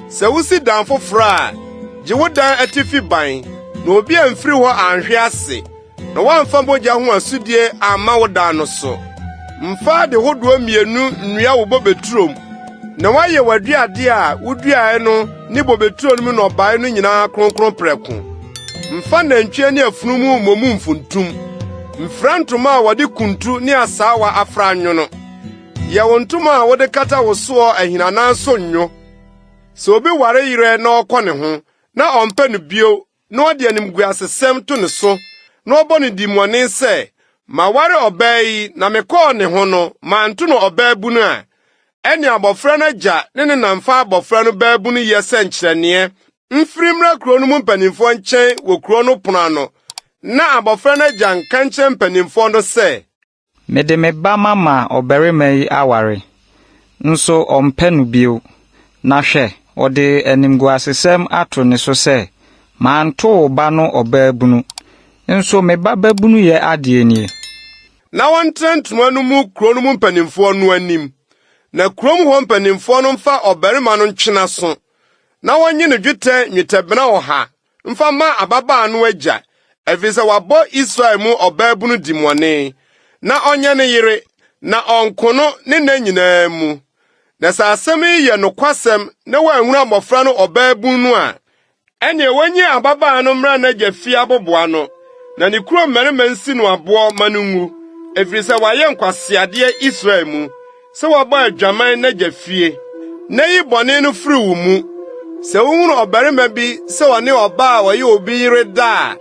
se wusi dan foforo a je wo dan atifi ban na obi amfiri ho anhwe ase na wamfa mogya ho asudie ama wo dan no so mfa de hodoa mienu nnua wo bobeturom na waye waduade a wuduae no ni bobeturo no mu no bae no nyina kronkron preko mfa nantwie ne afunumu momu mfuntum mfrantoma a wode kuntu ne asawa afra nwono ye wontuma a wode kata wo so ahinanan so nwo so obi ware yire na okọ ne ho na ompe no bio na ode animguasesem to ne so na obo ne dimone se ma ware obai na mekọ ne ho no ma nto no obai bunu a eni abofra na ja ne namfa abofra no baabu no yese nkyerene mfirimra kro no mu mpanimfo nkyɛn wo kro no pono ano na abofra na ja nkankyɛ mpanimfo no se mede me ba mama obarima yi aware nso ompe no bio na hwɛ ode animguasesem ato ne so se ma nto ba no obaabunu nso me ba babunu ye ade nie na wontentuma no mu kro no mu mpanimfo no anim na krom ho mpanimfo no mfa obarima no nkyena so na wonye ne dwetɛ nwetabena oha mfa ma ababa no agya efise wabɔ Israel mu obaabunu dimone na onye ne yere na onkono ne na nyinaa mu na sa asɛm yi yɛ nokwasɛm na wanhunu abɔfra no obaabunu a ɛne wonye ababa no mra na agya fi aboboa no na ne kuro mmarima nsi no aboɔ ma no ngu efise wayɛ nkwaseade Israel mu se waba adwaman na gya fie na yi bɔne no firi wo mu se wohunu obarima bi se wone oba a wɔyɛ obi yire da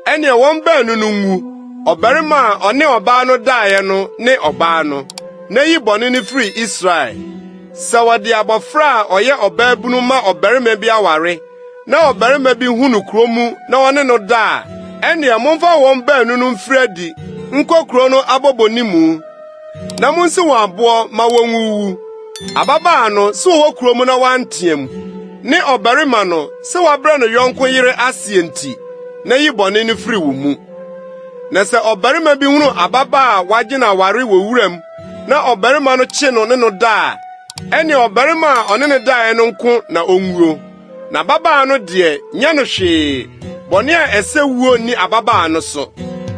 ɛne wɔn baanu no ngu obarima a ɔne ɔbaa no daeɛ no ne ɔbaa no na yi bɔne no firi Israel se wɔde abɔfra a ɔyɛ ɔbaabunu ma obarima bi aware na obarima bi hu no kuro mu na wɔne no da ɛne momfa wɔn baanu no mfiri adi nkɔ kuro no abɔbɔnimu na munsi wɔn aboɔ ma wɔnwuwu ababaa no se wɔ kuro mu na wanteam ne obarima no se wabrɛ no yɔnko yere asie nti na yi bɔne no firi wo mu na sɛ obarima bi hunu ababaa a wagye ware wɔ wuram na obarima no kye no ne no da ɛne obarima a ɔne ne dae no nko na onwuo na ababaa no deɛ nyɛ no hwee bɔne a ɛsɛ wuo ni ababaa no so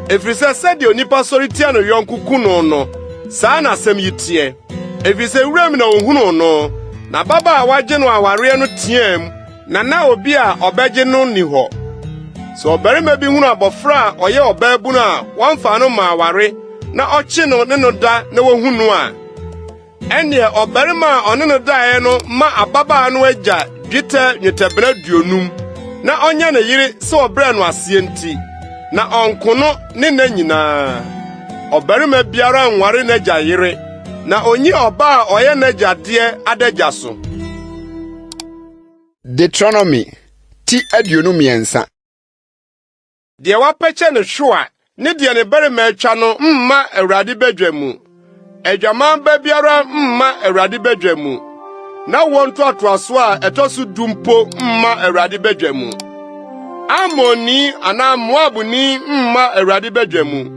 efisɛ sɛdeɛ onipa sɔre tia no yɔnko kuno no saa na asɛm yi teɛ efisɛ wuram na ohunu no na baba a wagye no aware no team na obi a ɔbɛgye no ni hɔ so obarima bi hunu abɔfra a ɔyɛ ɔbaabunu a wɔmfa no ma aware na ɔkye no ne no da na wohunu a ɛne obarima a ɔne no daeɛ no ma ababa no agya dwetɛ nwetabena 20 na ɔnyɛ ne yere sɛ ɔbrɛ no asie nti na ɔnkono ne na nyinaa obarima biara nware n'agya yere na onyi ọba a ɔyɛ n'agyadeɛ adagya so. Deuteronomy ti 29. Deɛ wapɛkyɛ ne hwewa ne deɛ ne barima atwa no mma Awurade badwa mu. Adwaman ba biara mma Awurade badwa mu. Na wɔn ntoatoaso a ɛtɔ so 10 mpo mma Awurade badwa mu. Amoni anaa Moabuni mma Awurade badwa mu.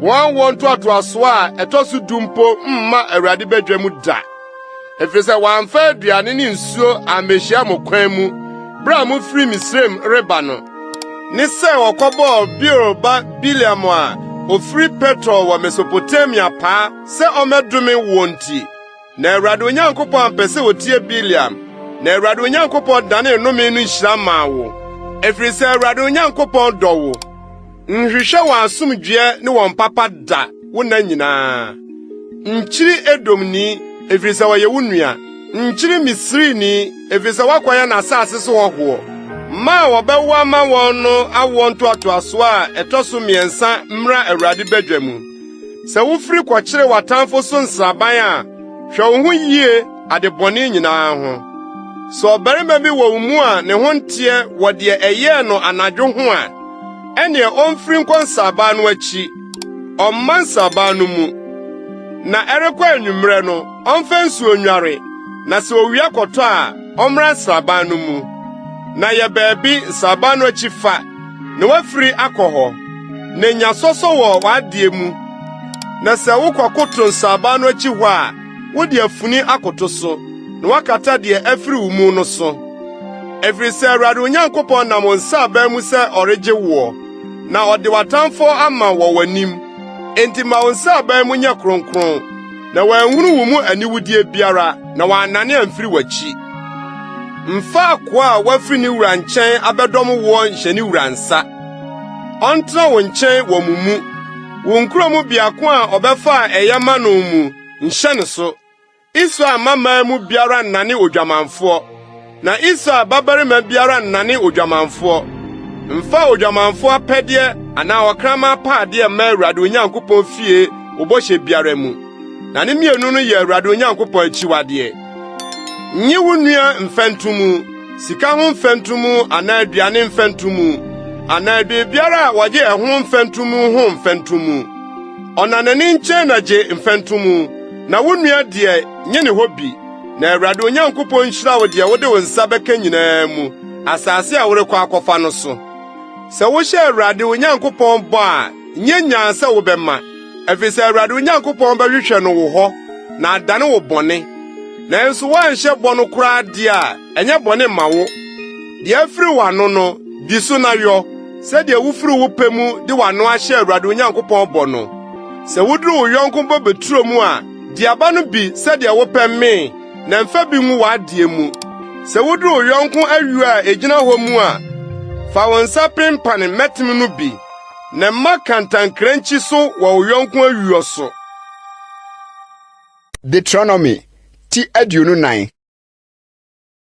Wɔn ntoatoaso a ɛtɔ so 10 mpo mma Awurade badwa mu da. Efisɛ wɔamfa aduane ne nsuo amehyia mo kwan mu bra mo firi Misraim reba no. Ne sɛ wɔkɔbɔɔ Beor ba Biliam a ofiri Petor wɔ Mesopotamia paa sɛ ɔmɛdome wɔn ti. Na Awurade Onyankopɔn ampɛ sɛ otie Biliam. Na Awurade Onyankopɔn dane nnome no nhyira maa wo. Efiri sɛ Awurade Onyankopɔn dɔ wo. Nhwehwɛ wɔn asomdwoe ne wɔn papa da wo na nyinaa. Nkyiri Edomni efiri sɛ wɔyɛ wo nua. Nkyiri Misrini efiri sɛ wakɔyɛ n'asase so hɔhoɔ. Ma wɔbɛwo ama wɔn no awɔ ntoatoaso a ɛtɔ so 3 mmra Awurade badwa mu. Sɛ wofiri kɔkyere w'atamfo so nsraban a hwɛ wo ho yie ade bɔne nyinaa ho. Sɛ ɔbarima bi wɔ wo mu a ne ho nteɛ wɔ deɛ ɛyɛɛ no anadwo ho a ɛneɛ ɔmfiri nkɔ nsraban no akyi ɔmma nsraban no mu. Na ɛrekɔ anwummerɛ no ɔmfa nsuo nnware na sɛ owia kɔtɔ a ɔmmra nsraban no mu, na yɛ baabi nsraban no akyi fa, na wafiri akɔ hɔ, na nya sɔsɔ wɔ w'adeɛ mu. Na sɛ wokɔkoto nsraban no akyi hɔ a, wode afuni akoto so, na wakata deɛ afiri wo mu no so. Ɛfiri sɛ Awurade Onyankopɔn nam wo nsraban mu sɛ ɔregye woɔ, na ɔde w'atamfo ama wɔ w'anim. Enti ma wo nsraban mu nyɛ kronkron, na wɔanhunu wo mu aniwudie biara, na wɔannane amfiri w'akyi. Mfa akoa a wafiri ne wura nkyɛn abɛdɔm woɔ nhyɛ ne wura nsa. Ɔntena wo nkyɛn wɔ mo mu. Wo nkurom biako a ɔbɛfa a ɛyɛ ma no mu nhyɛ ne so. Israel mama mu biara nnane odwamanfoɔ, na Israel babarima biara nnane odwamanfoɔ. Mfa odwamanfoɔ apɛdeɛ anaa ɔkrama paadeɛ mma Awurade Onyankopɔn fie wo bɔhyɛ biara mu. Na ne mmienu no yɛ Awurade Onyankopɔn akyiwadeɛ. Nye wo nua mfɛntomu, sika ho mfɛntomu anaa aduane mfɛntomu, anaa biara a wɔgye ɛho mfɛntomu ho mfɛntomu. Ɔnanani nkyɛn na gye mfɛntomu, na wo nua deɛ nye ne hɔ bi. Na Awurade Onyankopɔn nhyira wo deɛ wode wo nsa bɛka nyinaa mu, asase a worekɔ akɔfa no so. Sɛ wohyɛ Awurade Onyankopɔn bɔ a, nye nyaa sɛ wobɛma. Ɛfiri sɛ Awurade Onyankopɔn bɛhwehwɛ no wo hɔ, na adane wo bɔne. Nanso woanhyɛ bɔ no koraa deɛ a, ɛnyɛ bɔne ma wo. Deɛ afiri w'ano no, di so na yɔ, sɛdeɛ wofiri wo pɛ mu de w'ano ahyɛ Awurade Onyankopɔn bɔ no. Sɛ woduru wo yɔnko bɔ beturo mu a, di aba no bi sɛdeɛ wopɛ mee, na mfa bi ngu w'adeɛ mu. Sɛ woduru wo yɔnko awiu a egyina hɔ mu a, fa wo nsa pempane mɛtem no bi, na mma kantankrankyi so wɔ wo yɔnko awiu so. Deuteronomy ti 29.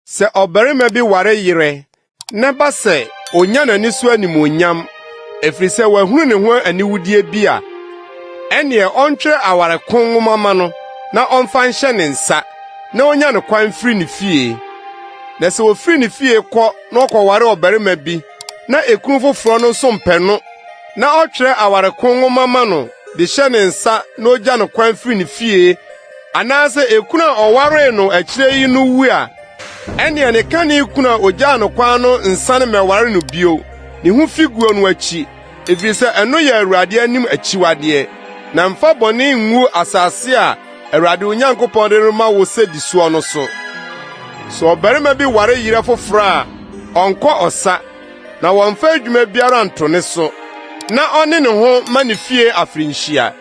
Sɛ ɔbarima bi ware yere, na ba sɛ onya n'ani so animonyam, ɛfiri sɛ wahunu ne ho aniwudie bi a, ɛneɛ ɔntwerɛ awareko nwoma ma no, na ɔmfa nhyɛ ne nsa, na onya no kwan firi ne fie. Na sɛ ofiri ne fie kɔ na ɔkɔware ɔbarima bi, na ekunu foforo no nso mpɛ no, na ɔtwerɛ awareko nwoma ma no, de hyɛ ne nsa na ogya no kwan firi ne fie, anaasɛ ekunu a ɔwaree no akyire yi no wu a, ɛneɛ ne kane kunu a ogyaa no kwan no nsane mɛware no bio, ne ho figuo no akyi, ɛfiri sɛ ɛno yɛ Awurade anim akyiwadeɛ. Na mfa bɔne ngu asase a Awurade Onyankopɔn de rema wo sɛ di soɔ no so. Sɛ ɔbarima bi ware yere foforo a, ɔnkɔ ɔsa, na wɔmfa adwuma biara nto ne so, na ɔne ne ho ma ne fie afirinhyia,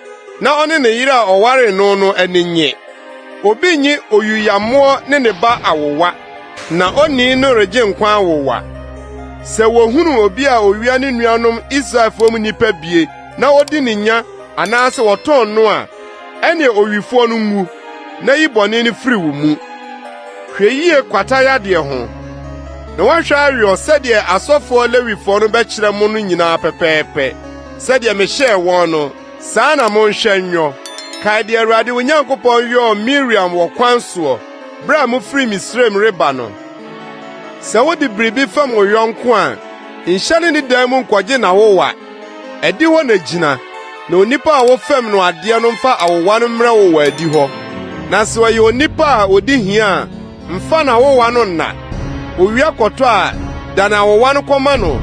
na ɔne ne yere a ɔwaree no ani nye. Obi nyi oyuyammoɔ ne ne ba awowa, na oni no regye nkwa awowa. Sɛ wohunu obi a owia ne nuanom Israelfo mu nipa bie, na odi ne nya anaasɛ wɔtɔn no a, ɛne owifoɔ no ngu, na yi bɔne no firi wo mu. Hwɛ yie kwatayadeɛ ho, na wɔhwɛ awiɔ sɛdeɛ asɔfoɔ Lewifoɔ no bɛkyerɛ mo no nyinaa pɛpɛɛpɛ. Sɛdeɛ mehyɛɛ wɔn no, saa na monhwɛ nnwɔ. Kae deɛ Awurade Onyankopɔn yɔɔ Miriam wɔ kwan soɔ, bere a mufiri Misraim reba no. Sɛ wode biribi fam wo yɔnko a, nhyɛ ne dan mu nkɔgye n'awowa. Ɛdi hɔ na gyina, na onipa a wofam no adeɛ no mfa awowa no mmrɛ wo wɔ adi hɔ. Na sɛ ɔyɛ onipa a odi hia a, mfa n'awowa no nna. Owia kɔtɔ a, da n'awowa no kɔma no,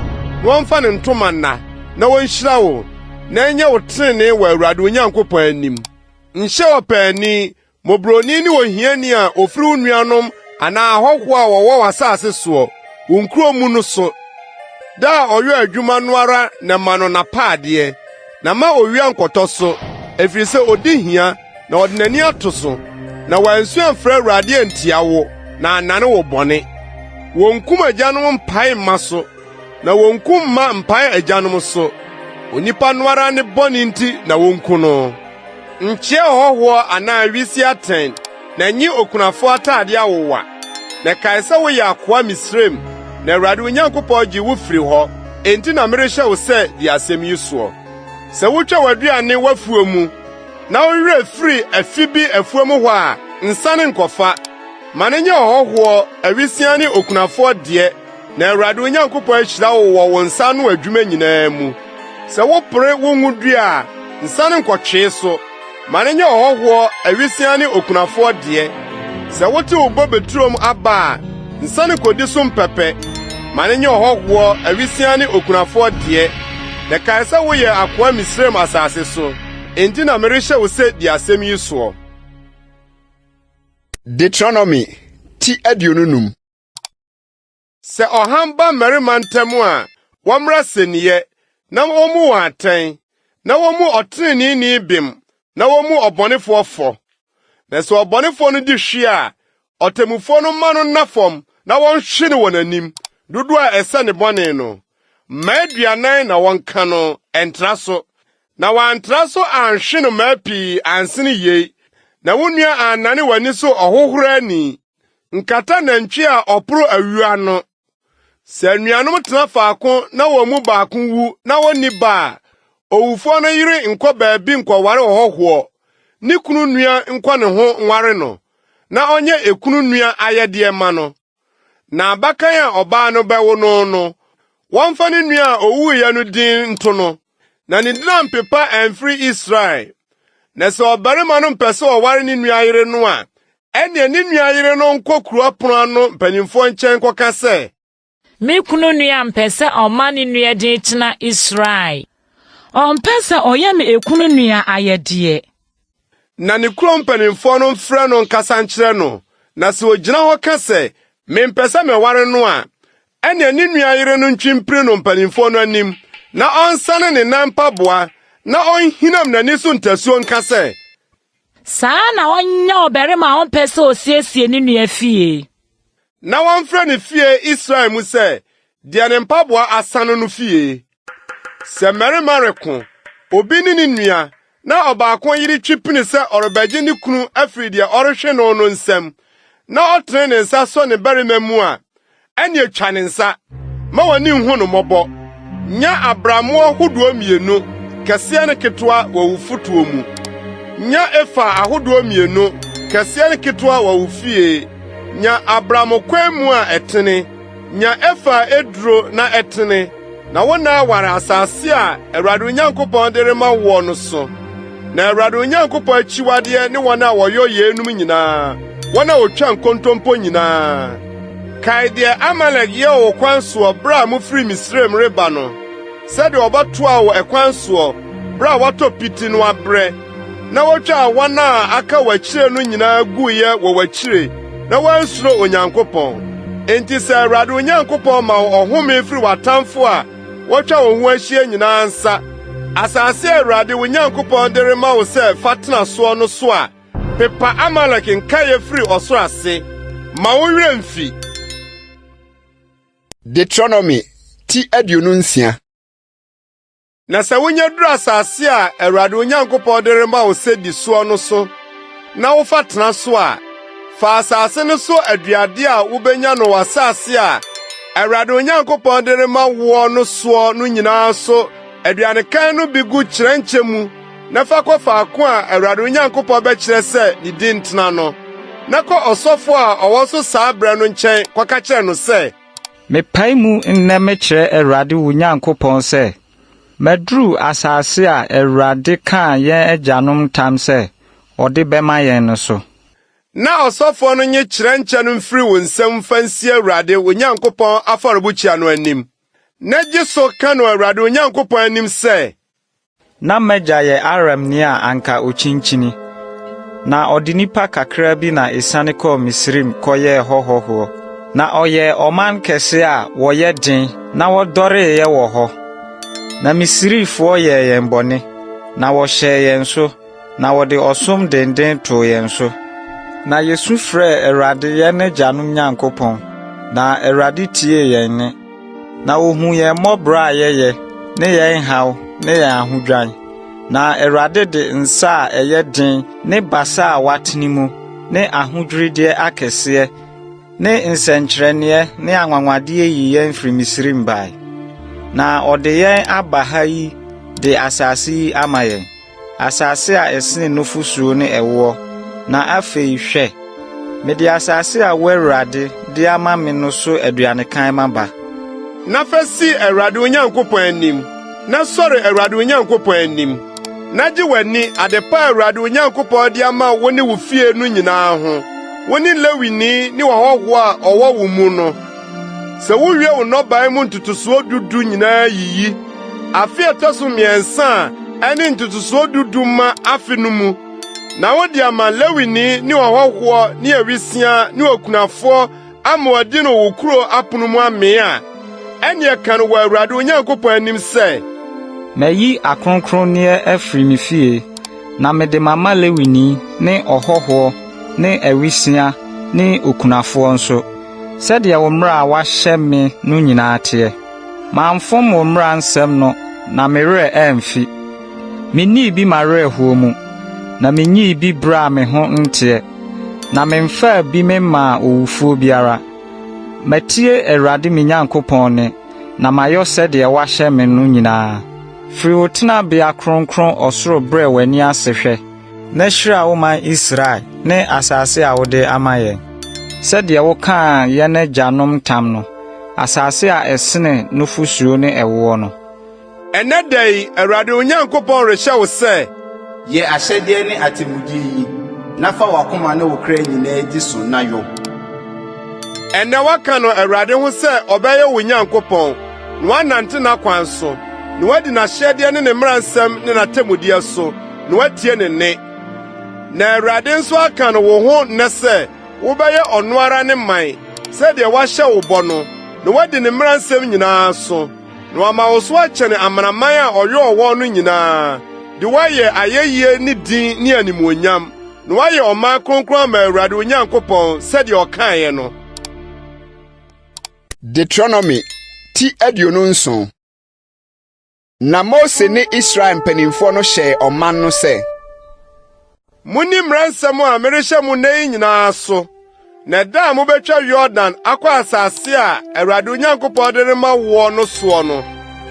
na wɔmfa ne ntoma nna, na wɔnhyira wo, na ɛnyɛ wo trenee wɔ Awurade Onyankopɔn anim. Nhyɛ ɔpaani, mobroni ne ohiani a ofiri wo nuanom anaa ahɔho a wɔwɔ w'asase soɔ, wo nkuro mu no so. Da a ɔyɛ adwuma no ara na ma no n'apaadeɛ, na ma owia nkɔtɔ so, ɛfiri sɛ odi hia, na ɔde n'ani ato so, na wansu amfrɛ Awurade antia wo, na anane wo bɔne. Wonkum agyanom mpae mma so, na wonkum mma mpae agyanom so. Onipa no ara ne bɔne nti na wonku no. Nkyea ɔhɔhoɔ anaa wisi atɛn, na nyi okunafo atade awowa. Na kae sɛ woyɛ akoa Misraim, na Awurade Onyankopɔn gye wo firi hɔ, enti na merehyɛ wo sɛ di asɛm yi soɔ. Sɛ wotwa w'aduane w'afuo mu, na wowerɛ firi afi bi afuo mu hɔ a, nsane nkɔfa. Ma ne nyɛ ɔhɔhoɔ, awisia ne okunafoɔ deɛ, na Awurade Onyankopɔn ahyira wo wɔ wo nsa no adwuma nyinaa mu. Sɛ wopere wo ngudua a, nsane nkɔtwee so. Ma ne nyɛ ɔhɔhoɔ, awisia ne okunafoɔ deɛ, Se wote wo betrom aba nsane kodi so mpepe mane nye ohogwo awisia ne okunafo de na kaisa wo ye akoa Misraim asase so enti na merehye wo se di asem yi so. Deuteronomy ti adionunum. Se ohamba merima ntemu a womra seniye na womu waten na womu otreni ni bim na womu obonefo fo na se obonefo no di hwe a otemufo no ma no nafom na wonhwe ne wonanim dudu a ese ne bone no maaduanan na wonka no entra so na wantra so anhwe no maapi ansene yei na wonua anane wani so ohohora ni nkata nantwi a opro awua no se anuanom tena faako na womu baako wu na woni ba owufo no yire nkọ baabi nkọware ohoho ni kunu nua nkọ ne ho nware no na onye ekunu nua ayede ma no na abakan a oba no bewo no wonfa ne nua a owu ya no din nto no na ne dina mpepa amfri Israel na se obarima no mpese oware ne nua yire no a ene ne nua yire no nkọ kuru pono no mpanimfo nchen koka se me kunu nua mpese oma ne nua din tena Israel mpese oye me ekunu nua ayede na ne kuro mpanimfo no mfrɛ no nkasa nkyerɛ no na se ogina hɔ ka se me mpese me ware no a ene ne nua yire no ntwimpire no mpanimfo no anim na onsane ne nampa boa na onhinam n'ani so ntasuo nka se saa na onya oberima mpese osiesie ne nua fie na wonfrɛ ne fie Israel mu se dia ne mpaboa asano no fie se merima reko obi ni ne nua na obaako yiri twipini se orebagye ne kunu afiri dia orehwe no no nsam na otre ne nsa so ne barima mu a ene atwa ne nsa ma wani hu no mobɔ nya abramo hodo mienu kese ne ketwa wawufutuo mu nya efa ahodo mienu kese ne ketwa wawufie nya abramo kwemu a etene nya efa eduro na etene na wona ware asase a Awurade Onyankopɔn de rema wo no so na Awurade Onyankopɔn achiwade ne wona woyo yenum nyinaa wona otwa nkontompo nyinaa kai de Amalek ye wo kwanso bra mu firi Misraim reba no sɛ de obatoa wo ekwanso bra wato piti no abrɛ na wotwa wona aka wachire no nyinaa guye wo wachire na wansuro Onyankopɔn enti sɛ Awurade Onyankopɔn ma ohome firi watamfo a wotwa wo ho ahyia nyinaa nsa asase Awurade Onyankopɔn de rema wo sɛ fatena so no so a pepa Amalek nkaye firi osoro ase ma wo werɛ mfi. Deuteronomy ti adionunsia. Na sɛ wonya duru asase a Awurade Onyankopɔn de rema wo sɛ di so no so na wo fatena so a fa asase no so aduade a wobenya no wasase a Awurade Onyankopɔn de rema wo no so no nyinaa so aduane kan no bi gu kyerɛnkyɛ mu na fa kɔ faako a Awurade Onyankopɔn bɛkyerɛ sɛ ne din tena no na kɔ ɔsɔfo a ɔwɔ so saa brɛ no nkyɛn kɔka kyerɛ no sɛ mepae mu nnɛ mekyerɛ Awurade Onyankopɔn sɛ maduru asase a Awurade kaa yɛn agyanom tam sɛ ɔde bɛma yɛn no so. Na ɔsɔfo no nye kyerɛnkyɛ no mfiri wo nsɛm fansi Awurade Onyankopɔn afɔrebukyia no anim. Na gye so ka no Awurade Onyankopɔn anim sɛ na magya yɛ Aramni a anka okyinkini na ɔde nipa kakra bi na esane kɔ Misrim kɔyɛ hɔhɔhoɔ na ɔyɛ ɔman kɛse a wɔyɛ den na wɔdɔre yɛ wɔ hɔ na Misrifoɔ yɛ yɛn bɔne na wɔhyɛ yɛn so na wɔde ɔsom denden to yɛn so na Yesu frɛ Awurade yɛn agyanom Nyankopɔn na Awurade tie yɛn ne na ohu yɛn mmɔbra a yɛyɛ ne yɛn haw ne yɛn ahodwan na Awurade de nsa a ɛyɛ den ne basa a watene mu ne ahodwirideɛ akɛseɛ ne nsɛnkyerɛnneɛ ne anwanwadeɛ yi yɛn firi Misrim bae na ɔde yɛn aba ha yi de asase yi ama yɛn asase a ɛsene nufusuo ne ɛwoɔ na afei hwɛ mede asase a Awurade de ama me no so aduane kan maba na fa si Awurade Onyankopɔn anim na sɔre Awurade Onyankopɔn anim na gye w'ani adepa Awurade Onyankopɔn de ama wo ne wo fie no nyinaa ho woni Lewini ni wɔhɔho a ɔwɔ wo mu no. Sɛ wowie wo nnɔbae mu ntotosoɔ dudu nyinaa yiyi, afe ɛtɔ so mmiɛnsa a ɛne ntotosoɔ dudu ma afe no mu, na wode ama Lewini ni wɔhɔho ni awisia ni okunafoɔ ama wɔde no wo kuro apono mu amee a, ɛneɛ ka no wɔ Awurade Onyankopɔn anim sɛ, mayi akronkronneɛ afiri me fie, na mede mama Lewini ne ɔhɔhoɔ ne awisia ne okunafoɔ nso, sɛdeɛ wo mmara a wahyɛ me no nyinaa teɛ. Mamfom wo mmara nsɛm no, na me werɛ ɛmfi. Minnii bi m'awerɛhoɔ mu, na minyii bi bere a me ho nteɛ, na memfaa bi memmaa owufuo biara. Matie Awurade me Nyankopɔn ne, na mayɔ sɛdeɛ wahyɛ me no nyinaa. Firi wo tenabea kronkron ɔsoro brɛ w'ani ase hwɛ, na hyira wo man Israel ne asase a wode ama yɛn. Sɛdeɛ wokaa yɛn agyanom tam no, asase a ɛsene nufusuo ne ɛwoɔ no. Ɛnɛ da yi, Awurade Onyankopɔn rehyɛ wo sɛ, yɛ ahyɛdeɛ ne atemmude yi, na fa w'akoma ne wo kra nyinaa di so na yɔ. Ɛnɛ waka no Awurade ho sɛ ɔbɛyɛ wo Nyankopɔn, na woanante n'akwan so, na woadi n'ahyɛdeɛ ne ne mmaransɛm ne n'atemmudeɛ so, na woatie ne nne. Na Awurade nso aka no wo ho nnɛ sɛ, wobɛyɛ ɔno ara ne man, sɛdeɛ wahyɛ wo bɔ no, na woadi ne mmaransɛm nyinaa so, na wama wo so akyɛne amanaman a ɔyɛ ɔwɔ no nyinaa, de woayɛ ayɛyie ne din ne animuonyam, na woayɛ ɔman kronkron ama Awurade Onyankopɔn sɛdeɛ ɔkaeɛ no. Deuteronomy ti 29. Na Mose ne Israel mpanimfoɔ no hyɛ ɔman no sɛ, Muni mmaransɛm a merehyɛ mo nnɛ yi nyinaa so, na da a mobɛtwa Yordan akɔ asase a Awurade Onyankopɔn de rema woɔ no soɔ no,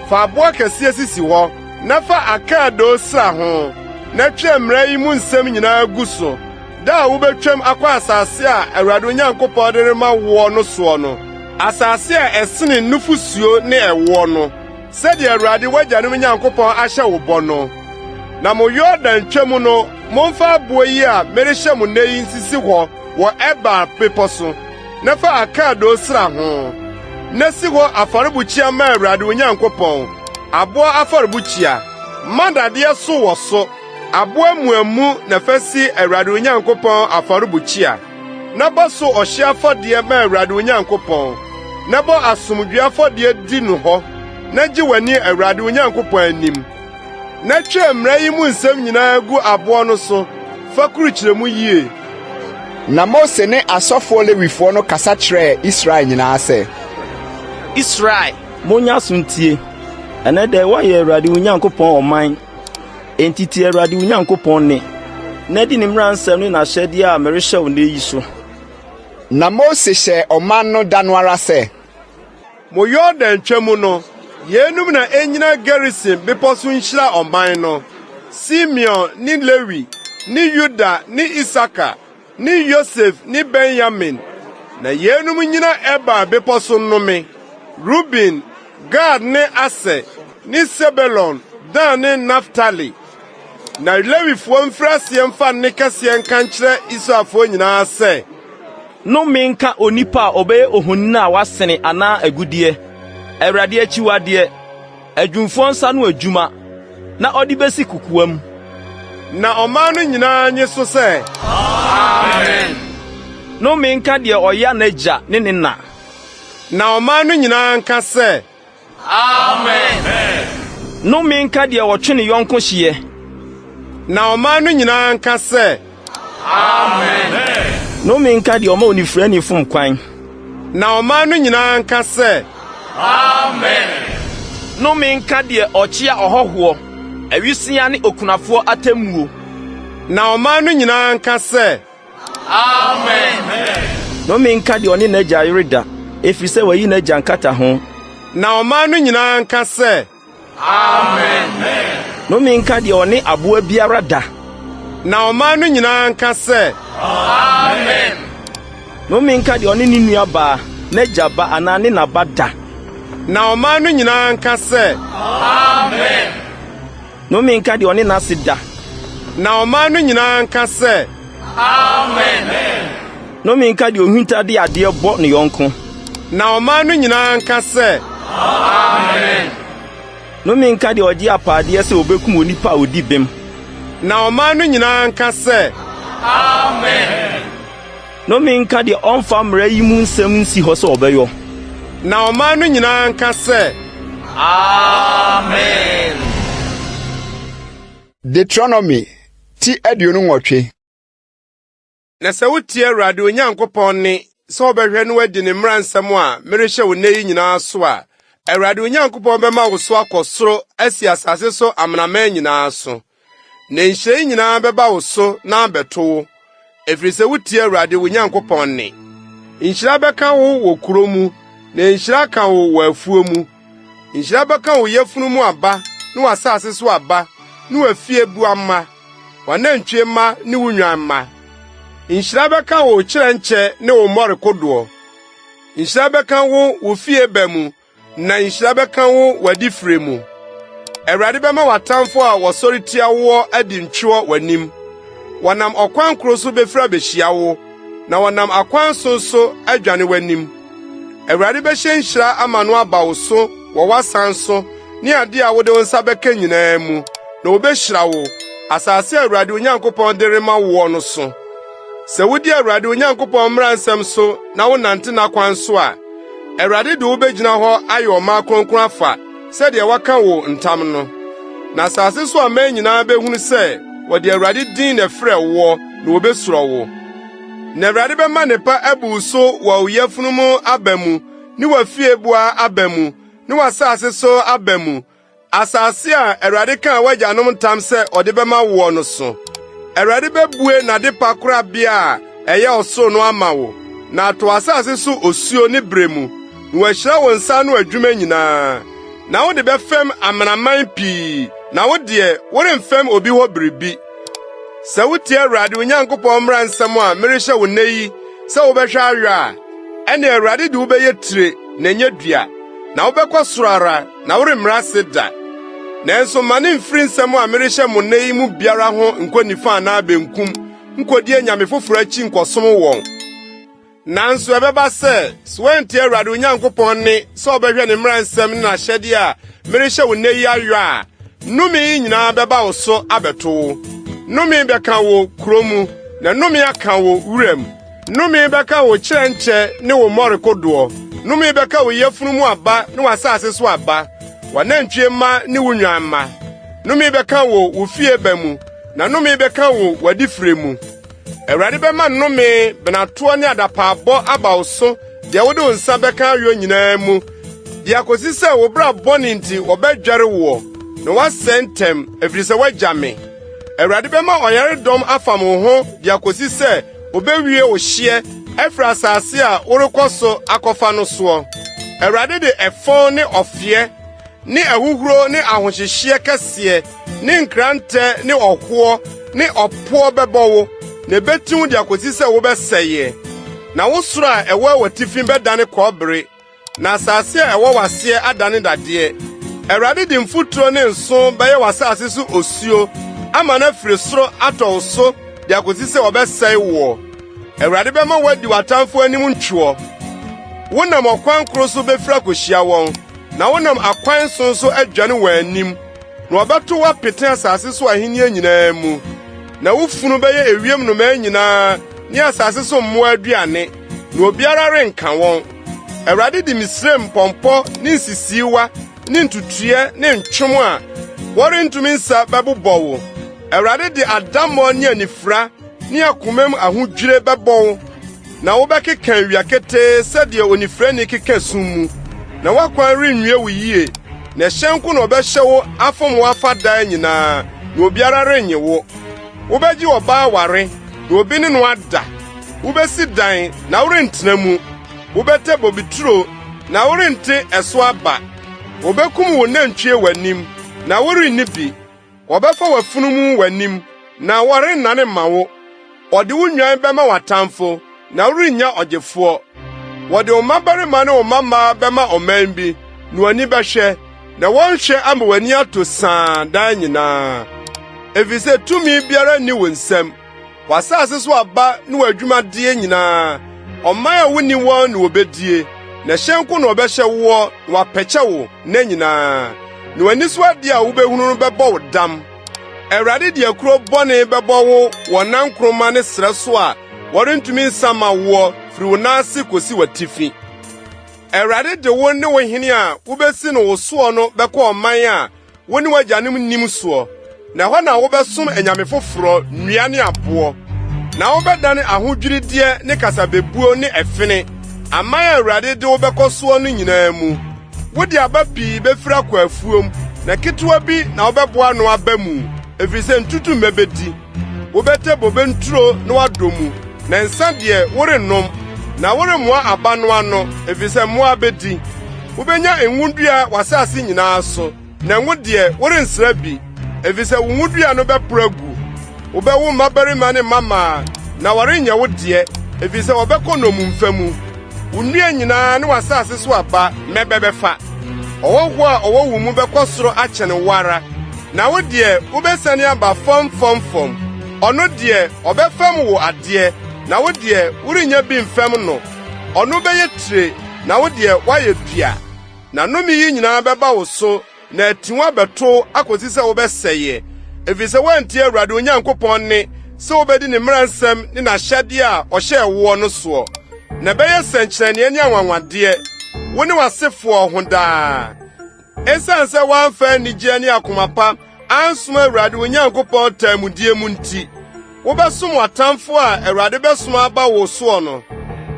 fa aboa kɛseɛ sisi hɔ, na fa Akan doo sra ho, na twa mmara yi mu nsɛm nyinaa gu so. Da a wobɛtwam akɔ asase a Awurade Onyankopɔn de rema woɔ no soɔ no, asase a ɛsene nufusuo ne ɛwoɔ no, sɛdeɛ Awurade w'agyanom Nyankopɔn ahyɛ wo bɔ no. Na mo Yordan twam no, momfa aboa yi a merehyɛ mo nnɛ yi nsisi hɔ wɔ Ebal bepɔ so, na fa Akan doo sra ho, na si hɔ afɔrebukyia ma Awurade Onyankopɔn, aboa afɔrebukyia, ma dadeɛ so wɔ so, aboa muamu na fa si Awurade Onyankopɔn afɔrebukyia, na bɔ so ɔhye afɔdeɛ ma Awurade Onyankopɔn, na bɔ asomdwoe afɔdeɛ di no hɔ, na gye w'ani Awurade Onyankopɔn anim. Na twa mmara yi mu nsɛm nyinaa gu aboɔ no so, fa kurukyerɛ mu yie. Na Mose ne asɔfoɔ Lewifoɔ no kasa kyerɛɛ Israel nyinaa sɛ, Israel, monya so ntie. Ɛnɛ da woayɛ Awurade Onyankopɔn ɔman. Enti tie Awurade Onyankopɔn ne, na di ne mmaransɛm ne n'ahyɛdeɛ a merehyɛ wo nnɛ yi so. Na Mose hyɛ ɔman no da no ara sɛ, Mo Yordan twam no, yenum na enyina Gerisim bepɔ so nhyira ɔman no, Simeon ni Lewi, ni Yuda ni Isaka, ni Yosef ni Benyamin, na yenum nyina Ebal bepɔ so nnome, Ruben, Gad ne Aser, ni Sebelon, Dan ne Naftali. Na Lewifoɔ mfiri aseɛ mfa nne kɛseɛ nka nkyerɛ Israelfoɔ nyinaa sɛ, Nnome nka onipa a ɔbɛyɛ ohoni a wasene anaa agudeɛ, Awurade akyiwadeɛ, adwumfoɔ nsa no adwuma, na ɔde besi kukuwam. Na ɔman no nyinaa nye so sɛ, Amen. Nnome nka deɛ ɔyɛ n'agya ne ne na. Na ɔman no nyinaa nka sɛ, Amen. Nnome nka deɛ ɔtwe ne yɔnko hyeɛ. Na ɔman no nyinaa nka sɛ, Amen. Nnome nka deɛ ɔma onifirani fom kwan. Na ɔman no nyinaa nka sɛ, Amen. Nnome nka deɛ ɔkyea ɔhɔhoɔ, awisia ne okunafoɔ atemmuo. Na ɔman no nyinaa nka sɛ, Amen. Nnome nka deɛ ɔne n'agya yere da, ɛfiri sɛ wayi n'agya nkata ho. Na ɔman no nyinaa nka sɛ, Amen. Nnome nka deɛ ɔne aboa biara da. Na ɔman no nyinaa nka sɛ, Amen. Nnome nka deɛ ɔne ne nuabaa, n'agya ba anaa ne naba da. Na ɔman no nyinaa nka sɛ, Amen. Nnome nka deɛ ɔne n'ase da. Na ɔman no nyinaa nka sɛ, Amen. Nnome nka de ohunta de ade bɔ ne yɔnko. Na ɔman no nyinaa nka sɛ Amen. Nnome nka de ɔgye apaadeɛ sɛ obekum onipa a odi bem. Na ɔman no nyinaa nka sɛ Amen. Nnome nka de ɔmfa mmara yi mu nsɛm nsi hɔ sɛ ɔbɛyɔ. Na ɔman no nyinaa nka sɛ Amen. Deuteronomy ti aduonu nwɔtwe. na sɛ wotie Awurade Onyankopɔn ne sɛ ɔbɛhwɛ no wadi ne mmara nsɛm a merehyɛ wo nnɛ yi nyinaa so a Awurade Onyankopɔn bɛma wo so akɔ soro asi asase so amanaman nyinaa so. Na nhyira yi nyinaa bɛba wo so na abɛto wo, ɛfiri sɛ wotie Awurade Onyankopɔn ne. Nhyira bɛka wo wɔ kuro mu, na nhyira ka wo wɔ afuo mu. Nhyira bɛka wo yafunu mu aba, ne w'asase so aba, ne w'afie bu amma, w'anantwie mma ne wo nwan mma. Nhyira bɛka wo kyerɛnkyɛ ne wo mmɔre kodoɔ. Nhyira bɛka wo fie ba mu, na nhyira bɛka wo w'adifire mu. Awurade bɛma w'atamfo a wɔsɔre tia wo adi ntwewɔ w'anim. Wɔnam ɔkwan koro so befira behyia wo, na wɔnam akwan so adwane w'anim. Awurade bɛhyɛ nhyira ama no aba wo so wɔ w'asan so ne ade a wode wo nsa bɛka nyinaa mu, na wobehyira wo asase a Awurade Onyankopɔn de rema wo no so. Sɛ wodi Awurade Onyankopɔn mmara nsɛm so na wonante n'akwan so a, Awurade de wo begyina hɔ ayɛ ɔma kronkron afa sɛdeɛ waka wo ntam no. Na asase so aman nyinaa behunu sɛ wɔde Awurade din na frɛ wo na wobesuro wo. Na Awurade bɛma nepa abu so wɔ wo yafunu mu aba mu, ne w'afiebua aba mu, ne w'asase so aba mu, asase a Awurade kaa w'agyanom ntam sɛ ɔde bɛma wo no so. Awurade bɛbue n'ade pa korabea a ɛyɛ ɔsoro no ama wo, na ato asase so osuo ne bere mu, na wɔahyira wo nsa no adwuma nyinaa. Na wode bɛfɛm amanaman pii, na wodeɛ woremfɛm obi hɔ biribi. Sɛ wotie Awurade Onyankopɔn mmara nsɛm a merehyɛ wo nnɛ yi sɛ wobɛhwɛ awe a, ɛne Awurade de wo bɛyɛ tire na ɛnyɛ dua, na wobɛkɔ soro ara na woremmra ase da. Nanso ma ne mfiri nsɛm a merehyɛ mo nnɛ yi mu biara ho nkɔ nifa anaa benkum, nkɔdie nyame foforo akyi nkɔsom wɔn. Nanso ɛbɛba sɛ woantie Awurade Onyankopɔn ne sɛ ɔbɛhwɛ ne mmara nsɛm ne n'ahyɛde a merehyɛ wo nnɛ yi awe a, nnome yi nyinaa bɛba wo so abɛto wo. Nnome bɛka wo kuro mu, na nnome aka wo wuram. Nnome bɛka wo kyerɛnkyɛ ne wo mmɔre kodoɔ. Nnome bɛka wo yafunu mu aba ne w'asase so aba, w'anantwie mma ne wo nwan mma. Nnome bɛka wo fie ba mu, na nnome bɛka wo w'adifire mu. Awurade bɛma nnome benatoɔ ne adapaabɔ aba wo so, deɛ wode wo nsa bɛka ayo nyinaa mu, deɛ akosi sɛ wo bra bɔne nti wɔbɛdware woɔ, na woasɛ ntɛm ɛfiri sɛ woagya me. Awurade bɛma ɔyaredɔm afam wo ho, deɛ akosi sɛ obewie wo hyeɛ ɛfiri asase a worekɔ so akɔfa no soɔ. Awurade de ɛfɔn ne ɔfeɛ ne ɛhuhuro ne ahohyehyeɛ kɛseɛ ne nkrantɛ ne ɔhoɔ ne ɔpoɔ bɛbɔ wo, na ebetiw de akosi sɛ wobɛsɛeɛ. Na wo soro a ɛwɔ w'atifi bɛdane kɔbere, na asase a ɛwɔ w'aseɛ adane dadeɛ. Awurade de mfuturo ne nso bɛyɛ w'asase so osuo, ama na firi soro atɔ wo so de akosi sɛ wɔbɛsɛe wo. Awurade bɛma wadi w'atamfo anim ntwɔ. Wonam ɔkwan koro so befira kohyia wɔn, na wonam akwan so adwane wɔn anim, na wɔbɛto w'apete asase so ahenni nyinaa mu. Na wo funu bɛyɛ ewiem nnomaa nyinaa ne asase so mmoa aduane, na obiara renka wɔn. Awurade de Misraim mpɔmpɔ ne nsisiiwa ne ntutuɛ ne ntwom a wɔrentumi nsa bɛbobɔ wo. Awurade de adammɔ ne anifira ne akomam ahodwire bɛbɔ wo, na wobɛkeka awia ketee sɛdeɛ onifirani keka sum mu, na woakwan renwie wo yie, na ɛhyɛnko na ɔbɛhyɛ wo afom wo afa daa nyinaa, na obiara rennye wo. Wobɛgye ɔbaa ware, na obi ne no ada. Wobɛsi dan, na worentena mu. Wobɛtɛ bobituro, na worente ɛso aba. Wobɛkum wo nantwie w'anim, na worenni bi. Wɔbɛfa w'afunu mu w'anim, na wɔrennane ma wo. Ɔde wo nwan bɛma w'atamfo, na worennya ɔgyefoɔ. Wɔde wo mmabarima ne wo mmammaa bɛma ɔman bi, na w'ani bɛhwɛ, na wɔnhwɛ ama w'ani ato saa daa nyinaa. Efisɛ tumi biara nni wo nsam, wasase so aba ne wadwumadie nyinaa ɔman a woni wɔn ne obedie na hyɛnko na ɔbɛhyɛ wo na wapɛkyɛ wo na nyinaa na wani so ade a wobɛhunu no bɛbɔ wo dam Awurade de akuro bɔne bɛbɔ wo wɔ nankroma ne srɛ so a wɔrentumi nsama wo firi wo naase kosi watifi Awurade de wo ne wo hene a wobɛsi no wo soɔ no bɛkɔ ɔman a wo ne wagyanom nim soɔ na hɔ na wobɛsom anyame foforo nnua ne aboɔ na wobɛdane ahodwirideɛ ne kasabebuo ne ɛfene aman a Awurade de wobɛkɔ soɔ no nyinaa mu wode aba pii bɛfiri akɔ afuom na ketewa bi na wobɛboa no aba mu efisɛ ntutu mmɛbɛdi wobɛtɛ bobe nturo na wadɔ mu na nsa deɛ worennom na woremmoa aba no ano efisɛ mmoa bɛdi wobɛnya nwudua wasase nyinaa so na ngo deɛ worensra bi efisɛ wo nwudua no bɛpragu wobɛwo mmabarima ne mama na wɔrenyɛ wo deɛ efisɛ wɔbɛkɔ nnomumfa mu wo nnua nyinaa ne wasase so aba mɛbɛbɛfa ɔwɔho a ɔwɔ wo mu bɛkɔ soro akyɛ ne wara na wo deɛ wobɛsane aba fam ɔno deɛ ɔbɛfam wo adeɛ na wo deɛ worenya bi mfam no ɔno bɛyɛ tire na wo deɛ woayɛ dua na nnome yi nyinaa bɛba wo so na atiwa bɛto akosi sɛ wobɛsɛeɛ efisɛ woantie Awurade Onyankopɔn ne sɛ wobɛdi ne mmaransɛm ne n'ahyɛdeɛ a ɔhyɛɛ woɔ no soɔ na bɛyɛ sɛnkyerɛnneɛ ne anwanwadeɛ wo ne w'asefoɔ ho daa ɛsiane sɛ woamfa anigye ne akoma pa ansom Awurade Onyankopɔn taamudie mu nti wobɛsom w'atamfo a Awurade bɛsom aba wo soɔ no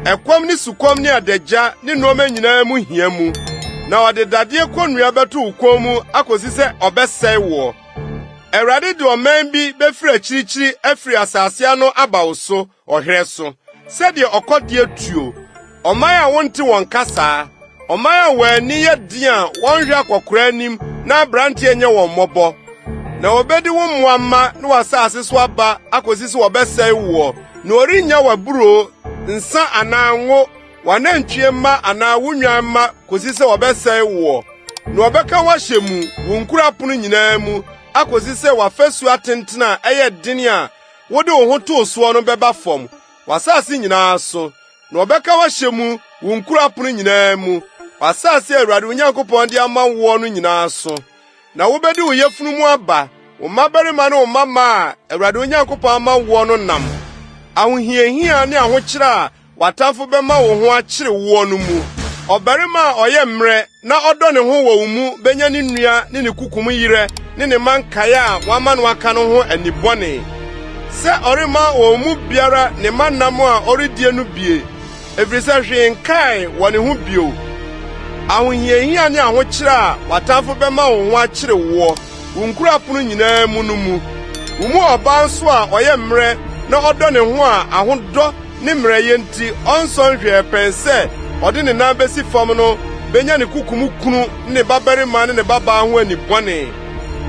ɛkɔm ne sukɔm ne adagya ne nneɛma nyinaa mu hia mu na ɔde dadeɛ kɔnnua bɛto wo kɔn mu akosi sɛ ɔbɛsɛe wo Awurade de ɔman bi bɛfiri akyirikyiri afiri asase ano aba wo so ɔhwerɛ so sɛdeɛ ɔkɔdeɛ tuo ɔman a wonte wɔn kasaa ɔman a wɔani yɛ den a wɔnhwɛ akɔkora anim na aberanteɛ nyɛ wɔn mmɔbɔ na wɔbɛdi wo mmoamma ne wasase so aba akosi sɛ wɔbɛsɛe wo na ɔrennya waburo nsa anaa ngo wanantwie mma anaa wo nwan mma kosi sɛ wɔbɛsɛe wo na wɔbɛka wahyɛ mu wo nkurapono nyinaa mu akosi sɛ wafasu atentena ɛyɛ den a wode wo ho too soɔ no bɛba fam wasase nyinaa so na wɔbɛka wahyɛ mu wo nkurapono nyinaa mu wasase Awurade Onyankopɔn de ama wo no nyinaa so na wobɛdi wo yafunu mu aba wo mmabarima ne wo mama a Awurade Onyankopɔn ama wo no nam ahohiahia ne ahokyere a watamfo bɛma wo ho akyere wo no mu ɔbarima a ɔyɛ mmerɛ na ɔdɔ ne ho wɔ wo mu benya ne nnua ne ne kukum yire ne ne mankae a wama no aka no ho anibɔne sɛ ɔrema wɔ mu biara ne manam a ɔredie no bie efisɛ hwee nkae wɔ ne ho bio ahohiahia ne ahokyere a watamfo bɛma wo ho akyere wo nkurapono nyinaa mu no mu wo mu ɔba nso a ɔyɛ mmerɛ na ɔdɔ ne ho a ahodɔ ne mmerɛyɛ nti ɔnsɔn hwɛ pɛn sɛ ɔde ne nan besi fam no benya ne kukum kunu ne babarima ne ne babaa ho anibɔne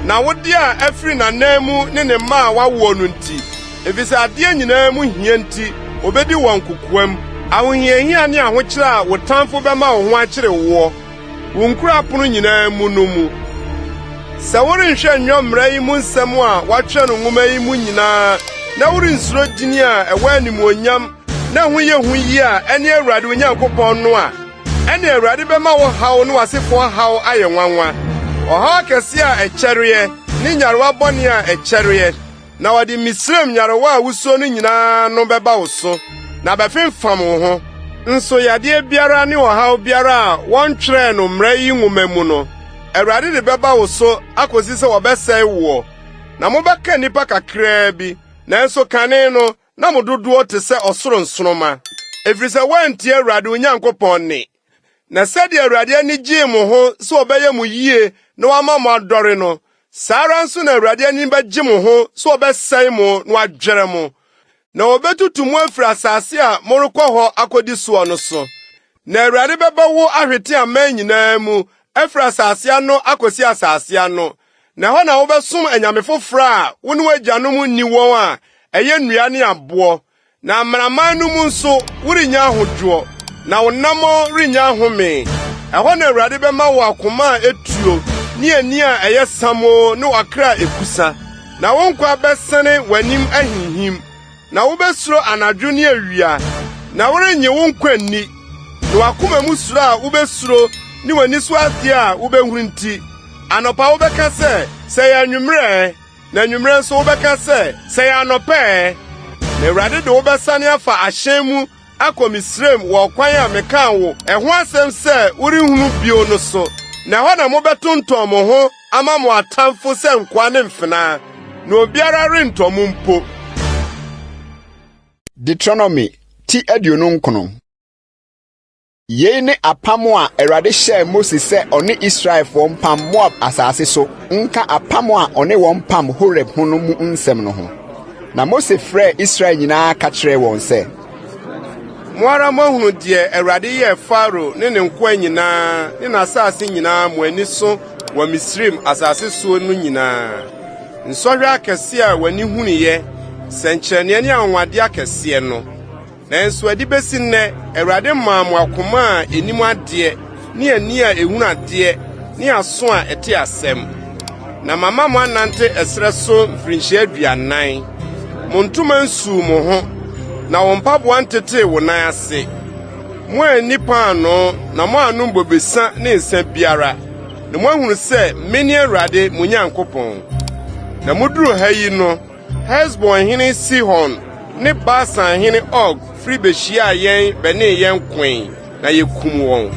na wode a afiri n'anan mu ne ne mma a wawo no nti efisɛ adeɛ nyinaa mu hia nti obedi wɔn kokoam ahohiahia ne ahokyere a wo tamfo bɛma wo ho akyere wo nkurapono nyinaa mu no mu sɛ worenhwɛ nnwɔmmara yi mu nsɛm a wɔatwerɛ no nwoma yi mu nyinaa na worensuro gyini a ɛwɔ animuonyam na ho yɛ hu yi a ɛne Awurade Onyankopɔn no a ɛne Awurade bɛma wo haw ne wasefoɔ haw ayɛ nwanwa ɔhaw akɛse a ɛkyɛreɛ ne nyarewa bɔne a ɛkyɛreɛ na wɔde Misraim nyarewa a wusuo no nyinaa no bɛba wo so na bɛfemfam wo ho nso yadeɛ biara ne ɔhaw biara a wɔntwerɛɛ no mmara yi nwoma mu no Awurade de bɛba wo so akosi sɛ wɔbɛsɛe wo na mobɛka nnipa kakraa bi nanso kane no na mo dodoɔ te sɛ ɔsoro nsoroma efiri sɛ woantie Awurade Onyankopɔn ne na sɛdeɛ Awurade ani gyee mo ho sɛ ɔbɛyɛ mo yie na wama mo adɔre no saa ara nso na Awurade ani bɛgye mo ho sɛ ɔbɛsɛe mo na wadwerɛ mo na wɔbɛtutu mo afiri asase a morekɔ hɔ akodi soɔ no so na Awurade bɛbɛ wo ahwete aman nyinaa mu afiri asase ano akosi asase ano na hɔ na wobɛsom anyame foforo a wo ne w'agyanom nni wɔn a ɛyɛ nnua ne aboɔ na amanaman no mu nso worennya ahodwoɔ na wo namɔ rennya ahome ɛhɔ na Awurade bɛma wo akoma a etuo ne ani a ɛyɛ samo ne wakra ekusa na wo nkwa bɛsene w'anim ahinhim na wobesuro anadwo ne awia na worenye wo nkwanni na wakoma mu suro a wobesuro ni wani so ade a wobehuru nti anopa wobɛka sɛ ya nwumre na nwumre nso wobɛka sɛ ya anopa na Awurade de wobɛsane afa ahyɛn mu akɔ Misraim wɔ kwan a meka wo ɛho asɛm sɛ worehunu bio no so na hɔ na mobɛtontɔn mo ho ama mo atamfo sɛ nkoa ne mfena na obiara rentɔ mo mpo. Deuteronomy ti 29. Yei ne apam a Awurade hyɛɛ Mose sɛ ɔne Israelfo mpam Moab asase so nka apam a ɔne wɔn pam Horeb ho no mu nsɛm no ho. Na Mose frɛ Israel nyinaa ka kyerɛ wɔn sɛ, mo ara mohunu deɛ Awurade yɛ Faro ne nkoa nyinaa ne n'asase nyinaa mo ani so wɔ Misraim asase so no nyinaa. Nsɔhwɛ akɛse a w'ani hunuyɛ sɛnkyerɛnneɛ ne anwade akɛseɛ no. Nanso adi besi nnɛ Awurade maa mo akoma a enim adeɛ ne ani a ehunu adeɛ ne aso a ɛte asɛm. Na mama mo anante ɛsrɛ so mfirinhyia 40. Mo ntoma nsu mo ho na wo mpaboa ntete wo nan ase. Mo anipa ano na mo anom bobesa ne nsa biara. Na mo ahunu sɛ meni Awurade mo Nyankopɔn. Na moduru ha yi no, Hesbon hene Sihon ne Basan hene Og firi behia yɛn bɛne yɛn kwen na yekum wɔn.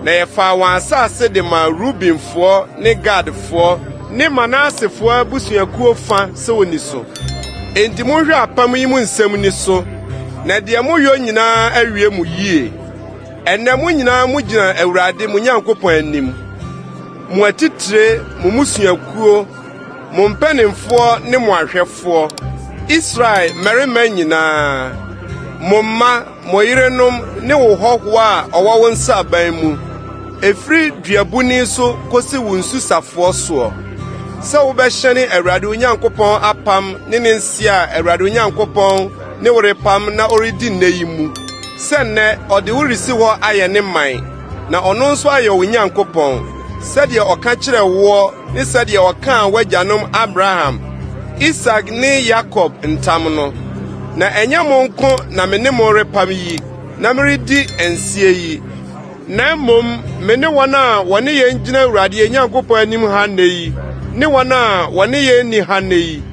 Na yɛfa wɔn asase de ma Rubenfoɔ ne Gadfoɔ ne Manasefoɔ abusuakuo fa sɛ woni so. Enti monhwɛ apam yi mu nsɛm ni so, na deɛ moyɔ nyinaa awie mu yie. Ɛnnɛ mo nyinaa mogyina Awurade mo Nyankopɔn anim. Mo atitire, mo musuakuo, mo mpanimfoɔ ne mo ahwɛfoɔ, Israel mmarima nyinaa, mo mma, mo yerenom ne wo hɔhoɔ a ɔwɔ wo nsa aban mu, efiri duabuni so kosi wo nsusafoɔ soɔ. Sɛ wobɛhyɛne Awurade Onyankopɔn apam ne ne nsi a Awurade Onyankopɔn ne worepam na oredi nne yi mu. Sɛ nnɛ ɔde wo resi hɔ ayɛ ne man, na ɔno nso ayɛ wo Nyankopɔn. Sɛdeɛ ɔka kyerɛ wo ne sɛdeɛ ɔkaa w'agyanom Abraham, Isak ne Yakob ntam no. Na ɛnyɛ mo nko na me ne mo repam yi, na meredi nsie yi. Na mmom, me ne wɔn a wɔne yɛn gyina Awurade Nyankopɔn anim ha nne yi, ne wɔn a wɔne yɛn ni ha nne yi.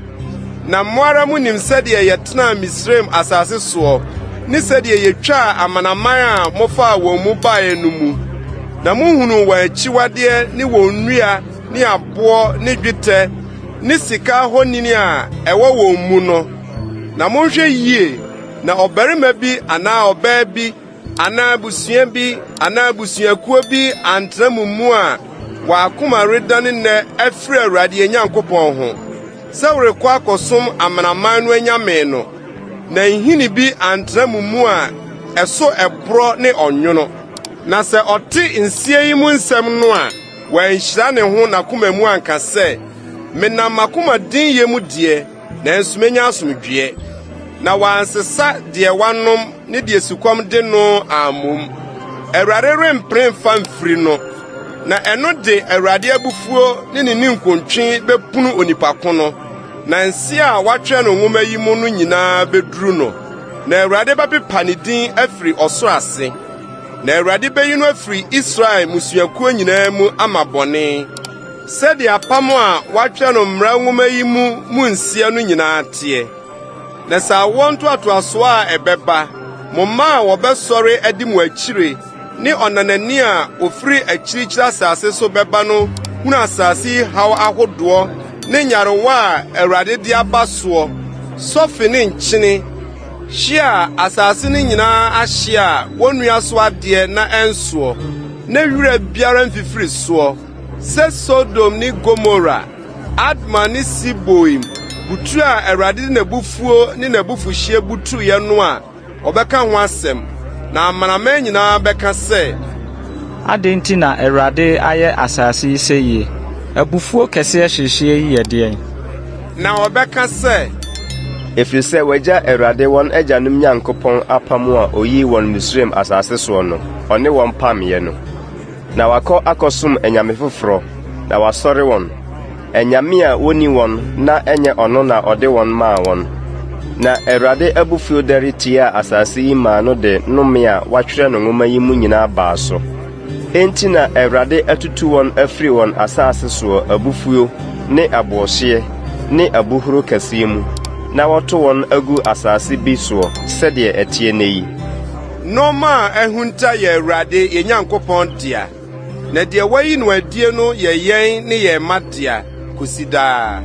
Na mo ara munim sɛdeɛ yɛtena Misraim asase soɔ, ne sɛdeɛ yɛtwaa amanaman a mofaa wɔn mu baeɛ no mu. Na muhunu wɔn akyiwadeɛ ne wɔn nnua ne aboɔ ne dwetɛ ne sika ahonini a ɛwɔ wɔn mu no. Na monhwɛ yie, na ɔbarima bi anaa ɔbaa bi anaa abusua bi anaa abusuakuo bi antena mu a wɔakoma redane nnɛ afiri Awurade Nyankopɔn ho. Sɛ worekɔ akɔsom amanaman no anyame no, na nhini bi antena mu a ɛso ɛborɔ ne ɔnwono. Na sɛ ɔte nsie yi mu nsɛm no a, wɔanhyira ne ho n'akoma mu anka sɛ, menam m'akoma din yɛ mu deɛ, nanso menya asomdwoeɛ. Na wansesa deɛ wanom ne deɛ sukɔm de no ammom. Awurade rempere mfa mfiri no. Na ɛno de Awurade abufuo ne ne ninkontwe bepunu onipa ko no. Na nsi a watwɛ no nwoma yi mu no nyinaa beduru no. Na Awurade bɛpepa ne din afiri ɔsoro ase. Na Awurade beyi no afiri Israel musuakuo nyinaa mu ama bɔne. Sɛdeɛ apam a watwɛ no mmara nwoma yi mu nsia no nyinaa teɛ. Na sɛ awɔ ntoatoasoɔ a ɛbɛba, mo mma a wɔbɛsɔre adi mo akyire ne ɔnanani a ofiri akyirikyiri asase so bɛba no hunu asase yi haw ahodoɔ ne nyarewa a Awurade de aba soɔ, sɔfe ne nkyene, hyia asase ne nyinaa ahyia a wɔnnua so adeɛ na ɛnsoɔ, na wura biara mfifiri soɔ, sɛ Sodom ne Gomora, Adma ne Siboim, butu a Awurade de n'abufuo ne n'abufuhyia butuiɛ no a ɔbɛka ho asɛm. Na amanaman nyinaa bɛka sɛ, adɛn nti na Awurade ayɛ asase yi sɛ yie? Abufuo kɛseɛ hyehyɛ yi yɛ deɛn? Na ɔbɛka sɛ, ɛfiri sɛ wagya Awurade wɔn agyanom Nyankopɔn apam a oyii wɔn Misraim asase soɔ no, ɔne wɔn pamyɛ no. Na wakɔ akɔsom anyame foforɔ, na wasɔre wɔn, anyame a woni wɔn na ɛnyɛ ɔno na ɔde wɔn maa wɔn. Na Awurade abufuo dare tia asase yi maa no de nnome a watwerɛ no nwoma yi mu nyinaa baa so. Enti na Awurade atutu wɔn afiri wɔn asase so abufuo ne aboɔhyeɛ ne abuhuru kɛseɛ mu, na wɔto wɔn agu asase bi so sɛdeɛ ɛteɛ ne yi. Noma ehunta ye Awurade ye Nyankopɔn dia. Na deɛ wayi no adie no ye yɛn ne yɛ mma dia kosidaa.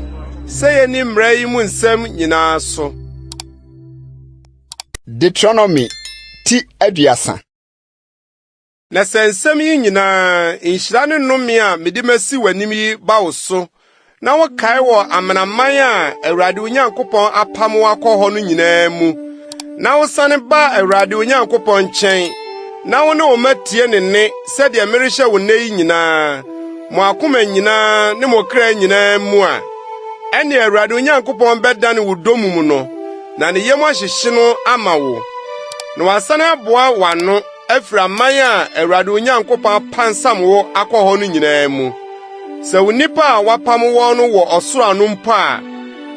Sɛ yɛ ni mmara yi mu nsɛm nyinaa so. Deuteronomy ti aduasa. Na sɛ nsɛm yi nyinaa nhyira ne nnome a mede masi w'anim yi ba wo so, na wokae wɔ amanaman a Awurade wo Nyankopɔn apam wo akɔ hɔ no nyinaa mu, na wosane ba Awurade wo Nyankopɔn nkyɛn, na wo ne wo matie ne nne sɛdeɛ merehyɛ wo nne yi nyinaa, mo akoma nyinaa ne mo kra nyinaa mu a, ɛne Awurade wo Nyankopɔn bɛdane wo dɔm mu no, na ne yam ahyehye no ama wo. Na wasane aboa w'ano afiri aman a Awurade wo Nyankopɔn apansam wo akɔ hɔ no nyinaa mu. Sɛ wo nipa a wapam wɔn no wɔ ɔsoro ano mpo a,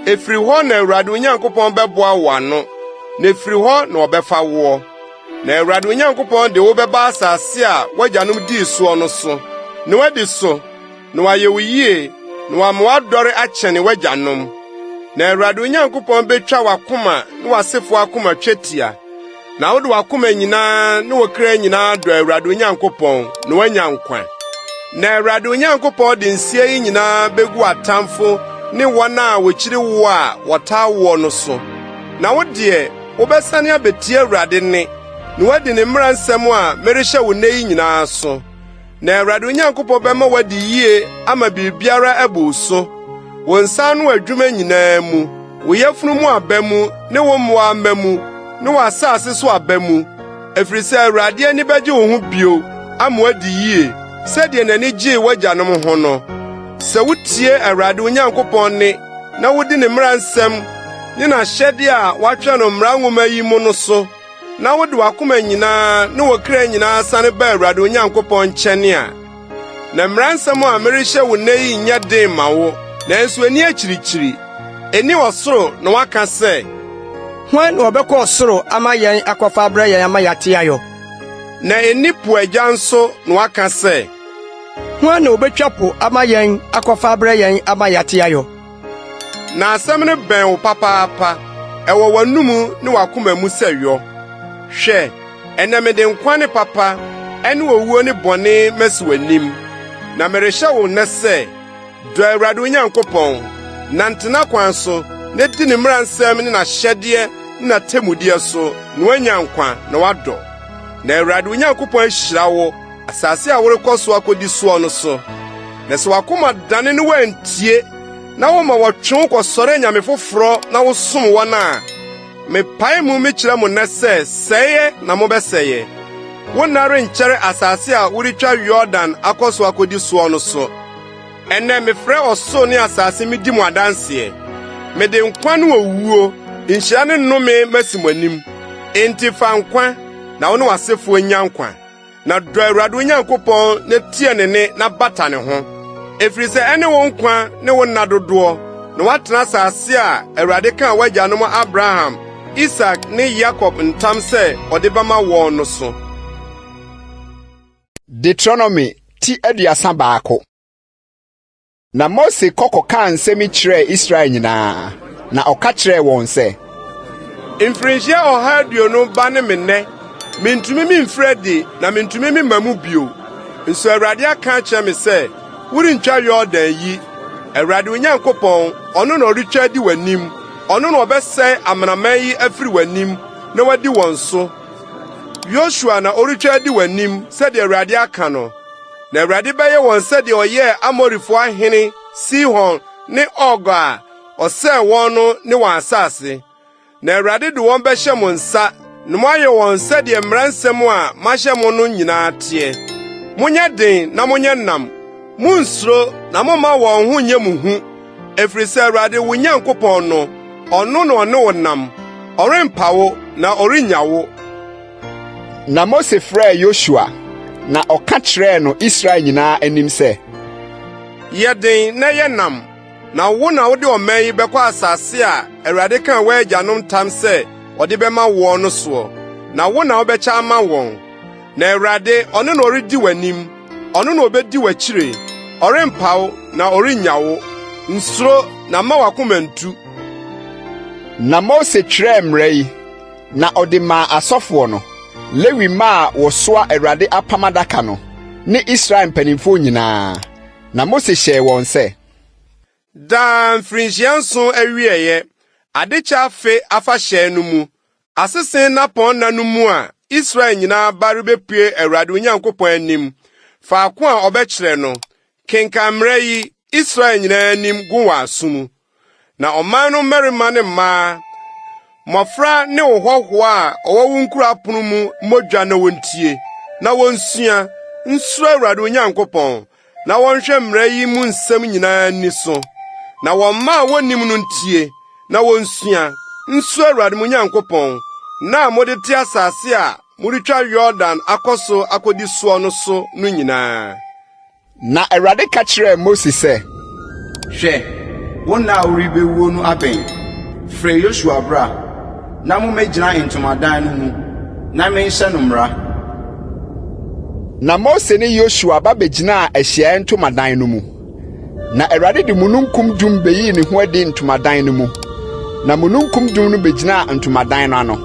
efiri hɔ na Awurade wo Nyankopɔn bɛboa wo ano, na efiri hɔ na ɔbɛfa woɔ. Na Awurade wo Nyankopɔn de wo bɛba asase a wagyanom dii soɔ no so, na wadi so, na wayɛ wo yie, na wama wadɔre akyɛne wagyanom. Na Awurade wo Nyankopɔn betwa w'akoma ne w'asefo akoma twetia, na wode w'akoma nyinaa ne wo kra nyinaa dɔ Awurade wo Nyankopɔn, na wanya nkwa. Na Awurade wo Nyankopɔn de nsia yi nyinaa begu atamfo ne wɔn a wokyiri wo a wɔtaa wo no so. Na wo deɛ wobɛsane abetie Awurade ne, na wadi ne mmara nsɛm a merehyɛ wo nne yi nyinaa so. Na Awurade wo Nyankopɔn bɛma wadi yie ama biribiara abɔ so. Wo nsa ano adwuma nyinaa mu, wo yafunu mu aba mu, ne wo mmoa amba mu, ne wo asase so aba mu. Ɛfiri sɛ Awurade ani bɛgye wo ho bio ama wadi yie, sɛdeɛ n'ani gyee wagyanom ho no. Sɛ wotie Awurade wo Nyankopɔn ne, na wodi ne mmara nsɛm ne n'ahyɛde a watwerɛ no mmara nwoma yi mu no so, na wode w'akoma nyinaa ne wo kra nyinaa sane ba Awurade wo Nyankopɔn nkyɛne a, na mmara nsɛm a merehyɛ wo nne yi nyɛ den ma wo, nanso ani akyirikyiri, eni ɔsoro na waka sɛ, hwan na ɔbɛkɔ ɔsoro ama yɛn akɔfa abrɛ yɛn ama yɛate ayɔ? Na eni po agya nso na waka sɛ, hwan na obetwa po ama yɛn akɔfa abrɛ yɛn ama yɛate ayɔ? Na asɛm no bɛn wo papaapa, ɛwɔ w'anum ne w'akoma mu sɛ yɔ. Hwɛ, ɛnɛ mede nkwa ne papa, ɛne owuo ne bɔne masi w'anim. Na merehyɛ wo nnɛ sɛ, dɔ Awurade wo Nyankopɔn, nantena kwan so, na di ne mmara nsɛm ne n'ahyɛdeɛ ne n'atammudeɛ so, na woanya nkwa na wadɔ. Na Awurade wo Nyankopɔn ahyira wo, asase a worekɔ so akɔdi soɔ no so. Na sɛ w'akoma dane ne woantie, na woma wɔtwe wo kɔsɔre anyame foforɔ na wosom wɔn a, mepae mu mekyerɛ mo nnɛ sɛ, sɛeɛ na mobɛsɛeɛ. Wo nna renkyɛre asase a woretwa Yordan akɔ so akɔdi soɔ no so. Ɛnɛ mefrɛ ɔsoro ne asase medi mo adanseɛ. Mede nkwa ne owuo, nhyira ne nnome masi mo anim. Enti fa nkwa, na wo ne w'asefo nya nkwa. Na dɔ Awurade wo Nyankopɔn na tie ne ne na bata ne ho. Efiri sɛ ɛne wo nkwa ne wo nna dodoɔ, na woatena asase a Awurade kaa w'agyanom Abraham, Isak ne Yakob ntam sɛ ɔde bɛma wɔn no so. Deuteronomy ti aduasa baako. Na Mose kɔkɔkaa nsɛm kyerɛɛ Israel nyinaa, na ɔka kyerɛɛ wɔn sɛ, mfirinhyia 120 ba ne me nnɛ, mentumi memfiri adi na mentumi memma mu bio. Nso Awurade aka akyerɛ me sɛ, worentwa Yordan yi. Awurade wo Nyankopɔn, ɔno na ɔretwa adi w'anim, ɔno na ɔbɛsɛe amanaman yi afiri w'anim, na wadi wɔn so. Yosua na ɔretwa adi w'anim, sɛdeɛ Awurade aka no. Na Awurade bɛyɛ wɔn sɛdeɛ ɔyɛɛ Amorifo ahene Sihon ne Og a ɔsɛe wɔn no ne wɔn asase. Na Awurade de wɔn bɛhyɛ mo nsa, na moayɛ wɔn sɛdeɛ mmara nsɛm a mahyɛ mo no nyinaa teɛ. Monyɛ den na monyɛ nnam, munsuro na momma wɔn ho nyɛ mo hu. Efiri sɛ Awurade wo Nyankopɔn no, ɔno na ɔne wo nam, ɔrempa wo na ɔrennya wo. Na Mose frɛɛ Yosua, na ɔka kyerɛɛ no Israel nyinaa anim sɛ, yɛden na yɛnam, Na wo na wode ɔman yi bɛkɔ asase a Awurade kan wɔ agyanom tam sɛ ɔde bɛma wɔn no so. Na wo na wobɛkyɛ ama wɔn. Na Awurade ɔno na ɔredi w'anim, ɔno na obedi w'akyire. Ɔrempaw na ɔrenyawo. Nsuro na ma wakoma ntu. Na Mose twerɛɛ mmara yi, na ɔde maa asɔfoɔ no, Lewi maa wɔsoa Awurade apam adaka no, ne Israel mpanimfoɔ nyinaa. Na Mose hyɛɛ wɔn sɛ, daa mfirinhyia 7 awieɛ, adekyɛ afe afahyɛ no mu, asese napɔn nna no mu a Israel nyinaa ba rebepue Awurade Onyankopɔn anim, faako a ɔbɛkyerɛ no, kenkan mmara yi Israel nyinaa anim gu wɔ asom. Na ɔman no mmarima ne mmaa, mmɔfra ne wɔhɔhoɔ a ɔwɔ wo nkurapono mu mmodwa na wontie, na wonsua, nsuro Awurade Onyankopɔn, na wɔnhwɛ mmara yi mu nsɛm nyinaa ni so. Na wɔmma a wonim no ntie, na wonsua, nsuro Awurade Onyankopɔn, na mode te asase a moretwa Yordan akɔ so akɔdi soɔ no so no nyinaa. Na Awurade ka kyerɛɛ Mose sɛ, hwɛ, wo na a woribɛwuo no abɛn. Frɛ Yosua bra, na mommɛgyina ntomadan no mu, na menhyɛ no mmara. Na Mose ne Yosua ba bɛgyinaa Ahyiaeɛ Ntomadan no mu. Na Awurade de mununkum dum bɛyii ne ho adi ntomadan no mu. Na mununkum dum no bɛgyinaa ntomadan no ano.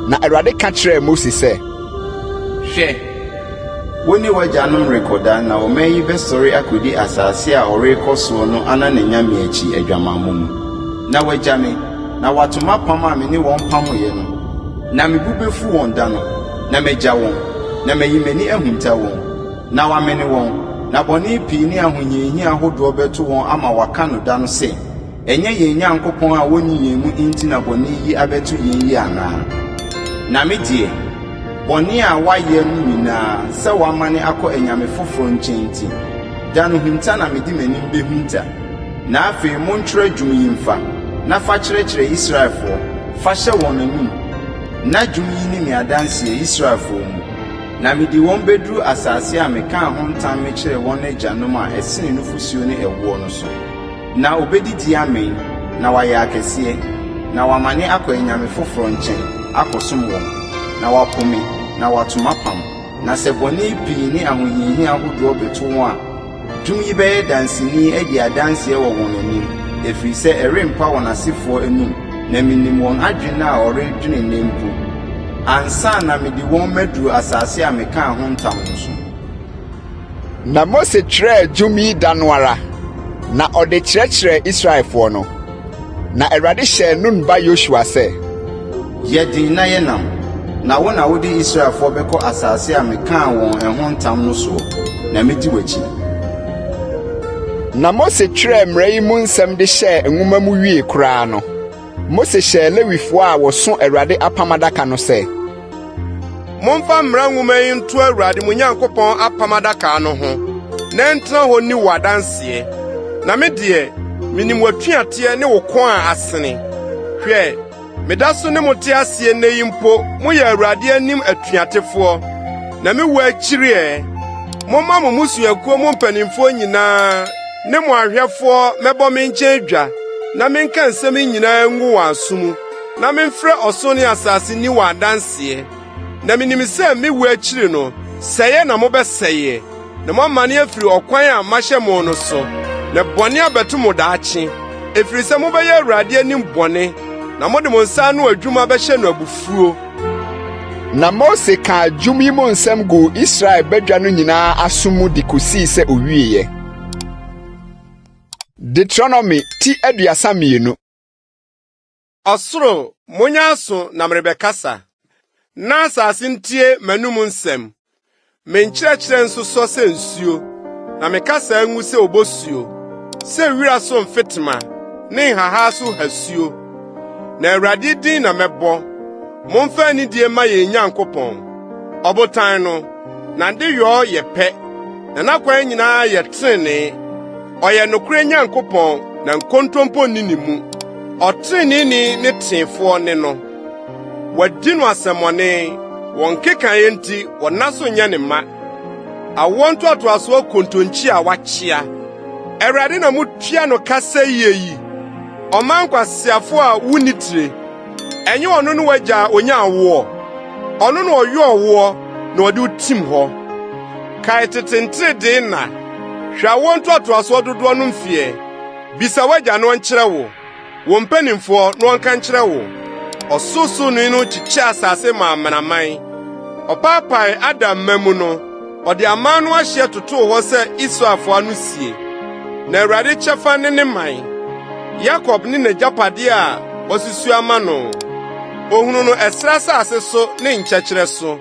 Na Awurade ka kyerɛɛ Mose sɛ, hwɛ, wo ne w'agyanom rekɔda, na ɔman yi bɛsɔre akɔdi asase a ɔrekɔ soɔ no ana ne nyame akyi adwamammɔ mu. Na wagya me, na wato m'apam a me ne wɔn pamoyɛ no. Na mebu bɛfu wɔn da no, na magya wɔn, na mayi m'ani ahunta wɔn, na wamene wɔn, na bɔne pii ne ahonyaahia ahodoɔ bɛto wɔn ama waka no da no sɛ, ɛnyɛ yɛn Nyankopɔn a wonni yɛn mu nti na bɔne yi abɛto yɛn yi anaa. Na me deɛ, bɔne a wayɛ no nyinaa sɛ wamane akɔ anyame foforɔ nkyɛn nti, da no hunta na mede m'anim bɛhunta. Na afei montwerɛ dwom yi mfa, na fa kyerɛkyerɛ Israelfoɔ, fa hyɛ wɔn anim. Na dwom yi ne me adanseɛ Israelfoɔ mu. Na mede wɔn bɛduru asase a mekaa ho ntam mekyerɛ wɔn agyanom a ɛsene nufusuo ne ɛwoɔ no so. Na obɛdidi amen, na wayɛ akɛseɛ, na wamane akɔ anyame foforɔ nkyɛn, akɔsom wɔn, na wapome, na wato m'apam. Na sɛ bɔne pii ne ahohiahia ahodoɔ bɛto wɔn a, dwom yi bɛyɛ danseni adi adanseɛ wɔ wɔn anim, ɛfiri sɛ ɛrempa wɔn asefoɔ anim, na minim wɔn adwene a ɔredwene ne mpo. Ansa na mede wɔn maduru asase a mekaa ho ntam no so. Na Mose twerɛɛ dwom yi da no ara, na ɔde kyerɛkyerɛɛ Israelfoɔ no. Na Awurade hyɛɛ Nun ba Yosua sɛ, yɛden na yɛnam, na wo na wode Israelfoɔ bɛkɔ asase a mekaa wɔn ɛho ntam no soɔ, na medi w'akyi. Na Mose twerɛɛ mmara yi mu nsɛm de hyɛɛ nwoma mu wie koraa no, Mose hyɛɛ Lewifoɔ a wɔso Awurade apam adaka no sɛ, momfa mmara nwoma yi nto Awurade mo Nyankopɔn apam adaka no ho, na ɛntena hɔ ni wɔ adanseɛ. Na me deɛ, minim w'atuateɛ ne wo kɔn a asene. Hwɛ, meda so ne mo te aseɛ nnɛ yi mpo, moyɛ Awurade anim atuatefoɔ. Na me wo akyiri ɛ, momma mo musuakuo mo mpanimfoɔ nyinaa ne mo ahwɛfoɔ mɛbɔ me nkyɛn dwa, na menka nsɛm nyinaa ngu wɔ asom, na memfrɛ ɔso ne asase ni wɔ adanseɛ. Na minim sɛ me wo akyiri no, sɛyɛ na mobɛsɛyɛ, na moamane afiri ɔkwan a mahyɛ mo no so, na bɔne abɛto mo daakye, ɛfiri sɛ mobɛyɛ Awurade anim bɔne, na mode mo nsa ano adwuma bɛhyɛ no abufuo. Na Mose kaa dwom yi mu nsɛm gu Israel badwa no nyinaa aso mu de kosii sɛ owieɛ. Deuteronomy ti 32. Ɔsoro, monya aso na merebɛkasa, na asase ntie m'anum nsɛm. Menkyerɛkyerɛ nso sɔ sɛ nsuo, na mekasa ngu sɛ obosuo, sɛ wira so mfetema, ne nhaha so hasuo. Na Awurade din na mɛbɔ, momfa anidie ma yɛn Nyankopɔn. Ɔbotan no, nade yɔɔ yɛ pɛ, na n'akwan nyinaa yɛ trenee. Ɔyɛ nokorɛ Nyankopɔn, na nkontompo nni ne mu. Ɔtreneeni ne teefoɔ ne no. Wadi no asɛmmɔne, wɔn kekaeɛ nti wɔna so nyɛ ne mma. Awoɔ ntoatoasoɔ kontonkyi a wakyea, Awurade na mutua no kasa yi. Ɔman kwasiafo a wunitire. Enye ɔno no wagya onya awo. Ɔno no ɔyɔ ɔwo na ɔde utim hɔ. Kae tetentere de na. Hwɛ awɔ ntoatoaso dodoɔ no mfie. Bisa wagya no nkyerɛ wo. Wo mpanimfo no nka nkyerɛ wo. Ɔsoso no kyikye asase ma amanaman. Ɔpaapae Adam mamu no. Ɔde aman no ahyɛ totoo hɔ sɛ Israelfo ano sie. Na Awurade kyɛfa ne man. Yakob ne n'agyapade a ɔsusu ama no. Ohunu no ɛsrɛ asase so ne nkyɛkyerɛ so.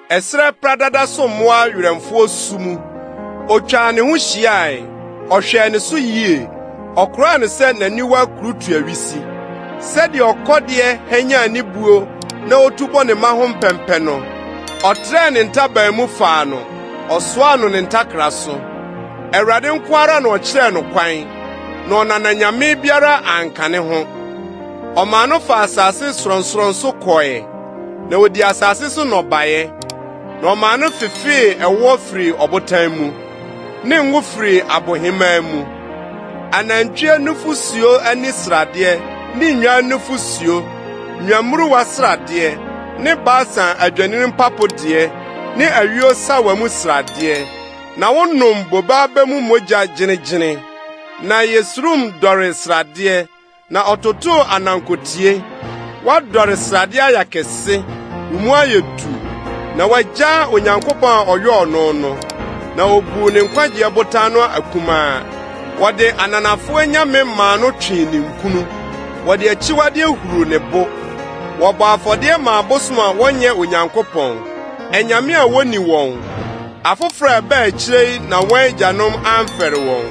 Ɛsrɛ pradada so mmoa werɛmfoɔ su mu. Otwa ne ho hyiae. Ɔhwɛ ne so yie. Ɔkoraa ne sɛ n'aniwa kurutu awisi. Sɛdeɛ ɔkɔdeɛ hanya ne buo na otubɔ ne ma ho mpɛmpɛ no. Ɔtrɛ ne ntaban mu faa no. Ɔsoaa no ne ntakra so. Awurade nko ara na ɔkyerɛ no kwan. Na ɔnana nyame biara anka ne ho. Ɔma no fa asase soronsoron so kɔe. Na odi asase so nɔbaeɛ. Na ɔma no fefee ɛwɔ firi ɔbotan mu. Ne ngo firi abohemaa mu. Anantwie nufusuo ani sradeɛ. Ne nnwan nufusuo. Nnwammuruwa sradeɛ. Ne Basan adwanini mpapodeɛ. Ne awio sawa mu sradeɛ. Na wonom boba ba mu mogya gyenegyene. Na Yesrum dɔre sradeɛ. Na ɔtoto anankotie. Wadɔre sradeɛ ayakɛse. Umu ayetu. Na wagya Onyankopɔn a ɔyɔ ɔno no. Na obu ne nkwagye botan no akuma. Wɔde ananafo nyame maa no twe ne nkunu. Wɔde akyiwade huru ne bo. Wɔbɔ afɔdeɛ ma abosom a wɔnyɛ Onyankopɔn. Enyame a woni wɔn. Afoforo ɛba akyire na wɔn agyanom amfɛre wɔn.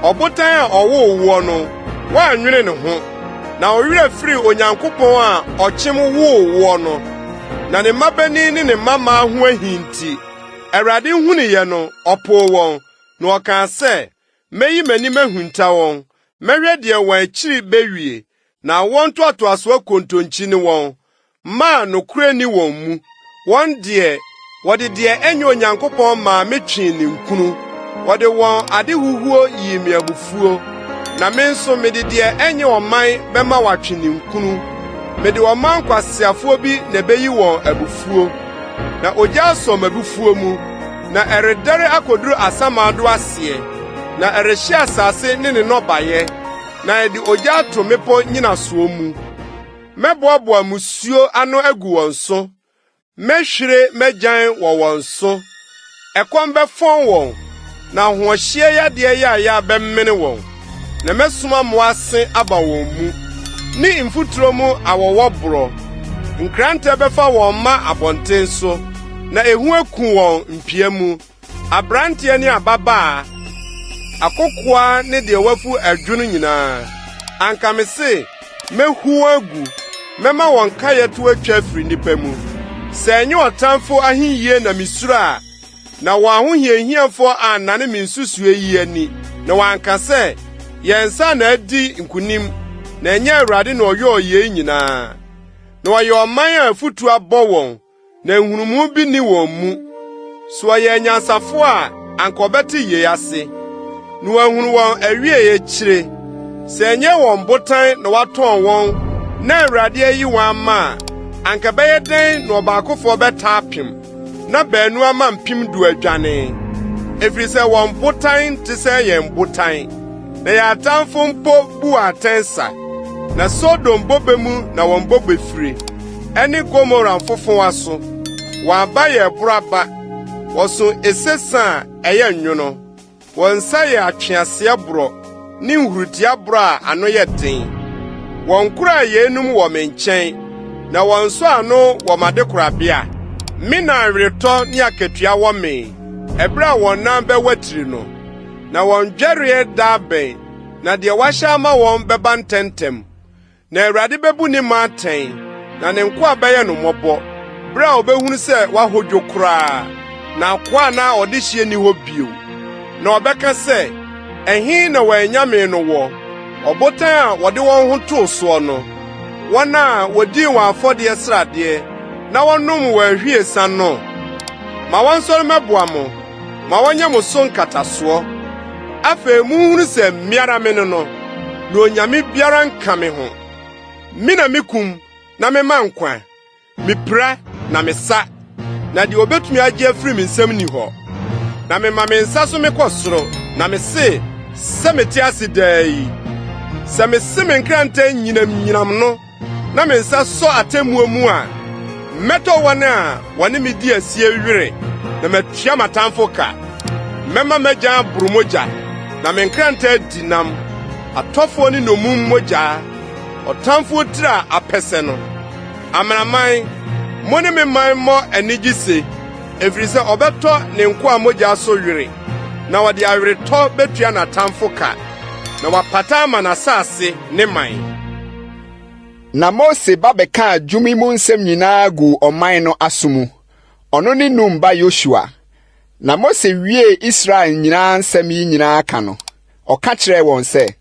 Ɔbotan a ɔwoo no, wɔanwene ne ho. Na ɔwerɛ firi Onyankopɔn a ɔkyem woo no. Na ne mmabani ne ne mmammaa ho ahinti. Awurade huniye no, ɔpoo wɔn. Na ɔkaa sɛ, meyi m'anim ahunta wɔn. Mɛhwɛ deɛ wɔn akyiri bewie. Na wɔn ntoatoaso kontonkyi ne wɔn. Maa nokura ni wɔn mu. Wɔn deɛ, wɔde deɛ ɛnyɛ Onyankopɔn maa metwe ne nkunu. Wɔde wɔn ade huhuo yi me abufuo. Na me nso mede deɛ ɛnyɛ ɔman bɛma watwe ne nkunu. Mede ɔman kwasiafoɔ bi na beyi wɔn abufuo. Na ogya asɔ abufuo mu. Na ɛredɛre akoduru asamado aseɛ. Na ɛrehyɛ asase ne ne nɔbaeɛ. Na ɛde ogya ato mepo nyinasoɔ mu. Mɛboaboa musuo ano agu wɔn so. Mɛhwire mɛgyan wɔ wɔn so. Ɛkɔm bɛfɔn wɔn. Na ahoɔhyɛ yadeɛ yɛ bɛmmene wɔn. Na mɛsoma mmoase aba wɔn mu. Ne mfuturo mu awɔwɔ borɔ. Nkrantɛ bɛfa wɔn ma abɔnten so. Na ehu aku wɔn mpia mu. Abranteɛ ne ababaa. Akokoa ne deɛ wafu adwunu nyinaa. Anka me se, mehu agu. Mɛma wɔn kayɛ to atwa firi nipa mu. Sɛ enye ɔtamfo ahinyie na misuro a, na wɔn ahohiahiafo a nane me nsusue yi ani. Na wɔanka sɛ, yɛn nsa na adi nkunim. Na enye Awurade na ɔyɛ ɔyɛ nyinaa. Na wɔyɛ ɔman a afutu abɔ wɔn. Na nhunumu bi ni wɔn mu. So ɔyɛ nyansafo a anka ɔbɛte yie ase. Na wɔahunu wɔn awie akyire. Sɛ enye wɔn botan na watɔn wɔn. Na Awurade ayi wɔn ama anka bɛyɛ den na ɔbaakofoɔ bɛta apem. Na baanu ama mpem du adwane. Efiri sɛ wɔn botan te sɛ yɛn botan. Na yɛn atamfo mpo bu atensa. Na Sodom bobe mu na wɔn bobe firi. Ɛne Gomora mfofowa so. Wɔn aba yɛ boraba. Wɔso esesa a ɛyɛ nwono. Wɔn nsa yɛ atweaseɛ borɔ. Ne nhurutia borɔ a ano yɛ den. Wɔn kura yenum wɔ me nkyɛn. Na wɔn so ano wɔ madekorabea. Me na aweretɔ ne akatua wɔ me. Ɛbere a wɔn nan bɛwatiri no. Na wɔn dwɛreɛ da bɛn. Na deɛ wahyɛ ama wɔn bɛba ntɛntɛm. Na Awurade bɛbu ne ma atɛn. Na ne nkoa bɛyɛ no mmɔbɔ. Bere a obehunu sɛ wahodwo koraa. Na akoa na ɔde hyie ni hɔ bio. Na ɔbɛka sɛ, ɛhe na wɔanyame no wɔ. Ɔbotan a wɔde wɔn ho too soɔ no. Wɔn a wodii wɔn afɔdeɛ sradeɛ. Na wɔnom wɔn ahwiesa no. Ma wɔn nsɔre mɛboa mo. Ma wɔnyɛ mo so nkatasoɔ. Afei muhunu sɛ miara me no na onyame biara nka me ho. Me na mekum na mema nkwa. Mepira na mesa. Na de obetumi agye afiri me nsam ni hɔ. Na mema me nsa so mekɔ soro na mese sɛ mete ase daa yi. Sɛ mese me nkranta nyinam no na me nsa so atemmuo mu a mɛtɔ wɔn a wɔne me di asie were na matua matamfo ka. Mɛma magya boromogya na me nkranta dinam atɔfo ne nomum mogya ɔtamfo tira apɛsɛ no. Amanaman mo ne me man mmɔ anigye se efiri sɛ ɔbɛtɔ ne nko a mogya so were na wɔde aweretɔ betua n'atamfo ka na wapata ama n'asase ne man. Na Mose ba bɛka dwumi mu nsɛm nyinaa gu ɔman no asomu. Ɔno ne Nun ba Yoshua. Na Mose wie Israel nyinaa nsɛm yi nyinaa ka no. Ɔka kyerɛ wɔn sɛ,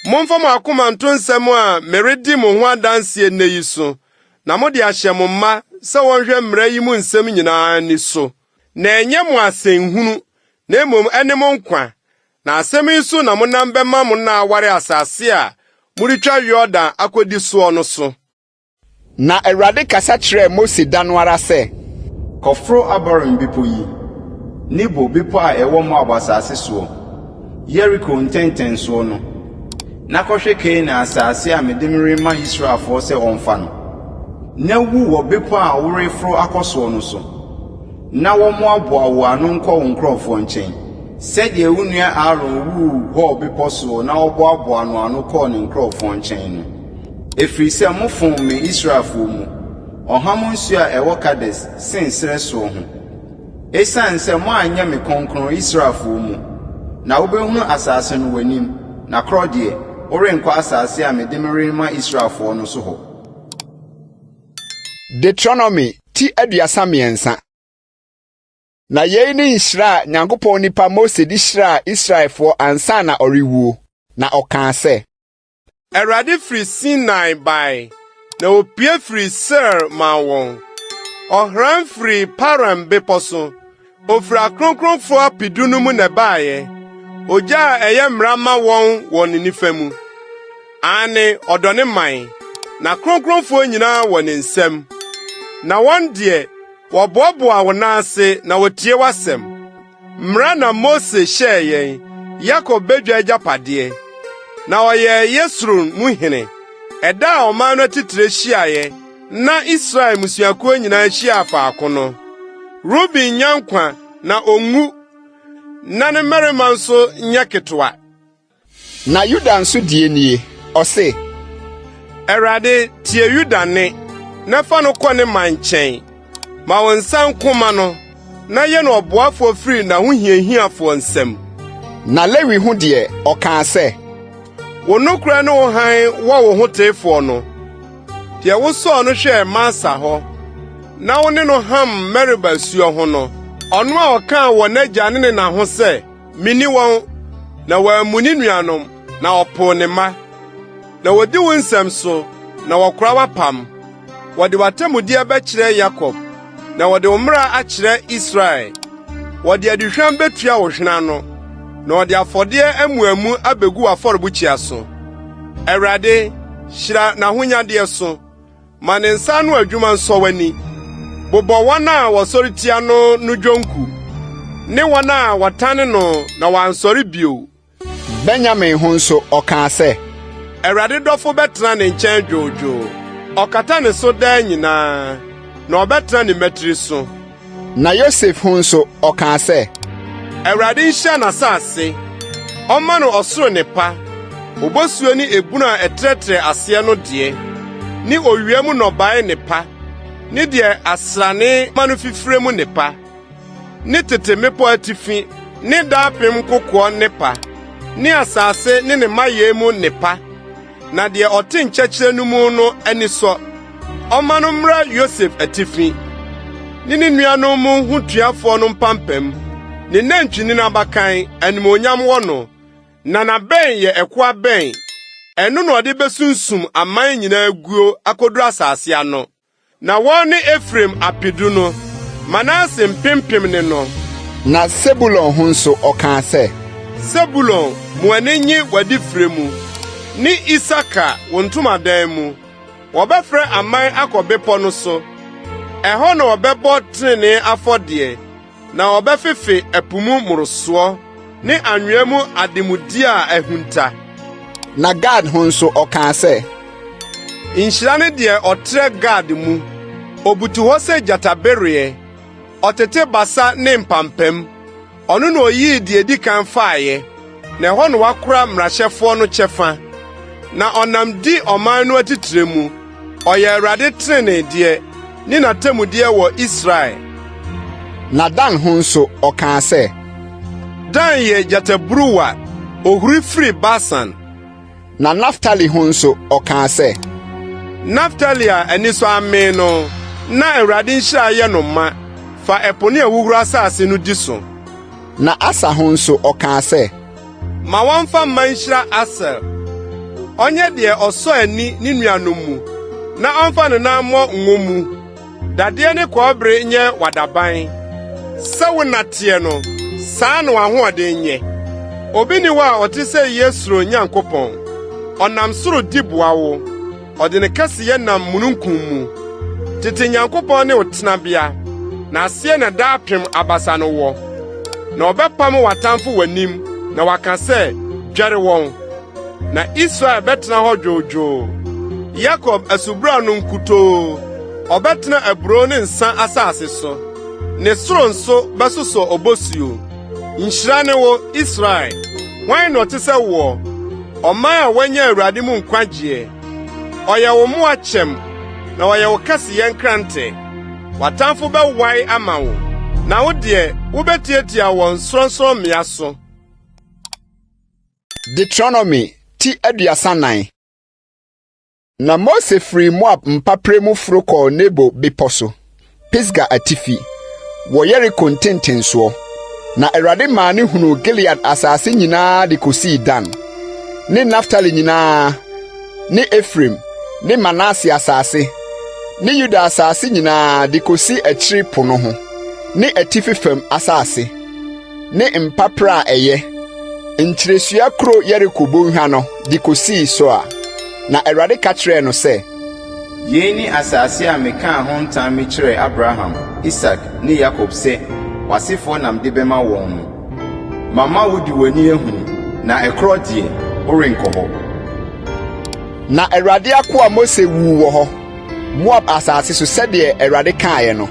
momfa mo akoma nto nsɛm a meredi mo ho adanse nne yi so, na mode ahyɛ mo mma sɛ wɔnhwɛ mmara yi mu nsɛm nyinaa ni so. Na ɛnyɛ mo asɛnhunu, na mmom ɛne mo nkwa. Na asɛm yi so na monam bɛma mo na aware asase a muritwa Yordan akodi soɔ no so. Na Awurade kasa kyerɛ Mose da no ara sɛ, Kɔforo Abarim bepɔ yi, Nebo bepɔ a ɛwɔ Moab asase soɔ, Yeriko ntɛntɛn soɔ no, na kɔhwɛ Kanaan asase a mede rema Israelfoɔ sɛ ɔmfa no. Na wu wɔ bepɔ a woreforo akɔ soɔ no so, na wɔmmoaboa wo ano nkɔ wo nkurɔfoɔ nkyɛn. Sɛdeɛ wo nua Aaron wuu hɔ bepɔ soɔ na ɔboaboa no ano kɔɔ ne nkurɔfoɔ nkyɛn no. Ɛfiri sɛ mofom me Israelfoɔ mu, ɔham nsuo a ɛwɔ Kades sen serɛ soɔ ho. Esiane sɛ moanyɛ me kronkron Israelfoɔ mu, na wobɛhunu asase no w'anim, na korɔ deɛ worenkɔ asase a mede rema Israelfoɔ no so hɔ. Deuteronomy ti 33. Na yei ne nhyira Nyankopɔn nipa Mose di hyira Israelfoɔ ansa na ɔrewuo. Na ɔkaa sɛ, Awurade firi Sinai bae, na opie firi Seir ma wɔn. Ɔhran firi Paran bepɔ so, ofiri akronkronfo apidu no mu na baeɛ. Ogya a ɛyɛ mmara ma wɔn wɔ ne nifa mu. Ane ɔdɔ ne man, na kronkronfo nyinaa wɔ ne nsam. Na wɔn deɛ wɔboaboa wo n'ase na wotie w'asɛm. Mmara na Mose hyɛɛ yɛn, Yakob bedwa agyapadeɛ. Na ɔyɛ Yesrun mu hene. Ɛda a ɔman no atitire hyiaeɛ, na Israel musuakuo nyinaa hyia faako no. Ruben nya nkwa na ongu, na ne mmarima nso nya ketewa. Na Yuda nso die nie, ɔse, Awurade tie Yuda ne, na fa no kɔ ne man nkyɛn. Ma wo nsa nkoma no, na yɛ no ɔboafo firi n'ahohiahiafoɔ nsam. Na Lewi ho deɛ, ɔkaa sɛ, wo nokora ne wo han wɔ wo ho teefoɔ no, deɛ wosɔɔ no hwɛɛ Masa hɔ, na wo ne no ham Meriba suo ho no, ɔno a ɔkaa wɔ n'agya ne na ho sɛ, mini wɔn, na wɔammu ne nuanom, na ɔpoo ne mma. Na wodi wo nsɛm so, na wɔkora w'apam. Wɔde w'atammudeɛ bɛkyerɛ Yakob, na wɔde wo mmara akyerɛ Israel. Wɔde aduhwam betua wo hwena no, na wɔde afɔdeɛ amuamu abegu w'afɔrebukyia so. Awurade, hyira n'ahonyadeɛ so, ma ne nsa ano adwuma nsɔ w'ani. Bobɔ wɔn a wɔsɔre tia no dwonku, ne wɔn a wɔtane no na wɔansɔre bio. Benyamin ho nso ɔkaa sɛ, Awurade dɔfo bɛtena ne nkyɛn dwoodwoo. Ɔkata ne so daa nyinaa, na ɔbɛtena ne mmatiri so. Na Yosef ho nso ɔkaa sɛ, Awurade nhyia n'asase, ɔma no ɔsoro nepa, obosuo ne ebunu a ɛtrɛtrɛ aseɛ no deɛ, ne owia mu nnɔbae nepa, ne deɛ asrane ma no fifire mu nepa, ne tete mmepɔ atifi, ne daapem kokoɔ nepa, ne asase ne ne mayɛ mu nepa, na deɛ ɔte nkyɛkyerɛ no mu no ani sɔ, ɔma no mmra Yosef atifi, ne ne nuanom mu hotuafoɔ no mpampam, ne nantwinini abakan animonyam wɔ no, na n'abɛn yɛ ɛkoa bɛn, ɛno na ɔde besunsum aman nyinaa guo akoduru asase ano. Na wɔn ne Efraim apidu no, Manase mpempem ne no. Na Sebulon ho nso ɔkaa sɛ, Sebulon mu anenye wadi fremu ni Isaka wontomadan mu wɔbɛfrɛ aman akɔbepɔ no so ɛhɔ na wɔbɛbɔ trene afɔdeɛ na wɔbɛfefe ɛpumu mmorosoɔ ne anwea mu ademudi a ahunta. Na Gad ho nso ɔkaa sɛ, nhyira ne deɛ ɔtrɛ Gad mu obutu hɔ sɛ gyatabereɛ ɔtete basa ne mpampam ɔno na oyii deɛ di kan faeɛ na ɛhɔ na wakora mmarahyɛfoɔ no kyɛfa na ɔnam di ɔman no atitire mu ɔyɛ Awurade trenedeɛ ne n'atamudeɛ wɔ Israel. Na Dan ho nso ɔkaa sɛ, Dan yɛ gyataburuwa ohuri firi Basan. Na Naftali ho nso ɔkaa sɛ, Naftali a ani so amee no na Awurade nhyira yɛ no ma fa ɛpo ne awuwura asase no di so. Na Asa ho nso ɔkaa sɛ, ma wɔmfa mma nhyira Asel ɔnyɛ deɛ ɔsɔ ani ne nuanom mu na ɔmfa ne nan mmɔ ngo mu dadeɛ ne kɔɔbere nyɛ wadaban sɛ wo nateɛ no saa na w'ahoɔden nyɛ. Obi ni hɔ a ɔte sɛ Yesuro Nyankopɔn ɔnam soro di boa wo ɔde ne kɛseyɛ nam mununkum mu tete Nyankopɔn ne wo tenabea na aseɛ na daapem abasa no wɔ na ɔbɛpam w'atamfo w'anim na waka sɛ dwɛre wɔn na Israel bɛtena hɔ dwoodwoo. Yakob asubura no nkutoo ɔbɛtena aburo ne nsa asase so ne soro nso bɛsosɔ obosuo. Nhyira ne wo Israel, hwan na ɔte sɛ wo ɔman a wanya Awurade mu nkwagyeɛ. Ɔyɛ wo mmoa kyɛm na ɔyɛ wo kɛseyɛ nkrante. W'atamfo bɛwae ama wo na wo deɛ wobɛtiatia wɔn sorɔnsorɔmmea so. Deuteronomy ti 39. Na Mose firi Moab mpapre mu foro kɔɔ Nebo bepɔ so, Pisga atifi, wɔ Yeriko ntentensoɔ. Na Awurade maa ne hunu Gilead asase nyinaa de kosii Dan, ne Naftali nyinaa, ne Efraim, ne Manase asase, ne Yuda asase nyinaa de kosi akyiri po no ho, ne atifi fam asase, ne mpapre a ɛyɛ nkyerɛsua kuro Yeriko bonhwa no de kosii so a. Na Awurade ka kyerɛɛ no sɛ, yei ni asase a mekaa ho ntam me kyerɛɛ Abraham, Isak ne Yakob sɛ w'asefoɔ nam de bɛma wɔn no. Mama wo di w'ani ehunu na ɛkorɔ deɛ worenkɔ hɔ. Na Awurade akoa Mose wuu wɔ hɔ, Moab asase so sɛdeɛ Awurade kaeɛ no.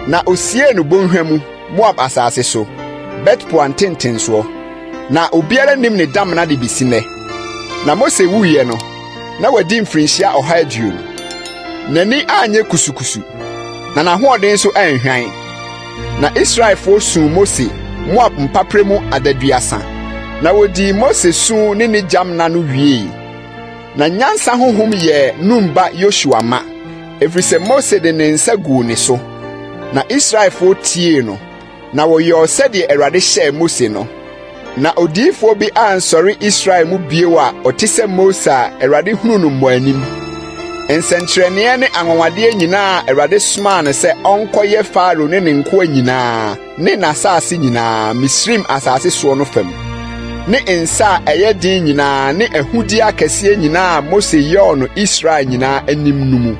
Na osie no bonhwa mu, Moab asase so, Bet-Peor ntentensoɔ. Na obiara nim ne damena de bisi nnɛ. Na Mose wuiɛ no, na wadi mfirinhyia 120. N'ani anyɛ kusukusu, na n'ahoɔden nso anhwan. Na Israelfoɔ suu Mose Moab mpapre mu adaduasa. Na wodi Mose suu ne ne gyamna no wiei. Na nyansa honhom yɛ Nun ba Yosua ma, ɛfiri sɛ Mose de ne nsa guu ne so. Na Israelfoɔ tie no, na wɔyɛɛ sɛdeɛ Awurade hyɛɛ Mose no. Na odiyifoɔ bi ansɔre Israel mu bio a ɔte sɛ Mose a Awurade hunu no mmɔanim. Nsɛnkyerɛnneɛ ne anwanwadeɛ nyinaa Awurade somaa no sɛ ɔnkɔyɛ Faro ne ne nkoa nyinaa ne n'asase nyinaa Misraim asase soɔ no fam. Ne nsa a ɛyɛ den nyinaa ne ahudi akɛseɛ nyinaa Mose yɛɔ no Israel nyinaa anim no mu.